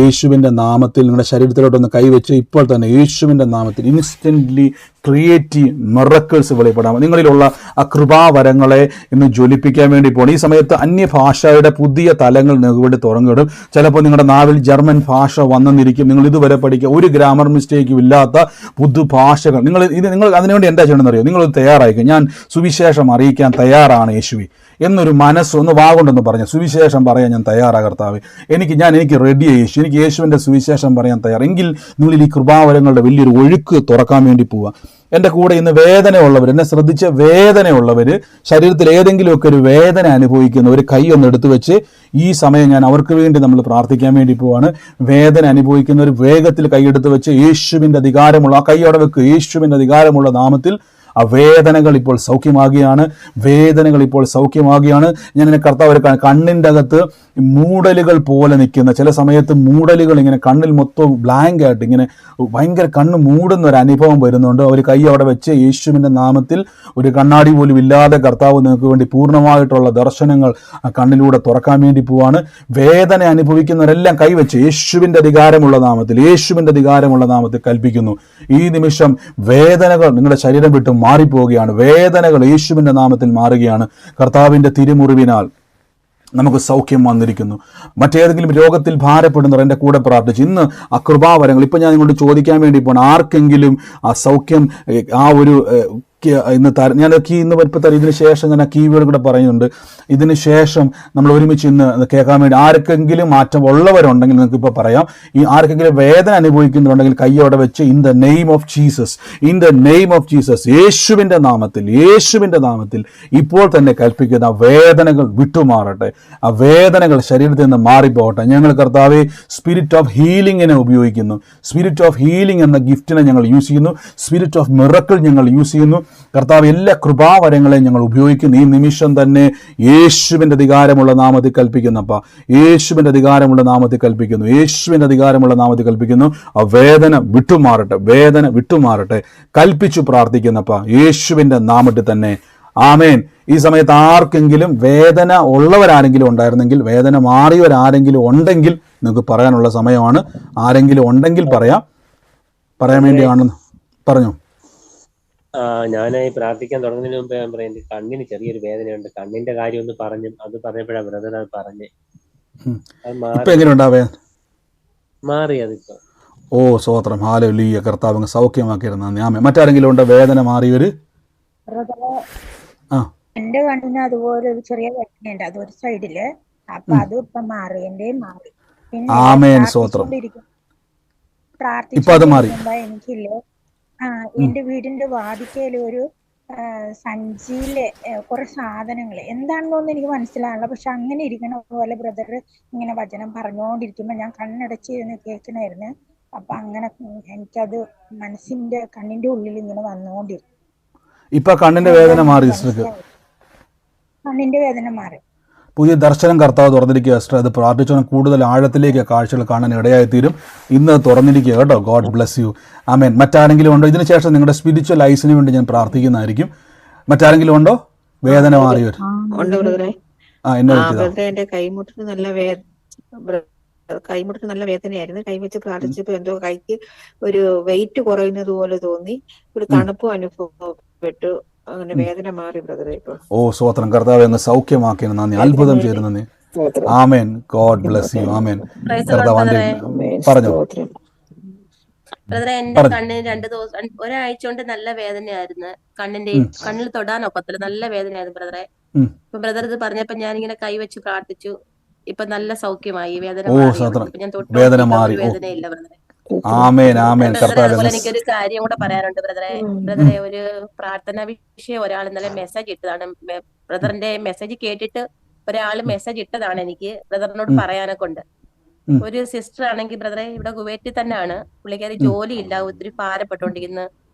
യേശുവിൻ്റെ നാമത്തിൽ നിങ്ങളുടെ ശരീരത്തിലോട്ടൊന്ന് കൈവച്ച് ഇപ്പോൾ തന്നെ യേശുവിൻ്റെ നാമത്തിൽ ഇൻസ്റ്റൻ്റ്ലി ക്രിയേറ്റീവ് മിറക്കിൾസ് വെളിപ്പെടാം. നിങ്ങളിലുള്ള ആ കൃപാവരങ്ങളെ ഇന്ന് ജ്വലിപ്പിക്കാൻ വേണ്ടി പോകണം. ഈ സമയത്ത് അന്യഭാഷയുടെ പുതിയ തലങ്ങൾ നിങ്ങൾക്ക് വേണ്ടി തുറന്നിടും. ചിലപ്പോൾ നിങ്ങളുടെ നാവിൽ ജർമ്മൻ ഭാഷ വന്നെന്നിരിക്കും. നിങ്ങൾ ഇതുവരെ പഠിക്കുക ഒരു ഗ്രാമർ മിസ്റ്റേക്കും ഇല്ലാത്ത പുതുഭാഷകൾ. നിങ്ങൾ അതിനുവേണ്ടി എന്താ ചെയ്യണമെന്ന് അറിയോ? നിങ്ങൾ തയ്യാറായിരിക്കും. ഞാൻ സുവിശേഷം അറിയിക്കാൻ തയ്യാറാണ് യേശുവി. എന്നൊരു മനസ്സൊന്ന് വാഗൊണ്ടെന്ന് പറഞ്ഞു, സുവിശേഷം പറയാൻ ഞാൻ തയ്യാറാ കർത്താവേ, എനിക്ക് റെഡി യേശു, എനിക്ക് യേശുവിൻ്റെ സുവിശേഷം പറയാൻ തയ്യാറ്. എങ്കിൽ നിങ്ങൾ ഈ കൃപാവരങ്ങളുടെ വലിയൊരു ഒഴുക്ക് തുറക്കാൻ വേണ്ടി പോവുക. എൻ്റെ കൂടെ ഇന്ന് വേദനയുള്ളവർ, എന്നെ ശ്രദ്ധിച്ച് വേദനയുള്ളവർ, ശരീരത്തിൽ ഏതെങ്കിലുമൊക്കെ ഒരു വേദന അനുഭവിക്കുന്നവർ കൈ ഒന്ന് എടുത്തു വെച്ച് ഈ സമയം ഞാൻ അവർക്ക് വേണ്ടി നമ്മൾ പ്രാർത്ഥിക്കാൻ വേണ്ടി പോവാണ്. വേദന അനുഭവിക്കുന്നവർ വേഗത്തിൽ കൈയെടുത്ത് വെച്ച് യേശുവിൻ്റെ അധികാരമുള്ള, ആ കൈയോടെ വെക്ക്, യേശുവിൻ്റെ അധികാരമുള്ള നാമത്തിൽ ആ വേദനകൾ ഇപ്പോൾ സൗഖ്യമാകുകയാണ്. വേദനകൾ ഇപ്പോൾ സൗഖ്യമാകുകയാണ്. ഞാൻ എന്നെ കർത്താവ് കണ്ണിൻ്റെ അകത്ത് മൂടലുകൾ പോലെ നിൽക്കുന്ന, ചില സമയത്ത് മൂടലുകൾ ഇങ്ങനെ കണ്ണിൽ മൊത്തം ബ്ലാങ്ക് ആയിട്ട് ഇങ്ങനെ ഭയങ്കര കണ്ണ് മൂടുന്ന ഒരു അനുഭവം വരുന്നുണ്ട്. ഒരു കൈ അവിടെ വെച്ച് യേശുവിൻ്റെ നാമത്തിൽ ഒരു കണ്ണാടി പോലും ഇല്ലാതെ കർത്താവ് നിങ്ങൾക്ക് വേണ്ടി പൂർണ്ണമായിട്ടുള്ള ദർശനങ്ങൾ ആ കണ്ണിലൂടെ തുറക്കാൻ വേണ്ടി പോവാണ്. വേദന അനുഭവിക്കുന്നവരെല്ലാം കൈവച്ച് യേശുവിൻ്റെ അധികാരമുള്ള നാമത്തിൽ, യേശുവിൻ്റെ അധികാരമുള്ള നാമത്തിൽ കൽപ്പിക്കുന്നു. ഈ നിമിഷം വേദനകൾ നിങ്ങളുടെ ശരീരം വിട്ട് മാറിപ്പോവുകയാണ്. വേദനകൾ യേശുവിൻ്റെ നാമത്തിൽ മാറുകയാണ്. കർത്താവിൻ്റെ തിരുമുറിവിനാൽ നമുക്ക് സൗഖ്യം വന്നിരിക്കുന്നു. മറ്റേതെങ്കിലും രോഗത്തിൽ ഭാരപ്പെടുന്നവർ എൻ്റെ കൂടെ പ്രാർത്ഥിച്ചു. ഇന്ന് ആ കൃപാവരങ്ങൾ ഇപ്പം ഞാൻ നിങ്ങളോട് ചോദിക്കാൻ വേണ്ടി പോകണം. ആർക്കെങ്കിലും ആ സൗഖ്യം, ആ ഒരു ഇന്ന് ഞാൻ ഇന്ന് ഇപ്പം തരാം. ഇതിന് ശേഷം ഞാൻ ആ കീവേഡ് കൂടെ പറയുന്നുണ്ട്. ഇതിന് ശേഷം നമ്മൾ ഒരുമിച്ച് ഇന്ന് കേൾക്കാൻ വേണ്ടി ആർക്കെങ്കിലും മാറ്റം ഉള്ളവരുണ്ടെങ്കിൽ നിങ്ങൾക്ക് ഇപ്പോൾ പറയാം. ഈ ആർക്കെങ്കിലും വേദന അനുഭവിക്കുന്നുണ്ടെങ്കിൽ കയ്യോടെ വെച്ച് in the name of Jesus, in the name of Jesus, യേശുവിൻ്റെ നാമത്തിൽ, യേശുവിൻ്റെ നാമത്തിൽ ഇപ്പോൾ തന്നെ കൽപ്പിക്കുന്ന വേദനകൾ വിട്ടുമാറട്ടെ. ആ വേദനകൾ ശരീരത്തിൽ നിന്ന് മാറിപ്പോകട്ടെ. ഞങ്ങൾ കർത്താവെ സ്പിരിറ്റ് ഓഫ് ഹീലിങ്ങിനെ ഉപയോഗിക്കുന്നു. സ്പിരിറ്റ് ഓഫ് ഹീലിംഗ് എന്ന ഗിഫ്റ്റിനെ ഞങ്ങൾ യൂസ് ചെയ്യുന്നു. സ്പിരിറ്റ് ഓഫ് മിറക്കിൾ ഞങ്ങൾ യൂസ് ചെയ്യുന്നു. കർത്താവ് എല്ലാ കൃപാവരങ്ങളെയും ഞങ്ങൾ ഉപയോഗിക്കുന്നു. ഈ നിമിഷം തന്നെ യേശുവിൻ്റെ അധികാരമുള്ള നാമത്തിൽ കൽപ്പിക്കുന്നപ്പ, യേശുവിൻ്റെ അധികാരമുള്ള നാമത്തിൽ കൽപ്പിക്കുന്നു, യേശുവിൻ്റെ അധികാരമുള്ള നാമത്തിൽ കൽപ്പിക്കുന്നു. ആ വേദന വിട്ടുമാറട്ടെ, വേദന വിട്ടുമാറട്ടെ. കൽപ്പിച്ചു പ്രാർത്ഥിക്കുന്നപ്പ യേശുവിൻ്റെ നാമത്തിൽ തന്നെ, ആമേൻ. ഈ സമയത്ത് ആർക്കെങ്കിലും വേദന ഉള്ളവരാരെങ്കിലും ഉണ്ടായിരുന്നെങ്കിൽ, വേദന മാറിയവരാരെങ്കിലും ഉണ്ടെങ്കിൽ നിങ്ങൾക്ക് പറയാനുള്ള സമയമാണ്. ആരെങ്കിലും ഉണ്ടെങ്കിൽ പറയാൻ വേണ്ടിയാണെന്ന് പറഞ്ഞു. ഞാൻ ഈ പ്രാർത്ഥിക്കാൻ തുടങ്ങുന്നതിന് മുമ്പ് ഞാൻ പറയാം, എന്റെ കണ്ണിന് ചെറിയൊരു വേദനയുണ്ട്. കണ്ണിന്റെ കാര്യം ഒന്ന് പറഞ്ഞു, അത് പറഞ്ഞപ്പോഴാണ് ബ്രദർ അത് പറഞ്ഞ് ഇപ്പൊ എങ്ങനെയുണ്ടാവേ? മാറി അതിപ്പോ. ഓ സ്തോത്രം, ഹല്ലേലൂയ. കർത്താവ് സൗഖ്യമാക്കിയിരുന്നു. ആമേൻ. മറ്റാരെങ്കിലും ഉണ്ടോ വേദന മാറിയവര്? ആ, എന്റെ കണ്ണിന് അതുപോലെ ഒരു ചെറിയ വേദനയുണ്ട്, അതൊരു സൈഡില്. അപ്പൊ അത് ഇപ്പൊ മാറി, എന്റെ മാറി. ആമേൻ, സ്തോത്രം. ഇപ്പൊ അത് മാറി. എനിക്കില്ലേ, എന്റെ വീടിന്റെ വാതിക്കയില് ഒരു സഞ്ചിയിലെ കുറെ സാധനങ്ങൾ എന്താണെന്നൊന്നും എനിക്ക് മനസ്സിലാവില്ല. പക്ഷെ അങ്ങനെ ഇരിക്കണ പോലെ ബ്രദർ ഇങ്ങനെ വചനം പറഞ്ഞുകൊണ്ടിരിക്കുമ്പോ ഞാൻ കണ്ണടച്ചിരുന്ന് കേൾക്കണായിരുന്നു. അപ്പൊ അങ്ങനെ എനിക്കത് മനസ്സിന്റെ കണ്ണിന്റെ ഉള്ളിൽ ഇങ്ങനെ വന്നുകൊണ്ടിരിക്കും. ഇപ്പൊ കണ്ണിന്റെ വേദന മാറി, കണ്ണിന്റെ വേദന മാറി. പുതിയ ദർശനം കർത്താവ് തുറന്നിരിക്കുക സിസ്റ്റർ. അത് പ്രാർത്ഥിച്ചാൽ കൂടുതൽ ആഴത്തിലേക്ക് കാഴ്ചകൾ കാണാൻ ഇടയായിത്തീരും. ഇന്ന് തുറന്നിരിക്കുക കേട്ടോ. God bless you. ആമേൻ. മറ്റാരെങ്കിലും ഉണ്ടോ? ഇതിന് ശേഷം നിങ്ങളുടെ സ്പിരിച്വൽ ലൈഫിന് വേണ്ടി ഞാൻ പ്രാർത്ഥിക്കുന്നതായിരിക്കും. മറ്റാരെങ്കിലും ഉണ്ടോ വേദന മാറിയവർ? എന്റെ കൈമുട്ടിന് നല്ല വേദനയായിരുന്നു. കൈവച്ച് പ്രാർത്ഥിച്ചപ്പോ എന്തോ കൈക്ക് ഒരു വെയിറ്റ് കുറയുന്നത് പോലെ തോന്നി, ഒരു തണുപ്പും അനുഭവപ്പെട്ടു. അങ്ങനെ വേദന മാറി ബ്രദറെ ഇപ്പൊ. ഓ സ്തോത്രം. കർത്താവേ അങ്ങ് സൗഖ്യമാക്കിയ നന്ദി, അത്ഭുതം ചെയ്തു നന്ദി. ആമേൻ. God bless you. ആമേൻ. കർത്താവ് പറഞ്ഞു. ബ്രദറെ, എന്റെ കണ്ണിന് 2 ദിവസം, ഒരാഴ്ച കൊണ്ട് നല്ല വേദനയായിരുന്നു. കണ്ണിൽ തൊടാനൊക്കത്തില്ല, നല്ല വേദനയായിരുന്നു ബ്രദറെ. ഇപ്പൊ ബ്രദർ ഇത് പറഞ്ഞപ്പോ ഞാൻ ഇങ്ങനെ കൈവച്ച് പ്രാർത്ഥിച്ചു. ഇപ്പൊ നല്ല സൗഖ്യമായി, വേദന വേദന മാറി. വേദനയില്ല ബ്രദറെ. ആമേൻ, ആമേൻ. അതുപോലെ എനിക്കൊരു കാര്യം കൂടെ പറയാനുണ്ട് ബ്രദറെ. ബ്രദറെ, ഒരു പ്രാർത്ഥന വിഷയം ഒരാൾ ഇന്നലെ മെസ്സേജ് ഇട്ടതാണ്. ബ്രദറിന്റെ മെസ്സേജ് കേട്ടിട്ട് ഒരാൾ മെസ്സേജ് ഇട്ടതാണ് എനിക്ക് ബ്രദറിനോട് പറയാനൊക്കെ ഉണ്ട്. ഒരു സിസ്റ്റർ ആണെങ്കിൽ ബ്രദറെ ഇവിടെ കുവൈറ്റിൽ തന്നെയാണ്. പുള്ളിക്കാരി ജോലിയില്ല, ഒത്തിരി ഭാരപ്പെട്ടോണ്ടിരിക്കുന്നു.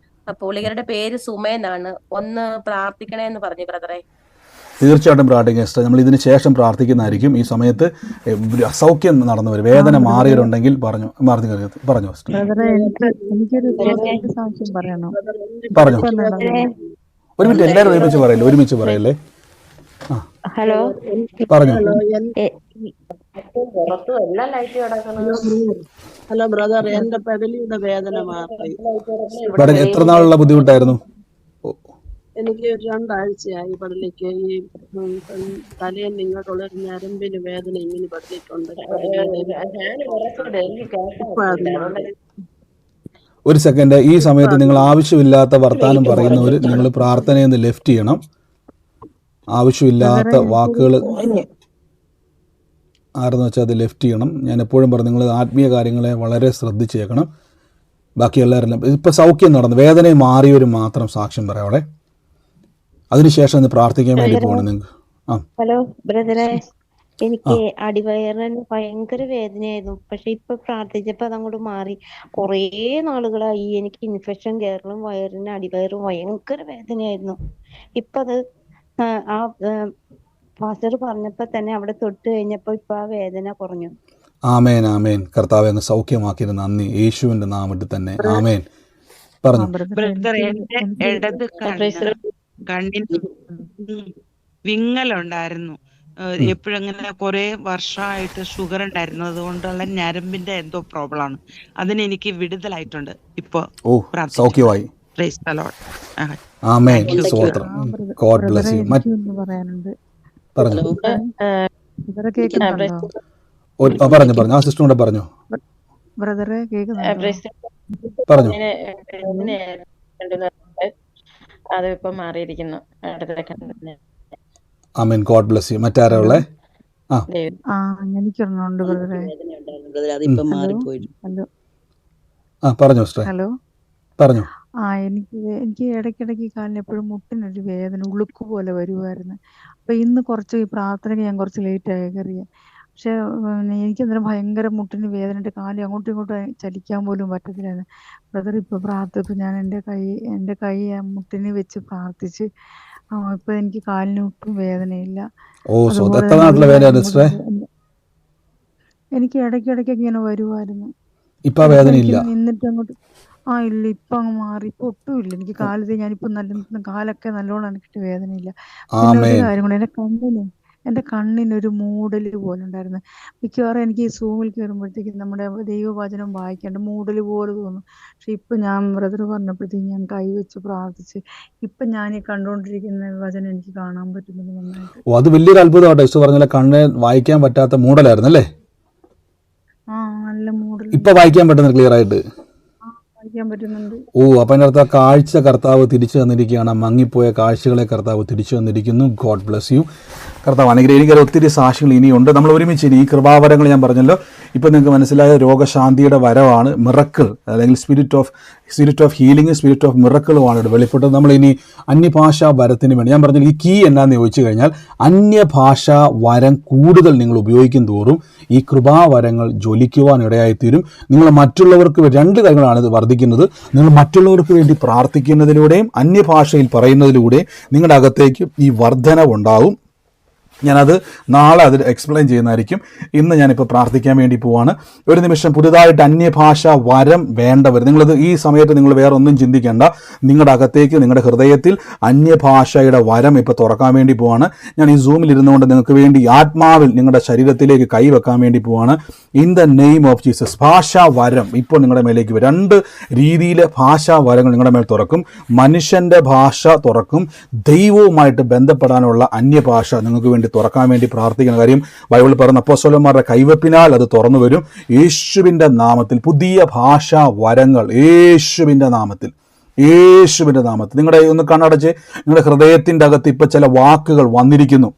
അപ്പൊ പുള്ളിക്കാരുടെ പേര് സുമേന്നാണ്. ഒന്ന് പ്രാർത്ഥിക്കണേന്ന് പറഞ്ഞു ബ്രദറെ. തീർച്ചയായിട്ടും പ്രാർത്ഥിക്കാം സിസ്റ്റർ. നമ്മൾ ഇതിന് ശേഷം പ്രാർത്ഥിക്കുന്നതായിരിക്കും. ഈ സമയത്ത് അസൗഖ്യം നടന്നവർ, വേദന മാറിയവരുണ്ടെങ്കിൽ പറഞ്ഞു സിസ്റ്റർ. പറഞ്ഞു. ഒരു മിനിറ്റ്, എല്ലാവരും ഒരുമിച്ച് പറയല്ലേ. ഹലോ, പറഞ്ഞു. ഹലോ ബ്രദർ, എന്റെ പെടലിയുടെ വേദന മാറി. എത്ര നാളുള്ള ബുദ്ധിമുട്ടായിരുന്നു? എനിക്ക് 2 ആഴ്ചയായി പടലിക്ക്. ഈ തലയിൽ ഇങ്ങോട്ടുള്ള ഒരു ഞരമ്പിന് വേദന ഇങ്ങനെ പടലിട്ടുണ്ട്. ഒരു സെക്കൻഡ്. ഈ സമയത്ത് നിങ്ങൾ ആവശ്യമില്ലാത്ത വർത്താനം പറയുന്നവർ നിങ്ങൾ പ്രാർത്ഥനയിൽ നിന്ന് ലെഫ്റ്റ് ചെയ്യണം. ആവശ്യമില്ലാത്ത വാക്കുകൾ ആരെന്ന് വെച്ചാൽ അത് ലെഫ്റ്റ് ചെയ്യണം. ഞാൻ എപ്പോഴും പറഞ്ഞു, നിങ്ങൾ ആത്മീയ കാര്യങ്ങളെ വളരെ ശ്രദ്ധിച്ചേക്കണം. ബാക്കി എല്ലാവരെല്ലാം ഇപ്പോൾ സൗഖ്യം നടന്നു, വേദനയും മാറിയവർ മാത്രം സാക്ഷ്യം പറയാം അവിടെ. അതിനുശേഷം ഒന്ന് പ്രാർത്ഥിക്കാൻ വേണ്ടി പോകണം നിങ്ങൾക്ക്. ഹലോ ബ്രദറെ, എനിക്ക് അടിവയറിന് ഭയങ്കര വേദനയായിരുന്നു. പക്ഷെ ഇപ്പൊ പ്രാർത്ഥിച്ചപ്പോ അതങ്ങോട്ട് മാറി. കുറേ നാളുകളായി എനിക്ക് ഇൻഫെക്ഷൻ കയറലും വയറിന് അടിവയറും ഭയങ്കര വേദനയായിരുന്നു. ഇപ്പൊ അത് ആ ഫാദർ പറഞ്ഞപ്പോ തന്നെ അവിടെ തൊട്ട് കഴിഞ്ഞപ്പോ ഇപ്പൊ ആ വേദന കുറഞ്ഞു. ആമേൻ ആമേൻ. കർത്താവെ അങ്ങ് സൗഖ്യമാക്കിയത് നന്ദി, യേശുവിന്റെ നാമത്തിൽ തന്നെ ആമേൻ. പറഞ്ഞു. ബ്രദർ, എന്റെ ഇടത് കണ്ണിന് വിങ്ങലുണ്ടായിരുന്നു. എപ്പോഴും അങ്ങനെ കുറെ വർഷമായിട്ട് ഷുഗർ ഉണ്ടായിരുന്നു, അതുകൊണ്ടുള്ള ഞരമ്പിന്റെ എന്തോ പ്രോബ്ലം ആണ്. അതിന് എനിക്ക് വിടുതലായിട്ടുണ്ട് ഇപ്പൊ. സൗഖ്യമായി. ആമേൻ. സ്തോത്രം. God bless you. പറഞ്ഞു പറഞ്ഞു. ആ സിസ്റ്ററിനോട് പറഞ്ഞു. പറഞ്ഞു. അതിപ്പോ മാറിയിരിക്കുന്നു. ആമേൻ. God bless you. മറ്റാരാ ഉള്ളേ? എനിക്കൊരെണ്ണമുണ്ട് ബ്രദറെ. പറഞ്ഞു സിസ്റ്റർ. ഹലോ, പറഞ്ഞു. എനിക്ക് ഇടയ്ക്കിടയ്ക്ക് കാലിന് എപ്പോഴും മുട്ടിനൊരു വേദന, ഉളുക്ക് പോലെ വരുമായിരുന്നു. അപ്പൊ ഇന്ന് കുറച്ച് ഈ പ്രാർത്ഥനയ്ക്ക് ഞാൻ കുറച്ച് ലേറ്റായി കയറിയ. പക്ഷെ എനിക്കന്നേരം ഭയങ്കര മുട്ടിന് വേദനയുടെ കാല് അങ്ങോട്ടും ഇങ്ങോട്ടും ചലിക്കാൻ പോലും പറ്റത്തില്ലായിരുന്നു. ബ്രദർ ഇപ്പൊ പ്രാർത്ഥിച്ചു, ഞാൻ എൻ്റെ കൈ മുട്ടിന് വെച്ച് പ്രാർത്ഥിച്ച് ഇപ്പൊ എനിക്ക് കാലിന് ഒട്ടും വേദനയില്ല. എനിക്ക് ഇടയ്ക്കിടയ്ക്കൊക്കെ ഇങ്ങനെ വരുമായിരുന്നു. നിന്നിട്ട് അങ്ങോട്ട് ഇല്ല, ഇപ്പൊ അങ്ങ് മാറി. ഇപ്പൊ ഒട്ടും ഇല്ല എനിക്ക് കാലത്ത്. ഞാനിപ്പോ കാലൊക്കെ നല്ലോണം എനിക്കിട്ട് വേദനയില്ല. പിന്നെ ഒരു കാര്യം കൂടെ, എന്റെ കണ്ണിനൊരു മൂടല് പോലെ ഉണ്ടായിരുന്നു. മിക്കവാറും എനിക്ക് ഈ സൂമിൽ കയറുമ്പോഴത്തേക്കും നമ്മുടെ ദൈവവചനം വായിക്കാണ്ട് മൂടല് പോലെ തോന്നും. പക്ഷെ ഇപ്പൊ ഞാൻ ബ്രദർ പറഞ്ഞപ്പോഴത്തേക്കും ഞാൻ കൈവച്ച് പ്രാർത്ഥിച്ച് ഇപ്പൊ ഞാൻ ഈ കണ്ടുകൊണ്ടിരിക്കുന്ന വചനം എനിക്ക് കാണാൻ പറ്റുന്നത് നന്നായിട്ട്. അത് വലിയൊരു അത്ഭുതമാട്ടോ. ഇഷ്ടം പറഞ്ഞാൽ കണ്ണ് വായിക്കാൻ പറ്റാത്ത മൂടലായിരുന്നു അല്ലേ? നല്ല മൂടൽ. ഇപ്പൊ വായിക്കാൻ പറ്റുന്ന ക്ലിയർ ആയിട്ട് പറ്റുന്നുണ്ട്. അപ്പൊ അതിനകത്ത് ആ കാഴ്ച കർത്താവ് തിരിച്ചു തന്നിരിക്കുകയാണ്. മങ്ങിപ്പോയ കാഴ്ചകളെ കർത്താവ് തിരിച്ചു തന്നിരിക്കുന്നു. God bless U. കർത്താവ് അനുഗ്രഹിക്കും. എനിക്കത് ഒത്തിരി സാക്ഷികൾ ഇനിയുണ്ട്. നമ്മൾ ഒരുമിച്ച് ഇനി ഈ കൃപാവരങ്ങൾ ഞാൻ പറഞ്ഞല്ലോ, ഇപ്പം നിങ്ങൾക്ക് മനസ്സിലായ രോഗശാന്തിയുടെ വരവാണ്, മിറക്കിൾ അല്ലെങ്കിൽ spirit of healing, spirit of മിറക്കിളുമാണ് ഇവിടെ വെളിപ്പെട്ടത്. നമ്മൾ ഇനി അന്യഭാഷാ വരത്തിന് വേണ്ടി ഞാൻ പറഞ്ഞാൽ ഈ കീ എന്നാന്ന് ചോദിച്ചു കഴിഞ്ഞാൽ, അന്യഭാഷാ വരം കൂടുതൽ നിങ്ങൾ ഉപയോഗിക്കും തോറും ഈ കൃപാവരങ്ങൾ ജ്വലിക്കുവാൻ ഇടയായിത്തീരും. നിങ്ങൾ മറ്റുള്ളവർക്ക് രണ്ട് കാര്യങ്ങളാണ് ഇത് വർദ്ധിക്കുന്നത്. നിങ്ങൾ മറ്റുള്ളവർക്ക് വേണ്ടി പ്രാർത്ഥിക്കുന്നതിലൂടെയും അന്യഭാഷയിൽ പറയുന്നതിലൂടെയും നിങ്ങളുടെ അകത്തേക്ക് ഈ വർധനവുണ്ടാവും. ഞാനത് നാളെ അതിൽ എക്സ്പ്ലെയിൻ ചെയ്യുന്നതായിരിക്കും. ഇന്ന് ഞാനിപ്പോൾ പ്രാർത്ഥിക്കാൻ വേണ്ടി പോവാണ്. ഒരു നിമിഷം പുതുതായിട്ട് അന്യഭാഷ വരം വേണ്ടവർ, നിങ്ങളത് ഈ സമയത്ത് നിങ്ങൾ വേറെ ഒന്നും ചിന്തിക്കേണ്ട. നിങ്ങളുടെ അകത്തേക്ക്, നിങ്ങളുടെ ഹൃദയത്തിൽ അന്യഭാഷയുടെ വരം ഇപ്പോൾ തുറക്കാൻ വേണ്ടി പോവാണ്. ഞാൻ ഈ സൂമിൽ ഇരുന്നുകൊണ്ട് നിങ്ങൾക്ക് വേണ്ടി ആത്മാവിൽ നിങ്ങളുടെ ശരീരത്തിലേക്ക് കൈവെക്കാൻ വേണ്ടി പോവാണ്. In the name of Jesus. ഭാഷാ വരം ഇപ്പോൾ നിങ്ങളുടെ മേലേക്ക് വരും. രണ്ട് രീതിയിൽ ഭാഷാ വരങ്ങൾ നിങ്ങളുടെ മേൽ തുറക്കും. മനുഷ്യൻ്റെ ഭാഷ തുറക്കും. ദൈവവുമായിട്ട് ബന്ധപ്പെടാനുള്ള അന്യഭാഷ നിങ്ങൾക്ക് വേണ്ടി തുറക്കാൻ വേണ്ടി പ്രാർത്ഥിക്കുന്ന കാര്യം ബൈബിൾ പറഞ്ഞ അപ്പോസ്തലന്മാരുടെ കൈവപ്പിനാൽ അത് തുറന്നു വരും. യേശുവിൻ്റെ നാമത്തിൽ പുതിയ ഭാഷാ വരങ്ങൾ, യേശുവിൻ്റെ നാമത്തിൽ നിങ്ങളുടെ ഒന്ന് കണ്ണടച്ച്, നിങ്ങളുടെ ഹൃദയത്തിൻ്റെ അകത്ത് ഇപ്പം ചില വാക്കുകൾ വന്നിരിക്കുന്നു.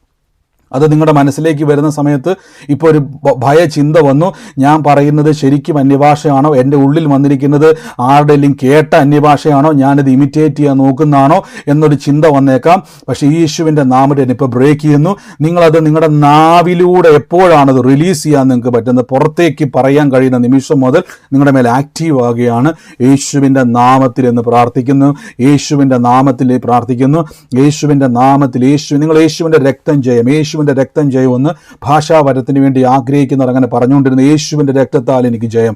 അത് നിങ്ങളുടെ മനസ്സിലേക്ക് വരുന്ന സമയത്ത് ഇപ്പോൾ ഒരു ഭയചിന്ത വന്നു. ഞാൻ പറയുന്നത് ശരിക്കും അന്യഭാഷയാണോ? എൻ്റെ ഉള്ളിൽ വന്നിരിക്കുന്നത് ആരുടെയും കേട്ട അന്യഭാഷയാണോ? ഞാനത് ഇമിറ്റേറ്റ് ചെയ്യാൻ നോക്കുന്നതാണോ എന്നൊരു ചിന്ത വന്നേക്കാം. പക്ഷേ യേശുവിൻ്റെ നാമത്തിൽ ഇപ്പോൾ ബ്രേക്ക് ചെയ്യുന്നു. നിങ്ങളത് നിങ്ങളുടെ നാവിലൂടെ എപ്പോഴാണത് റിലീസ് ചെയ്യാൻ നിങ്ങൾക്ക് പറ്റുന്നത്, പുറത്തേക്ക് പറയാൻ കഴിയുന്ന നിമിഷം മുതൽ നിങ്ങളുടെ മേൽ ആക്റ്റീവ് ആകുകയാണ്. യേശുവിൻ്റെ നാമത്തിൽ എന്ന് പ്രാർത്ഥിക്കുന്നു. യേശുവിൻ്റെ നാമത്തിൽ പ്രാർത്ഥിക്കുന്നു. യേശുവിൻ്റെ നാമത്തിൽ നിങ്ങൾ യേശുവിൻ്റെ രക്തം ജയം, യേശുവിൻ്റെ രക്തം ജയമെന്ന് ഭാഷാവരത്തിന് വേണ്ടി ആഗ്രഹിക്കുന്നവർ അങ്ങനെ പറഞ്ഞുകൊണ്ടിരുന്നു. യേശുവിൻ്റെ രക്തത്താൽ എനിക്ക് ജയം.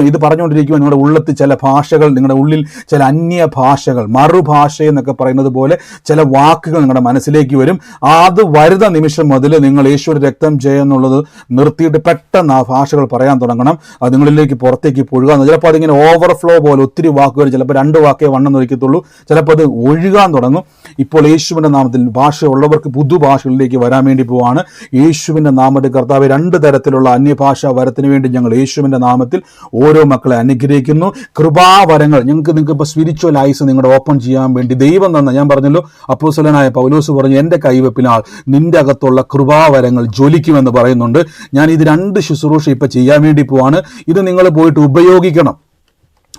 ഇത് പറഞ്ഞുകൊണ്ടിരിക്കുമ്പോൾ നിങ്ങളുടെ ഉള്ളത്തിൽ ചില ഭാഷകൾ, നിങ്ങളുടെ ഉള്ളിൽ ചില അന്യ ഭാഷകൾ, മറുഭാഷ എന്നൊക്കെ പറയുന്നത് പോലെ ചില വാക്കുകൾ നിങ്ങളുടെ മനസ്സിലേക്ക് വരും. അത് വരുന്ന നിമിഷം മുതൽ നിങ്ങൾ യേശുവിൻ്റെ രക്തം ജയം എന്നുള്ളത് നിർത്തിയിട്ട് പെട്ടെന്ന് ആ ഭാഷകൾ പറയാൻ തുടങ്ങണം. അത് നിങ്ങളിലേക്ക് പുറത്തേക്ക് ഒഴുകാൻ, ചിലപ്പോൾ അതിങ്ങനെ ഓവർഫ്ലോ പോലെ ഒത്തിരി വാക്കുകൾ, ചിലപ്പോൾ 2 വാക്കേ വണ്ണം നിൽക്കത്തുള്ളൂ, ചിലപ്പോൾ അത് ഒഴുകാൻ തുടങ്ങും. ഇപ്പോൾ യേശുവിൻ്റെ നാമത്തിൽ ഭാഷ ഉള്ളവർക്ക് പുതുഭാഷകളിലേക്ക് വരാൻ വേണ്ടി പോവാണ്. യേശുവിൻ്റെ നാമത്തിൽ കർത്താവ് 2 തരത്തിലുള്ള അന്യഭാഷാ വരത്തിന് വേണ്ടി ഞങ്ങൾ യേശുവിൻ്റെ നാമത്തിൽ ഓരോ മക്കളെ അനുഗ്രഹിക്കുന്നു. കൃപാവരങ്ങൾ നിങ്ങൾക്ക് ഇപ്പോൾ സ്പിരിച്വൽ ഐസ് നിങ്ങളുടെ ഓപ്പൺ ചെയ്യാൻ വേണ്ടി ദൈവം തന്ന, ഞാൻ പറഞ്ഞല്ലോ, അപ്പോസ്തലനായ പൗലോസ് പറഞ്ഞു, എൻ്റെ കൈവെപ്പിനാൽ നിന്റെ അകത്തുള്ള കൃപാവരങ്ങൾ ജ്വലിക്കുമെന്ന് പറയുന്നുണ്ട്. ഞാൻ ഇത് 2 ശുശ്രൂഷ ഇപ്പം ചെയ്യാൻ വേണ്ടി പോവാണ്. ഇത് നിങ്ങൾ പോയിട്ട് ഉപയോഗിക്കണം.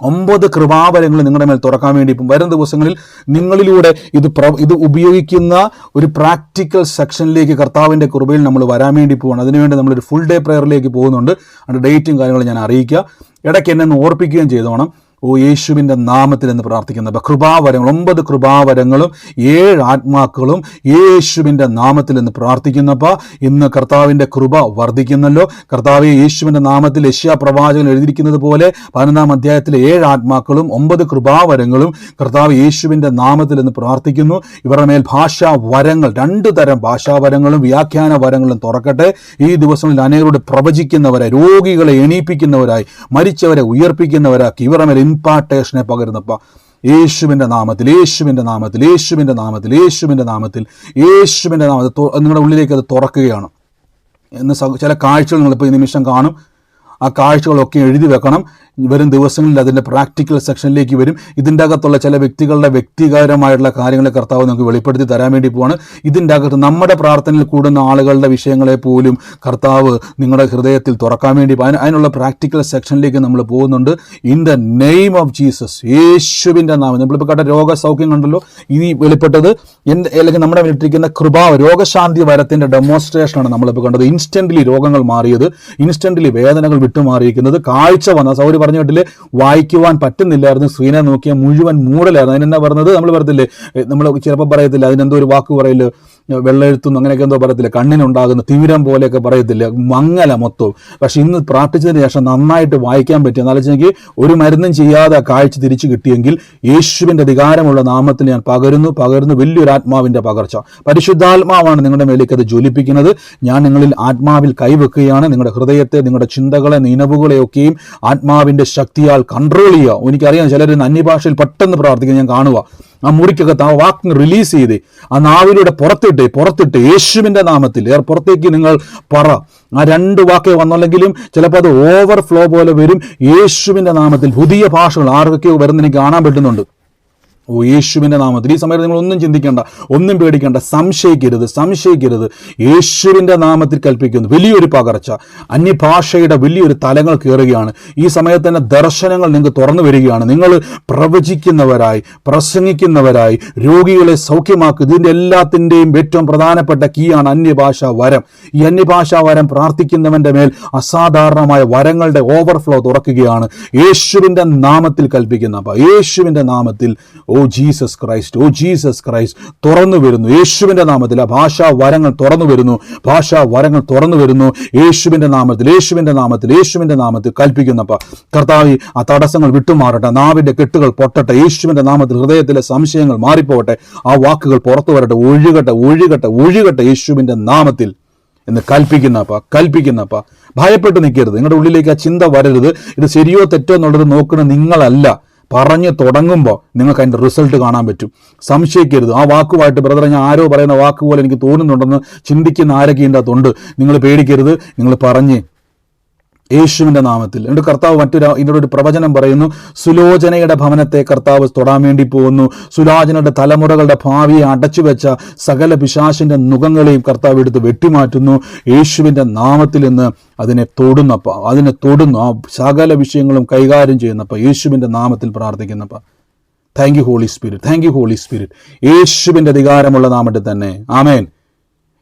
9 കൃപാവരങ്ങൾ നിങ്ങളുടെ മേൽ തുറക്കാൻ വേണ്ടി ഇപ്പം വരും ദിവസങ്ങളിൽ നിങ്ങളിലൂടെ ഇത് ഉപയോഗിക്കുന്ന ഒരു പ്രാക്ടിക്കൽ സെക്ഷനിലേക്ക് കർത്താവിൻ്റെ കൃപയിൽ നമ്മൾ വരാൻ വേണ്ടി പോവാണ്. അതിനുവേണ്ടി നമ്മളൊരു ഫുൾ ഡേ പ്രയറിലേക്ക് പോകുന്നുണ്ട്. അതിൻ്റെ ഡേറ്റും കാര്യങ്ങളും ഞാൻ അറിയിക്കുക. ഇടയ്ക്ക് എന്നെ ഒന്ന് ഓർപ്പിക്കുകയും ചെയ്തോണം. യേശുവിൻ്റെ നാമത്തിൽ എന്ന് പ്രാർത്ഥിക്കുന്ന കൃപാവരങ്ങൾ 9 കൃപാവരങ്ങളും 7 ആത്മാക്കളും യേശുവിൻ്റെ നാമത്തിൽ എന്ന് പ്രാർത്ഥിക്കുന്നപ്പോൾ ഇന്ന് കർത്താവിൻ്റെ കൃപ വർദ്ധിക്കുന്നല്ലോ. കർത്താവ് യേശുവിൻ്റെ നാമത്തിൽ യെശയ്യാ പ്രവാചകൻ എഴുതിയിരിക്കുന്നത് പോലെ 11-ാം അധ്യായത്തിലെ 7 ആത്മാക്കളും 9 കൃപാവരങ്ങളും കർത്താവ് യേശുവിൻ്റെ നാമത്തിൽ എന്ന് പ്രാർത്ഥിക്കുന്നു. ഇവരുടെ മേൽ ഭാഷാവരങ്ങൾ 2 തരം ഭാഷാവരങ്ങളും വ്യാഖ്യാന വരങ്ങളും തുറക്കട്ടെ. ഈ ദിവസങ്ങളിൽ അനേകരോട് പ്രവചിക്കുന്നവരായി, രോഗികളെ എണീപ്പിക്കുന്നവരായി, മരിച്ചവരെ ഉയർപ്പിക്കുന്നവരാക്കി ഇവരുടെ മേൽ ഇംപാർട്ടേഷനെ പകരുന്നപ്പ യേശുവിൻ്റെ നാമത്തിൽ, യേശുവിൻ്റെ നാമത്തിൽ, യേശുവിൻ്റെ നാമത്തിൽ, യേശുവിൻ്റെ നാമത്തിൽ, യേശുവിൻ്റെ നാമത്തിൽ നിങ്ങളുടെ ഉള്ളിലേക്ക് അത് തുറക്കുകയാണ്. എന്ന് ചില കാഴ്ചകൾ നിങ്ങളിപ്പോൾ ഈ നിമിഷം കാണും. ആ കാഴ്ചകളൊക്കെ എഴുതി വെക്കണം. വരും ദിവസങ്ങളിൽ അതിൻ്റെ പ്രാക്ടിക്കൽ സെക്ഷനിലേക്ക് വരും. ഇതിൻ്റെ അകത്തുള്ള ചില വ്യക്തികളുടെ വ്യക്തിപരമായിട്ടുള്ള കാര്യങ്ങളെ കർത്താവ് നമുക്ക് വെളിപ്പെടുത്തി തരാൻ വേണ്ടി പോവാണ്. ഇതിൻ്റെ അകത്ത് നമ്മുടെ പ്രാർത്ഥനയിൽ കൂടുന്ന ആളുകളുടെ വിഷയങ്ങളെ പോലും കർത്താവ് നിങ്ങളുടെ ഹൃദയത്തിൽ തുറക്കാൻ വേണ്ടി അതിനുള്ള പ്രാക്ടിക്കൽ സെക്ഷനിലേക്ക് നമ്മൾ പോകുന്നുണ്ട്. In the name of Jesus, യേശുവിൻ്റെ നാമം. നമ്മളിപ്പോൾ കേട്ട രോഗസൗഖ്യം കണ്ടല്ലോ. ഇനി വെളിപ്പെട്ടത് അല്ലെങ്കിൽ നമ്മുടെ വിളിട്ടിരിക്കുന്ന രോഗശാന്തി വരത്തിൻ്റെ ഡെമോൺസ്ട്രേഷനാണ് നമ്മളിപ്പോൾ കണ്ടത്. ഇൻസ്റ്റൻ്റ്ലി രോഗങ്ങൾ മാറിയത്, ഇൻസ്റ്റൻ്റ്ലി വേദനകൾ വിട്ടുമാറിയിരിക്കുന്നത്, കാഴ്ച വന്ന സൗരി പറഞ്ഞിട്ടില്ലേ, വായിക്കുവാൻ പറ്റുന്നില്ലായിരുന്നു, സ്ക്രീനെ നോക്കിയാൽ മുഴുവൻ മൂടലായിരുന്നു. അതിനെന്നാ പറഞ്ഞത്, നമ്മൾ പറയത്തില്ലേ, നമ്മൾ ചിലപ്പോൾ പറയത്തില്ല, അതിനെന്തോ ഒരു വാക്ക് പറയില്ല, വെള്ളെഴുത്തുന്നു അങ്ങനെയൊക്കെ എന്തോ പറയത്തില്ല, കണ്ണിനുണ്ടാകുന്ന തിമിരം പോലെയൊക്കെ പറയത്തില്ല, മങ്ങല മൊത്തവും. പക്ഷെ ഇന്ന് പ്രാർത്ഥിച്ചതിന് ശേഷം നന്നായിട്ട് വായിക്കാൻ പറ്റും. എന്നാലോചിച്ചെങ്കിൽ ഒരു മരുന്നും ചെയ്യാതെ ആ കാഴ്ച തിരിച്ചു കിട്ടിയെങ്കിൽ യേശുവിൻ്റെ അധികാരമുള്ള നാമത്തിൽ ഞാൻ പകരുന്നു വലിയൊരു ആത്മാവിൻ്റെ പകർച്ച. പരിശുദ്ധാത്മാവാണ് നിങ്ങളുടെ മേലേക്ക് അത് ജ്വലിപ്പിക്കുന്നത്. ഞാൻ നിങ്ങളിൽ ആത്മാവിൽ കൈവെക്കുകയാണ്. നിങ്ങളുടെ ഹൃദയത്തെ, നിങ്ങളുടെ ചിന്തകളെ, നിലവുകളെയൊക്കെയും ആത്മാവിൻ്റെ ശക്തിയാൽ കൺട്രോൾ ചെയ്യുക. എനിക്കറിയാം ചിലർ അന്യഭാഷയിൽ പെട്ടെന്ന് പ്രാർത്ഥിക്കാൻ ഞാൻ കാണുക. ആ മുറിക്കകത്ത് ആ വാക്ക് റിലീസ് ചെയ്ത് ആ നാവിലൂടെ പുറത്തിട്ട് യേശുവിൻ്റെ നാമത്തിൽ പുറത്തേക്ക് നിങ്ങൾ പറ. ആ 2 വാക്കേ വന്നുള്ളെങ്കിലും ചിലപ്പോൾ അത് ഓവർഫ്ലോ പോലെ വരും. യേശുവിൻ്റെ നാമത്തിൽ പുതിയ ഭാഷകൾ ആർക്കൊക്കെയോ വരുന്ന എനിക്ക് കാണാൻ പറ്റുന്നുണ്ട്. യേശുവിൻ്റെ നാമത്തിൽ ഈ സമയത്ത് നിങ്ങൾ ഒന്നും ചിന്തിക്കേണ്ട, ഒന്നും പേടിക്കേണ്ട, സംശയിക്കരുത്. യേശുവിൻ്റെ നാമത്തിൽ കൽപ്പിക്കുന്നു വലിയൊരു പകർച്ച, അന്യഭാഷയുടെ വലിയൊരു തലങ്ങൾ കയറുകയാണ്. ഈ സമയത്ത് തന്നെ ദർശനങ്ങൾ നിങ്ങൾക്ക് തുറന്നു വരികയാണ്. നിങ്ങൾ പ്രവചിക്കുന്നവരായി, പ്രസംഗിക്കുന്നവരായി, രോഗികളെ സൗഖ്യമാക്കുക. ഇതിൻ്റെ എല്ലാത്തിൻ്റെയും ഏറ്റവും പ്രധാനപ്പെട്ട കീയാണ് അന്യഭാഷാ വരം. ഈ ഭാഷാ വരം പ്രാർത്ഥിക്കുന്നവന്റെ മേൽ അസാധാരണമായ വരങ്ങളുടെ ഓവർഫ്ലോ തുറക്കുകയാണ്. യേശുവിൻ്റെ നാമത്തിൽ കൽപ്പിക്കുന്ന യേശുവിൻ്റെ നാമത്തിൽ ഓ ജീസസ് ക്രൈസ്റ്റ് തുറന്നു വരുന്നു. യേശുവിൻ്റെ നാമത്തിൽ ആ ഭാഷാ വരങ്ങൾ തുറന്നു വരുന്നു. യേശുവിൻ്റെ നാമത്തിൽ കൽപ്പിക്കുന്നപ്പ കർത്താവ് ആ തടസ്സങ്ങൾ വിട്ടുമാറട്ടെ, നാവിൻ്റെ കെട്ടുകൾ പൊട്ടട്ടെ. യേശുവിൻ്റെ നാമത്തിൽ ഹൃദയത്തിലെ സംശയങ്ങൾ മാറിപ്പോകട്ടെ, ആ വാക്കുകൾ പുറത്തു വരട്ടെ, ഒഴുകട്ടെ യേശുവിൻ്റെ നാമത്തിൽ എന്ന് കൽപ്പിക്കുന്നപ്പ ഭയപ്പെട്ട് നിൽക്കരുത്. നിങ്ങളുടെ ഉള്ളിലേക്ക് ആ ചിന്ത വരരുത്. ഇത് ശരിയോ തെറ്റോ എന്നുള്ളത് നോക്കുന്ന നിങ്ങളല്ല. പറഞ്ഞു തുടങ്ങുമ്പോൾ നിങ്ങൾക്ക് അതിൻ്റെ റിസൾട്ട് കാണാൻ പറ്റും. സംശയിക്കരുത്. ആ വാക്കുമായിട്ട് ബ്രദറെ ഞാൻ ആരോ പറയുന്ന വാക്ക് പോലെ എനിക്ക് തോന്നുന്നുണ്ടെന്ന് ചിന്തിക്കുന്ന ആരൊക്കെ ഇതിൻ്റെ അകത്തുണ്ട്. നിങ്ങൾ പേടിക്കരുത്. നിങ്ങൾ പറഞ്ഞ് യേശുവിൻ്റെ നാമത്തിൽ. എൻ്റെ കർത്താവ് ഇതിൻ്റെ ഒരു പ്രവചനം പറയുന്നു. സുലോചനയുടെ ഭവനത്തെ കർത്താവ് തൊടാൻ വേണ്ടി പോകുന്നു. സുലോചനയുടെ തലമുറകളുടെ ഭാവിയെ അടച്ചുവെച്ച സകല പിശാചിൻ്റെ നുഖങ്ങളെയും കർത്താവ് എടുത്ത് വെട്ടിമാറ്റുന്നു. യേശുവിൻ്റെ നാമത്തിൽ നിന്ന് അതിനെ തൊടുന്നു. ആ സകല വിഷയങ്ങളും കൈകാര്യം ചെയ്യുന്നപ്പോൾ യേശുവിൻ്റെ നാമത്തിൽ പ്രാർത്ഥിക്കുന്നപ്പോൾ താങ്ക് യു ഹോളി സ്പിരിറ്റ്. യേശുവിൻ്റെ അധികാരമുള്ള നാമത്തിൽ തന്നെ ആമേൻ.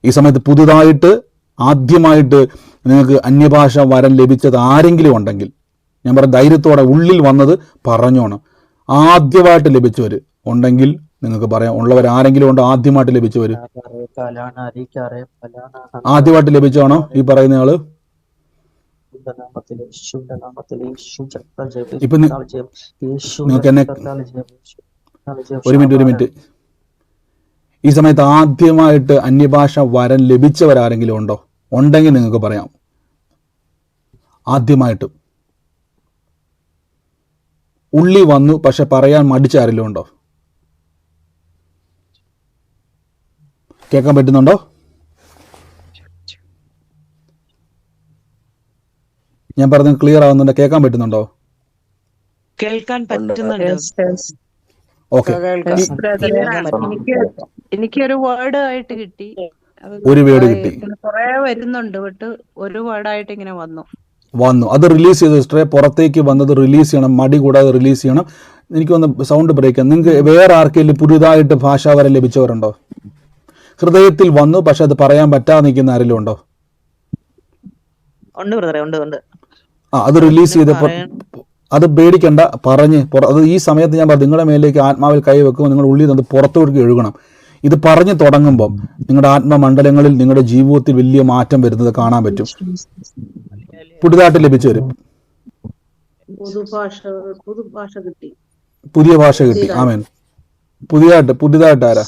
ഈ സമയത്ത് ആദ്യമായിട്ട് നിങ്ങൾക്ക് അന്യഭാഷ വരം ലഭിച്ചത് ആരെങ്കിലും ഉണ്ടെങ്കിൽ ഞാൻ പറഞ്ഞ ധൈര്യത്തോടെ ഉള്ളിൽ വന്നത് പറഞ്ഞോണം. ആദ്യമായിട്ട് ലഭിച്ചവർ ഉണ്ടെങ്കിൽ നിങ്ങൾക്ക് പറയാം. ഉള്ളവർ ആരെങ്കിലും ഉണ്ടോ ആദ്യമായിട്ട് ലഭിച്ചവർ? ആദ്യമായിട്ട് ലഭിച്ചാണോ ഈ പറയുന്ന ആള്? ഇപ്പൊ നിങ്ങൾക്ക് എന്നെ ഒരു മിനിറ്റ് ഈ സമയത്ത് ആദ്യമായിട്ട് അന്യഭാഷ വരം ലഭിച്ചവരാരെങ്കിലും ഉണ്ടോ? ഉണ്ടെങ്കിൽ നിങ്ങൾക്ക് പറയാം. ആദ്യമായിട്ട് ഉള്ളി വന്നു പക്ഷെ പറയാൻ മടിച്ചാരെങ്കിലും ഉണ്ടോ? കേൾക്കാൻ പറ്റുന്നുണ്ടോ? ഞാൻ പറഞ്ഞത് ക്ലിയർ ആവുന്നുണ്ടോ? കേൾക്കാൻ പറ്റുന്നുണ്ടോ? കേൾക്കാൻ പറ്റുന്നുണ്ട്. ഓക്കെ, എനിക്കൊരു വേർഡ് ആയിട്ട് കിട്ടി. ഒരു വേർഡ് കിട്ടി, കുറെ വരുന്നുണ്ട്, വിട്ട് ഒരു വേർഡായിട്ട് ഇങ്ങനെ വന്നു. അത് റിലീസ് ചെയ്ത് സിസ്റ്ററെ, പുറത്തേക്ക് വന്നത് റിലീസ് ചെയ്യണം, മടി കൂടാതെ റിലീസ് ചെയ്യണം. എനിക്കൊന്ന് സൗണ്ട് ബ്രേക്ക് ചെയ്യാം. നിങ്ങൾക്ക് വേറെ ആർക്കെങ്കിലും പുതിയതായിട്ട് ഭാഷാവരം ലഭിച്ചവരുണ്ടോ? ഹൃദയത്തിൽ വന്നു പക്ഷെ അത് പറയാൻ പറ്റാതെ നിൽക്കുന്ന ആരെങ്കിലും ഉണ്ടോ? ഉണ്ട് ബ്രദറെ, ഉണ്ട്. അത് റിലീസ് ചെയ്തപ്പോൾ അത് പേടിക്കണ്ട, പറഞ്ഞ് അത് ഈ സമയത്ത് ഞാൻ പറഞ്ഞു, നിങ്ങളുടെ മേലേക്ക് ആത്മാവിൽ കൈ വെക്കുമ്പോൾ നിങ്ങൾ ഉള്ളിൽ നിന്ന് പുറത്തോട്ട് എഴുകണം. ഇത് പറഞ്ഞു തുടങ്ങുമ്പം നിങ്ങളുടെ ആത്മമണ്ഡലങ്ങളിൽ നിങ്ങളുടെ ജീവിതത്തിൽ വലിയ മാറ്റം വരുന്നത് കാണാൻ പറ്റും. പുതിയതായിട്ട് ലഭിച്ചു വരും, പുതിയ ഭാഷ കിട്ടി. ആമേൻ. പുതിയതായിട്ട് ആരാ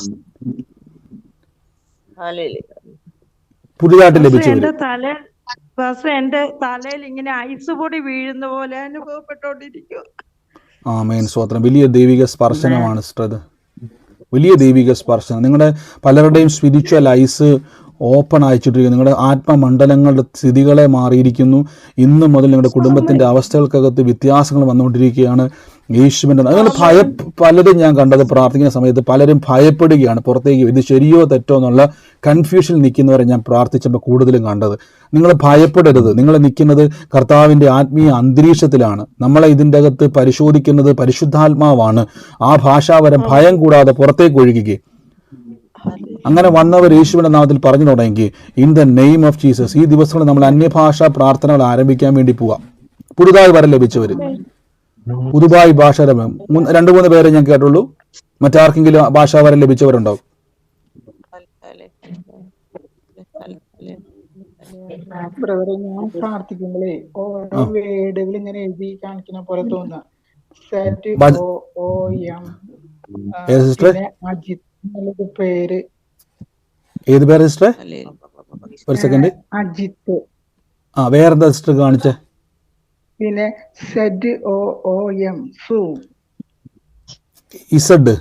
പുതിയതായിട്ട് ലഭിച്ചു വരും? എന്റെ തലയിൽ ഇങ്ങനെ ഐസ് പൊടി വീഴുന്ന പോലെ അനുഭവപ്പെട്ടോണ്ടിരിക്കും. ആമേൻ, സ്തോത്രം. വലിയ ദൈവിക സ്പർശനമാണ് സിസ്റ്റർ, അത് വലിയ ദൈവിക സ്പർശനം. നിങ്ങളുടെ പലരുടെയും സ്പിരിച്വൽ ഐസ് ഓപ്പൺ അയച്ചിട്ടിരിക്കുന്നു. നിങ്ങളുടെ ആത്മമണ്ഡലങ്ങളുടെ സ്ഥിതികളെ മാറിയിരിക്കുന്നു. ഇന്നു മുതൽ നിങ്ങളുടെ കുടുംബത്തിന്റെ അവസ്ഥകൾക്കകത്ത് വ്യത്യാസങ്ങൾ വന്നുകൊണ്ടിരിക്കുകയാണ്. യേശുവിൻ്റെ അങ്ങനെ പലരും ഞാൻ കണ്ടത് പ്രാർത്ഥിക്കുന്ന സമയത്ത് പലരും ഭയപ്പെടുകയാണ്. പുറത്തേക്ക് ഇത് ശരിയോ തെറ്റോ എന്നുള്ള കൺഫ്യൂഷൻ നിൽക്കുന്നവരെ ഞാൻ പ്രാർത്ഥിച്ചപ്പോൾ കൂടുതലും കണ്ടത്. നിങ്ങൾ ഭയപ്പെടരുത്. നിങ്ങൾ നിൽക്കുന്നത് കർത്താവിൻ്റെ ആത്മീയ അന്തരീക്ഷത്തിലാണ്. നമ്മളെ ഇതിൻ്റെ അകത്ത് പരിശോധിക്കുന്നത് പരിശുദ്ധാത്മാവാണ്. ആ ഭാഷാവരം ഭയം കൂടാതെ പുറത്തേക്ക് ഒഴുകുക. അങ്ങനെ വന്നവർ യേശുവിന്റെ നാമത്തിൽ പറഞ്ഞു തുടങ്ങി, in the name of Jesus. ഈ ദിവസങ്ങളിൽ നമ്മൾ അന്യഭാഷാ പ്രാർത്ഥനകൾ ആരംഭിക്കാൻ വേണ്ടി പോവാം. പുതുതായി വരം ലഭിച്ചവർ, പുതുതായി ഭാഷാവരം 2-3 പേരെ ഞാൻ കേട്ടുള്ളൂ. മറ്റാർക്കെങ്കിലും ഭാഷാവരം ലഭിച്ചവരുണ്ടോ? ബ്രദറെ, ഞാൻ പ്രാർത്ഥിക്കുമ്പോഴേ ഓരോ വേർഡുകൾ ഇങ്ങനെ എഴുതി കാണിക്കുന്ന പോലെ തോന്നുക. അജിത്ത് പേര്. ഏത് പേര് സിസ്റ്ററെ? ഒരു സെക്കൻഡ്. അജിത്ത്. വേറെന്താ സിസ്റ്റർ കാണിച്ചേ? പിന്നെ ZOOM zoom. Z.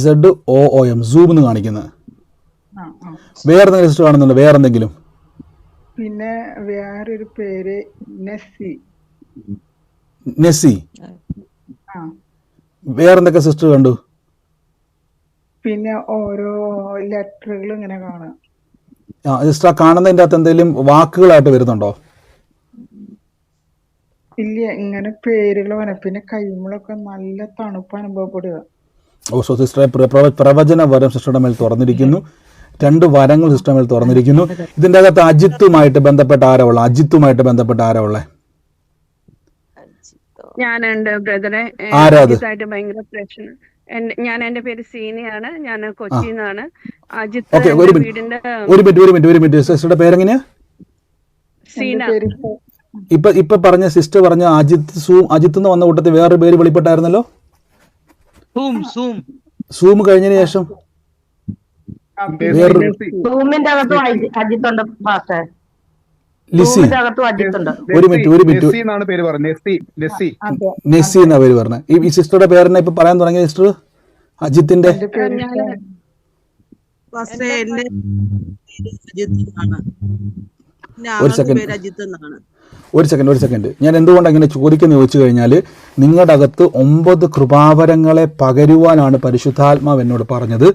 ZOOM zoom എന്ന് കാണിക്കുന്നത്. വേറെന്തെങ്കിലും സിസ്റ്റർ കാണുന്നുണ്ടോ? വേറെന്തെങ്കിലും? പിന്നെ വേറൊരു പേര് നെസ്സി. വേറെന്തൊക്കെ സിസ്റ്റർ കണ്ടു? പിന്നെ ഓരോ ലെറ്ററുകൾ ഇങ്ങനെ കാണാം. സിസ്റ്റർ കാണുന്നതിൻ്റെ അകത്ത് എന്തെങ്കിലും വാക്കുകളായിട്ട് വരുന്നുണ്ടോ? ഇല്ല, ഇങ്ങനെ പേരുകൾ വരാം. പിന്നെ കൈമുളൊക്കെ നല്ല തണുപ്പ് അനുഭവപ്പെടുക. സിസ്റ്ററെ, പ്രവചന വരം സിസ്റ്ററുടെ മേൽ തുറന്നിരിക്കുന്നു. 2 വരങ്ങൾ സിസ്റ്ററുടെ മേൽ തുറന്നിരിക്കുന്നു. ഇതിൻ്റെ അകത്ത് അജിത്തുമായിട്ട് ബന്ധപ്പെട്ട ആരാ ഉള്ളേ? ഞാനുണ്ട് ബ്രദറെ. അജിത്തായിട്ട് ഭയങ്കര പ്രശ്നം. എന്റെ പേര് സീനയാണ്. ഞാൻ കൊച്ചിന്നാണ്. അജിത്ത് വീടിന്റെ ഒരു മിനിറ്റ് സിസ്റ്ററുടെ പേരെങ്ങനെയാ? സീന. ഇപ്പൊ പറഞ്ഞ സിസ്റ്റർ പറഞ്ഞ അജിത്ത് എന്ന് വന്ന കൂട്ടത്തിൽ വേറൊരു പേര് വെളിപ്പെട്ടായിരുന്നല്ലോ. സൂം കഴിഞ്ഞതിന് ശേഷം ലിസി. ഒരു മിനിറ്റ്. നെസ്സി എന്നാ പേര് പറഞ്ഞത്. ഈ സിസ്റ്ററുടെ പേരെന്നെ ഇപ്പൊ പറയാൻ തുടങ്ങിയ സിസ്റ്റർ അജിത്തിന്റെ? ഒരു സെക്കൻഡ്. ഞാൻ എന്തുകൊണ്ടാണ് ഇങ്ങനെ ചോദിക്കുന്ന ചോദിച്ചു കഴിഞ്ഞാൽ, നിങ്ങളുടെ അകത്ത് 9 കൃപാവരങ്ങളെ പകരുവാനാണ് പരിശുദ്ധാത്മാവ് എന്നോട് പറഞ്ഞത്.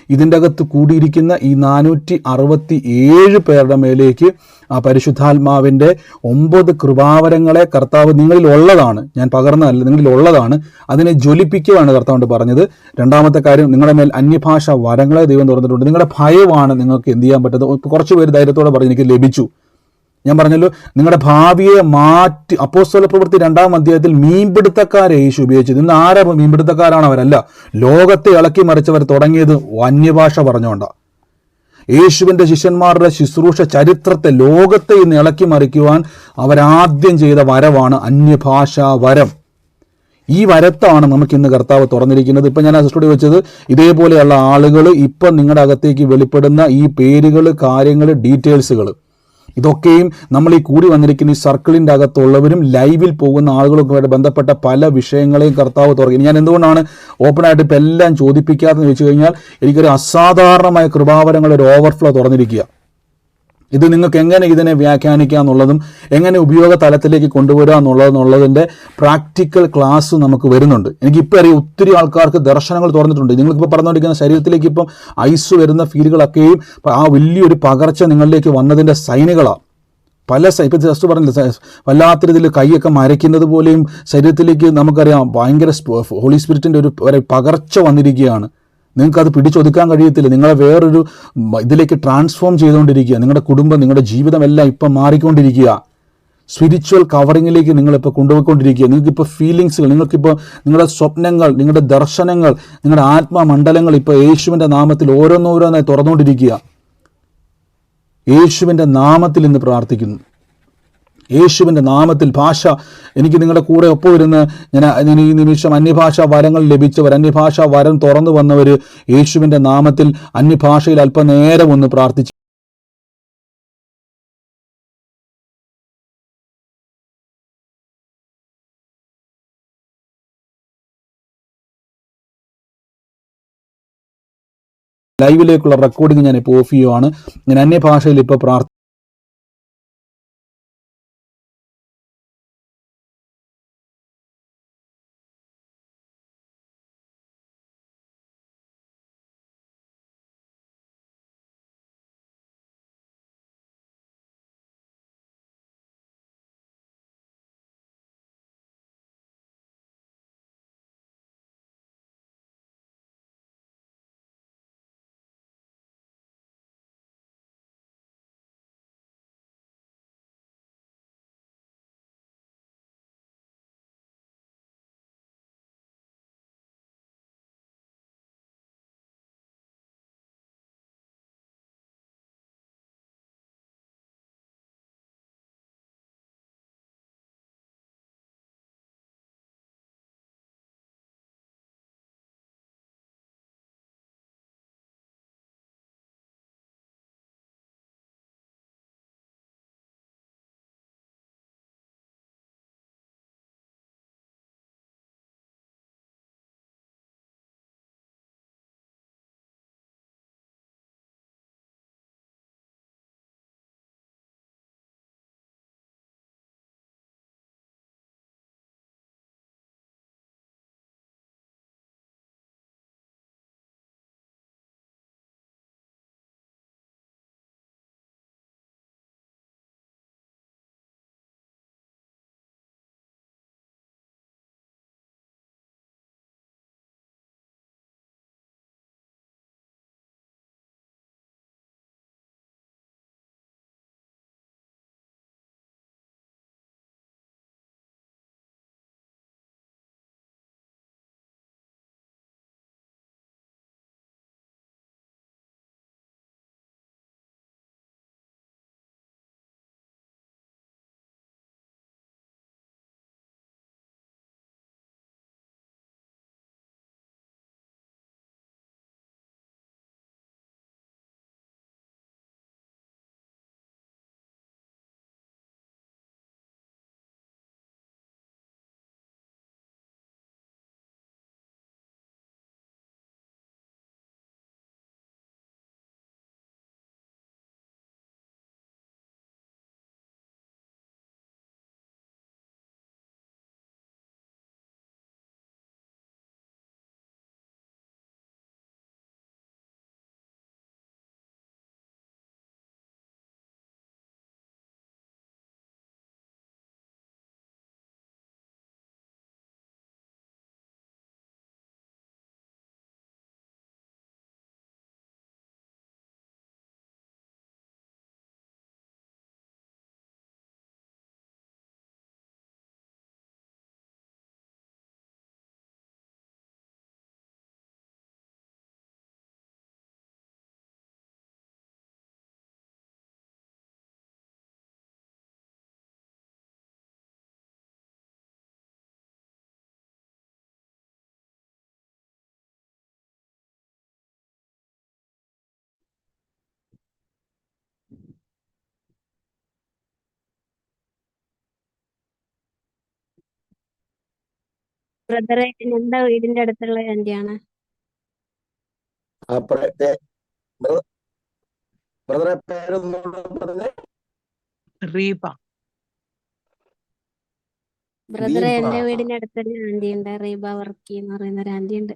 ഇതിൻ്റെ അകത്ത് കൂടിയിരിക്കുന്ന ഈ 467 പേരുടെ മേലേക്ക് ആ പരിശുദ്ധാത്മാവിൻ്റെ 9 കൃപാവരങ്ങളെ കർത്താവ് നിങ്ങളിൽ ഉള്ളതാണ്, ഞാൻ പകർന്നതല്ല, നിങ്ങളിൽ ഉള്ളതാണ്, അതിനെ ജ്വലിപ്പിക്കുകയാണ് കർത്താവ് പറഞ്ഞത്. രണ്ടാമത്തെ കാര്യം, നിങ്ങളുടെ മേൽ അന്യഭാഷ വരങ്ങളെ ദൈവം തുറന്നിട്ടുണ്ട്. നിങ്ങളുടെ ഭയമാണ് നിങ്ങൾക്ക് എന്ത് ചെയ്യാൻ പറ്റുന്നത്. കുറച്ച് പേര് ധൈര്യത്തോടെ പറഞ്ഞു എനിക്ക് ലഭിച്ചു. ഞാൻ പറഞ്ഞല്ലോ, നിങ്ങളുടെ ഭാവിയെ മാറ്റി. അപ്പോസ്തല പ്രവൃത്തി 2-ാം അധ്യായത്തിൽ മീൻപിടുത്തക്കാരെ യേശു ഉപയോഗിച്ചത്. ഇന്ന് ആരാ മീൻപിടുത്തക്കാരാണ്? അവരല്ല. ലോകത്തെ ഇളക്കി മറിച്ചവർ തുടങ്ങിയത് അന്യഭാഷ പറഞ്ഞുകൊണ്ടാണ്. യേശുവിൻ്റെ ശിഷ്യന്മാരുടെ ശുശ്രൂഷ ചരിത്രത്തെ, ലോകത്തെ ഇന്ന് ഇളക്കി മറിക്കുവാൻ അവരാദ്യം ചെയ്ത വരവാണ് അന്യഭാഷാ വരം. ഈ വരത്താണ് നമുക്കിന്ന് കർത്താവ് തുറന്നിരിക്കുന്നത്. ഇപ്പം ഞാൻ ആ സിസ്റ്ററോട് വെച്ചത്, ഇതേപോലെയുള്ള ആളുകൾ ഇപ്പം നിങ്ങളുടെ അകത്തേക്ക് വെളിപ്പെടുന്ന ഈ പേരുകൾ, കാര്യങ്ങൾ, ഡീറ്റെയിൽസുകൾ, ഇതൊക്കെയും നമ്മൾ ഈ കൂടി വന്നിരിക്കുന്ന ഈ സർക്കിളിൻ്റെ അകത്തുള്ളവരും ലൈവിൽ പോകുന്ന ആളുകളൊക്കെ ബന്ധപ്പെട്ട പല വിഷയങ്ങളെയും കർത്താവ് തുറക്കും. ഞാൻ എന്തുകൊണ്ടാണ് ഓപ്പണായിട്ട് ഇപ്പം എല്ലാം ചോദിപ്പിക്കാതെന്ന് ചോദിച്ചു കഴിഞ്ഞാൽ, എനിക്കൊരു അസാധാരണമായ കൃപാവരങ്ങളുടെ ഒരു ഓവർഫ്ലോ തുറന്നിരിക്കുക. ഇത് നിങ്ങൾക്ക് എങ്ങനെ ഇതിനെ വ്യാഖ്യാനിക്കുക എന്നുള്ളതും എങ്ങനെ ഉപയോഗ തലത്തിലേക്ക് കൊണ്ടുവരിക എന്നുള്ളതിൻ്റെ പ്രാക്ടിക്കൽ ക്ലാസ് നമുക്ക് വരുന്നുണ്ട്. എനിക്കിപ്പോൾ അറിയാം ഒത്തിരി ആൾക്കാർക്ക് ദർശനങ്ങൾ തുറന്നിട്ടുണ്ട്. നിങ്ങൾക്കിപ്പോൾ പറഞ്ഞുകൊണ്ടിരിക്കുന്ന ശരീരത്തിലേക്ക് ഇപ്പം ഐസ് വരുന്ന ഫീലുകളൊക്കെയും ആ വലിയൊരു പകർച്ച നിങ്ങളിലേക്ക് വന്നതിൻ്റെ സൈനുകളാണ്. ഇപ്പം ജസ്റ്റ് പറഞ്ഞില്ല, വല്ലാത്ത രീതിയിൽ കൈയൊക്കെ മരയ്ക്കുന്നത് പോലെയും ശരീരത്തിലേക്ക് നമുക്കറിയാം ഭയങ്കര ഹോളി സ്പിരിറ്റിൻ്റെ ഒരു പകർച്ച വന്നിരിക്കുകയാണ്. നിങ്ങൾക്കത് പിടിച്ചൊതുക്കാൻ കഴിയത്തില്ല. നിങ്ങളെ വേറൊരു ഇതിലേക്ക് ട്രാൻസ്ഫോം ചെയ്തുകൊണ്ടിരിക്കുക. നിങ്ങളുടെ കുടുംബം, നിങ്ങളുടെ ജീവിതമെല്ലാം ഇപ്പം മാറിക്കൊണ്ടിരിക്കുക. സ്പിരിച്വൽ കവറിങ്ങിലേക്ക് നിങ്ങളിപ്പോൾ കൊണ്ടുപോയിക്കൊണ്ടിരിക്കുക. നിങ്ങൾക്കിപ്പോൾ ഫീലിങ്സുകൾ, നിങ്ങൾക്കിപ്പോൾ നിങ്ങളുടെ സ്വപ്നങ്ങൾ, നിങ്ങളുടെ ദർശനങ്ങൾ, നിങ്ങളുടെ ആത്മമണ്ഡലങ്ങൾ ഇപ്പോൾ യേശുവിൻ്റെ നാമത്തിൽ ഓരോന്നോരോന്നായി തുറന്നുകൊണ്ടിരിക്കുക. യേശുവിൻ്റെ നാമത്തിൽ ഇന്ന് പ്രാർത്ഥിക്കുന്നു. യേശുവിൻ്റെ നാമത്തിൽ ഭാഷ, എനിക്ക് നിങ്ങളുടെ കൂടെ ഒപ്പം ഇരുന്ന് ഞാൻ ഈ നിമിഷം അന്യഭാഷാ വരങ്ങൾ ലഭിച്ചവർ, അന്യഭാഷാ വരം തുറന്നു വന്നവർ, യേശുവിൻ്റെ നാമത്തിൽ അന്യഭാഷയിൽ അല്പനേരം ഒന്ന് പ്രാർത്ഥിച്ചു. ലൈവിലേക്കുള്ള റെക്കോർഡിംഗ് ഞാൻ ഇപ്പോൾ ഓഫ് ചെയ്യുവാണ്. ഞാൻ അന്യഭാഷയിൽ ഇപ്പോൾ ബ്രദറെ ഞങ്ങളുടെ വീടിന്റെ അടുത്തുള്ള ആന്റിയാണ്. അപ്പോഴത്തെ ബ്രദറെ പേരൊന്നുകൂടെ പറഞ്ഞേ. റീബ. ബ്രദറെ ദീപ. എന്റെ വീടിന്റെ അടുത്തൊരു ആന്റി ഉണ്ട്, റീബ വർക്കി എന്ന് പറയുന്ന ഒരു ആന്റി ഉണ്ട്.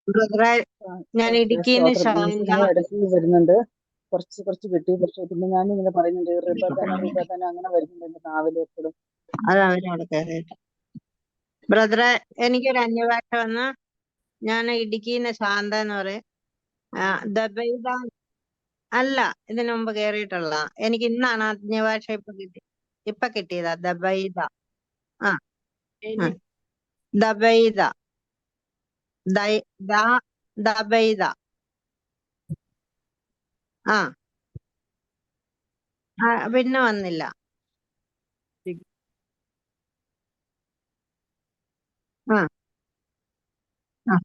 ബ്രദറെ ഞാൻ ഇടുക്കിന്ന് മ്യൂസിക് ശാന്ത. ഇടയ്ക്ക് വരുന്നുണ്ട്, കുറച്ച് കുറച്ച് കിട്ടി. പക്ഷെ പിന്നെ ഞാൻ ഇങ്ങനെ പറയുന്നുണ്ട് റിബ തന്നെ അങ്ങനെ വരുന്നുണ്ട് എന്റെ നാവിൽ എപ്പോഴും. അത് അവനോട് കയറിയിട്ട്. ബ്രദറെ എനിക്കൊരു അന്യഭാഷ വന്ന്, ഞാൻ ഇടുക്കിന്ന് ശാന്ത എന്ന് പറയും. ദബൈദ അല്ല, ഇതിനു മുമ്പ് കേറിയിട്ടുള്ള. എനിക്ക് ഇന്നാണ് അന്യഭാഷ ഇപ്പൊ കിട്ടിയതാ. ദബൈദ. ആ ആ. ദബൈദ. ദബൈദ. ആ പിന്നെ വന്നില്ല. ആ ആ